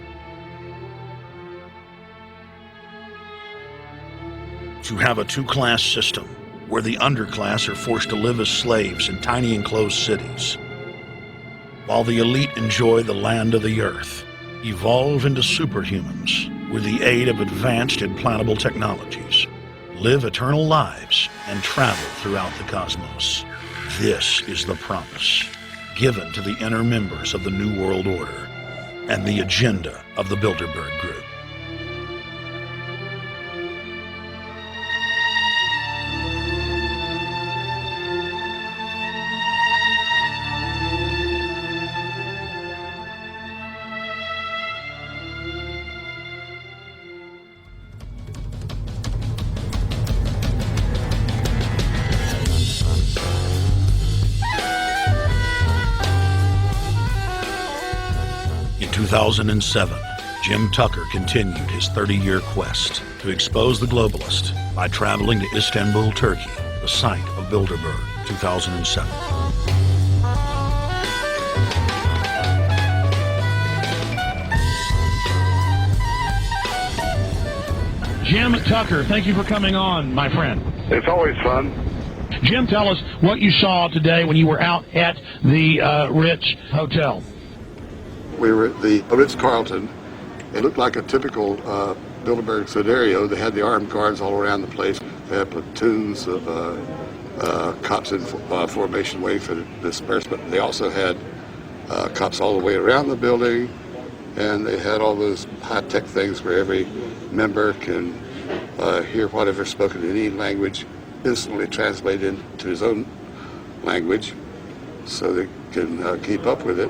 Speaker 16: To have a two-class system where the underclass are forced to live as slaves in tiny enclosed cities, while the elite enjoy the land of the earth, evolve into superhumans with the aid of advanced implantable technologies, live eternal lives, and travel throughout the cosmos. This is the promise given to the inner members of the New World Order and the agenda of the Bilderberg Group. In 2007, Jim Tucker continued his 30-year quest to expose the globalist by traveling to Istanbul, Turkey, the site of Bilderberg, 2007.
Speaker 22: Jim Tucker, thank you for coming on, my friend.
Speaker 5: It's always fun.
Speaker 22: Jim, tell us what you saw today when you were out at the Ritz Hotel.
Speaker 5: We were at the Ritz-Carlton. It looked like a typical Bilderberg scenario. They had the armed guards all around the place. They had platoons of cops in formation waiting for the disbursement. They also had cops all the way around the building, and they had all those high-tech things where every member can hear whatever's spoken in any language, instantly translated into his own language so they can keep up with it.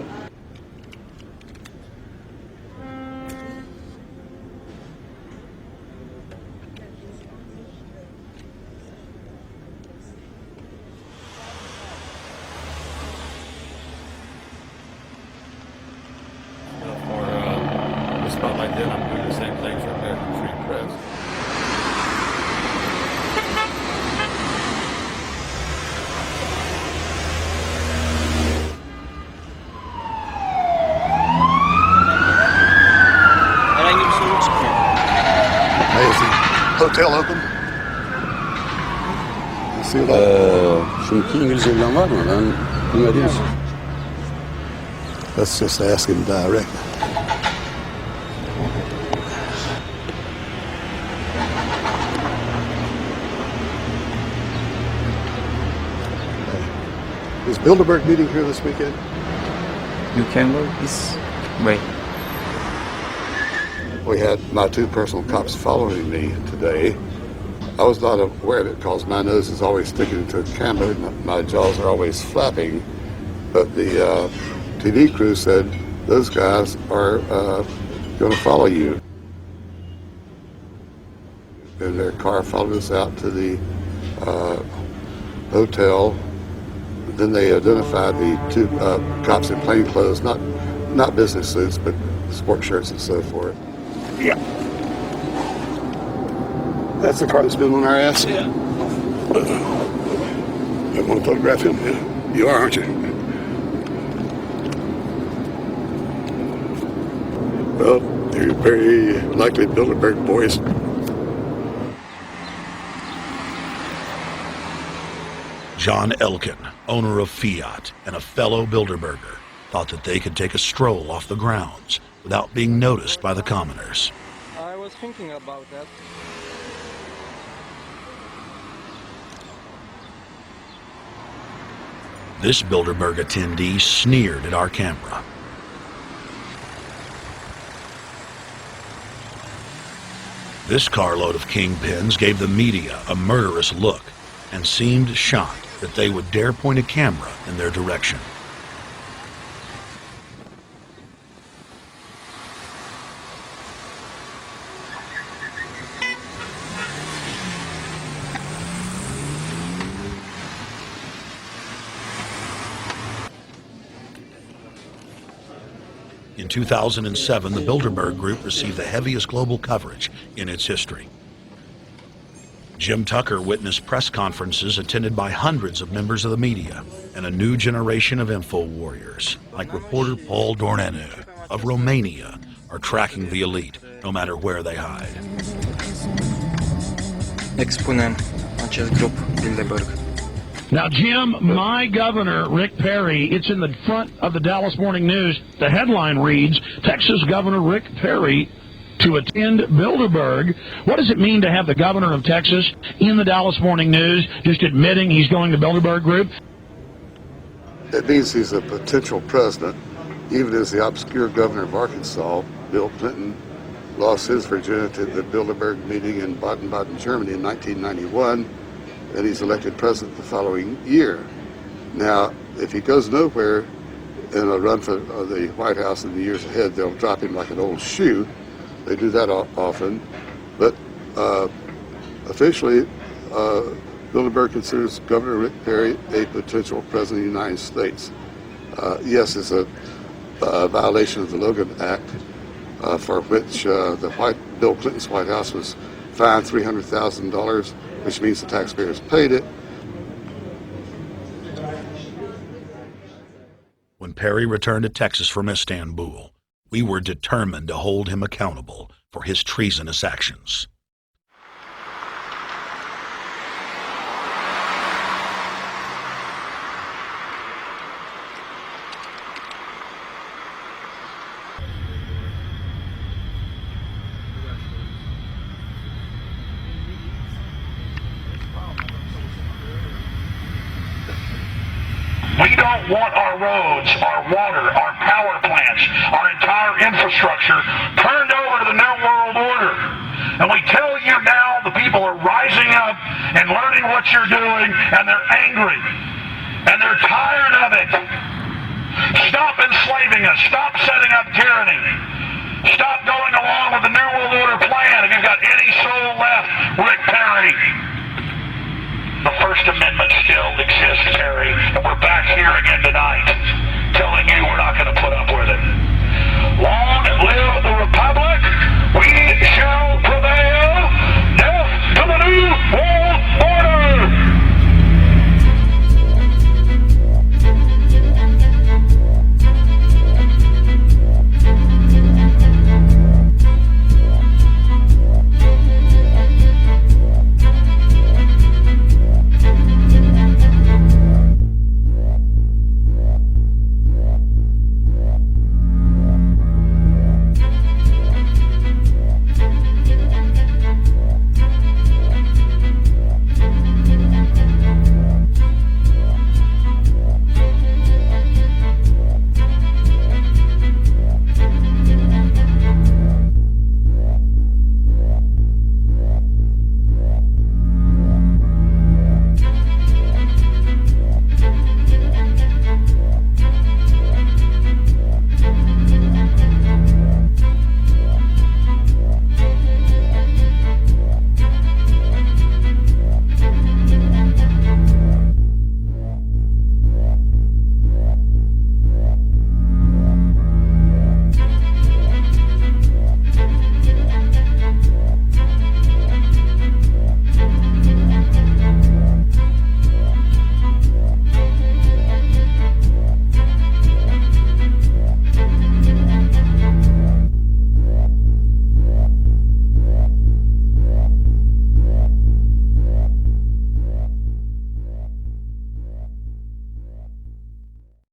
Speaker 5: Hotel open?
Speaker 7: Çünkü İngilizce bilen var mı? Ben bilmediğim için.
Speaker 5: Let's just ask him direct. Is Bilderberg meeting here this weekend?
Speaker 10: You can go this way.
Speaker 5: We had my two personal cops following me today. I was not aware of it because my nose is always sticking to the camera and my jaws are always flapping. But the TV crew said those guys are going to follow you. And their car followed us out to the hotel. Then they identified the two cops in plain clothes, not business suits, but sport shirts and so forth. Yeah. That's the car that's been on our ass? Yeah. You want to photograph him? Yeah. You are, aren't you? Well, they're very likely Bilderberg boys.
Speaker 16: John Elkin, owner of Fiat and a fellow Bilderberger, thought that they could take a stroll off the grounds without being noticed by the commoners.
Speaker 21: I was thinking about that.
Speaker 16: This Bilderberg attendee sneered at our camera. This carload of kingpins gave the media a murderous look and seemed shocked that they would dare point a camera in their direction. In 2007, the Bilderberg Group received the heaviest global coverage in its history. Jim Tucker witnessed press conferences attended by hundreds of members of the media and a new generation of info warriors, like reporter Paul Dornanu of Romania, are tracking the elite no matter where they hide.
Speaker 10: Expunem acest grup Bilderberg.
Speaker 22: Now, Jim, my governor, Rick Perry, it's in the front of the Dallas Morning News. The headline reads, Texas Governor Rick Perry to attend Bilderberg. What does it mean to have the governor of Texas in the Dallas Morning News just admitting he's going to Bilderberg Group?
Speaker 5: It means he's a potential president, even as the obscure governor of Arkansas, Bill Clinton, lost his virginity at the Bilderberg meeting in Baden-Baden, Germany in 1991, and he's elected president the following year. Now, if he goes nowhere in a run for the White House in the years ahead, they'll drop him like an old shoe. They do that often, but officially, Bilderberg considers Governor Rick Perry a potential president of the United States. Yes, it's a violation of the Logan Act, for which Bill Clinton's White House was fined $300,000, which means the taxpayers paid it.
Speaker 16: When Perry returned to Texas from Istanbul, we were determined to hold him accountable for his treasonous actions.
Speaker 22: We don't want our roads, our water, our power plants, our entire infrastructure turned over to the New World Order. And we tell you now the people are rising up and learning what you're doing, and they're angry. And they're tired of it. Stop enslaving us. Stop setting up tyranny. Stop going along with the New World Order plan. If you've got any soul left, Rick Perry. The First Amendment still exists, Terry, and we're back here again tonight telling you we're not going to put up with it. Long live the Republic!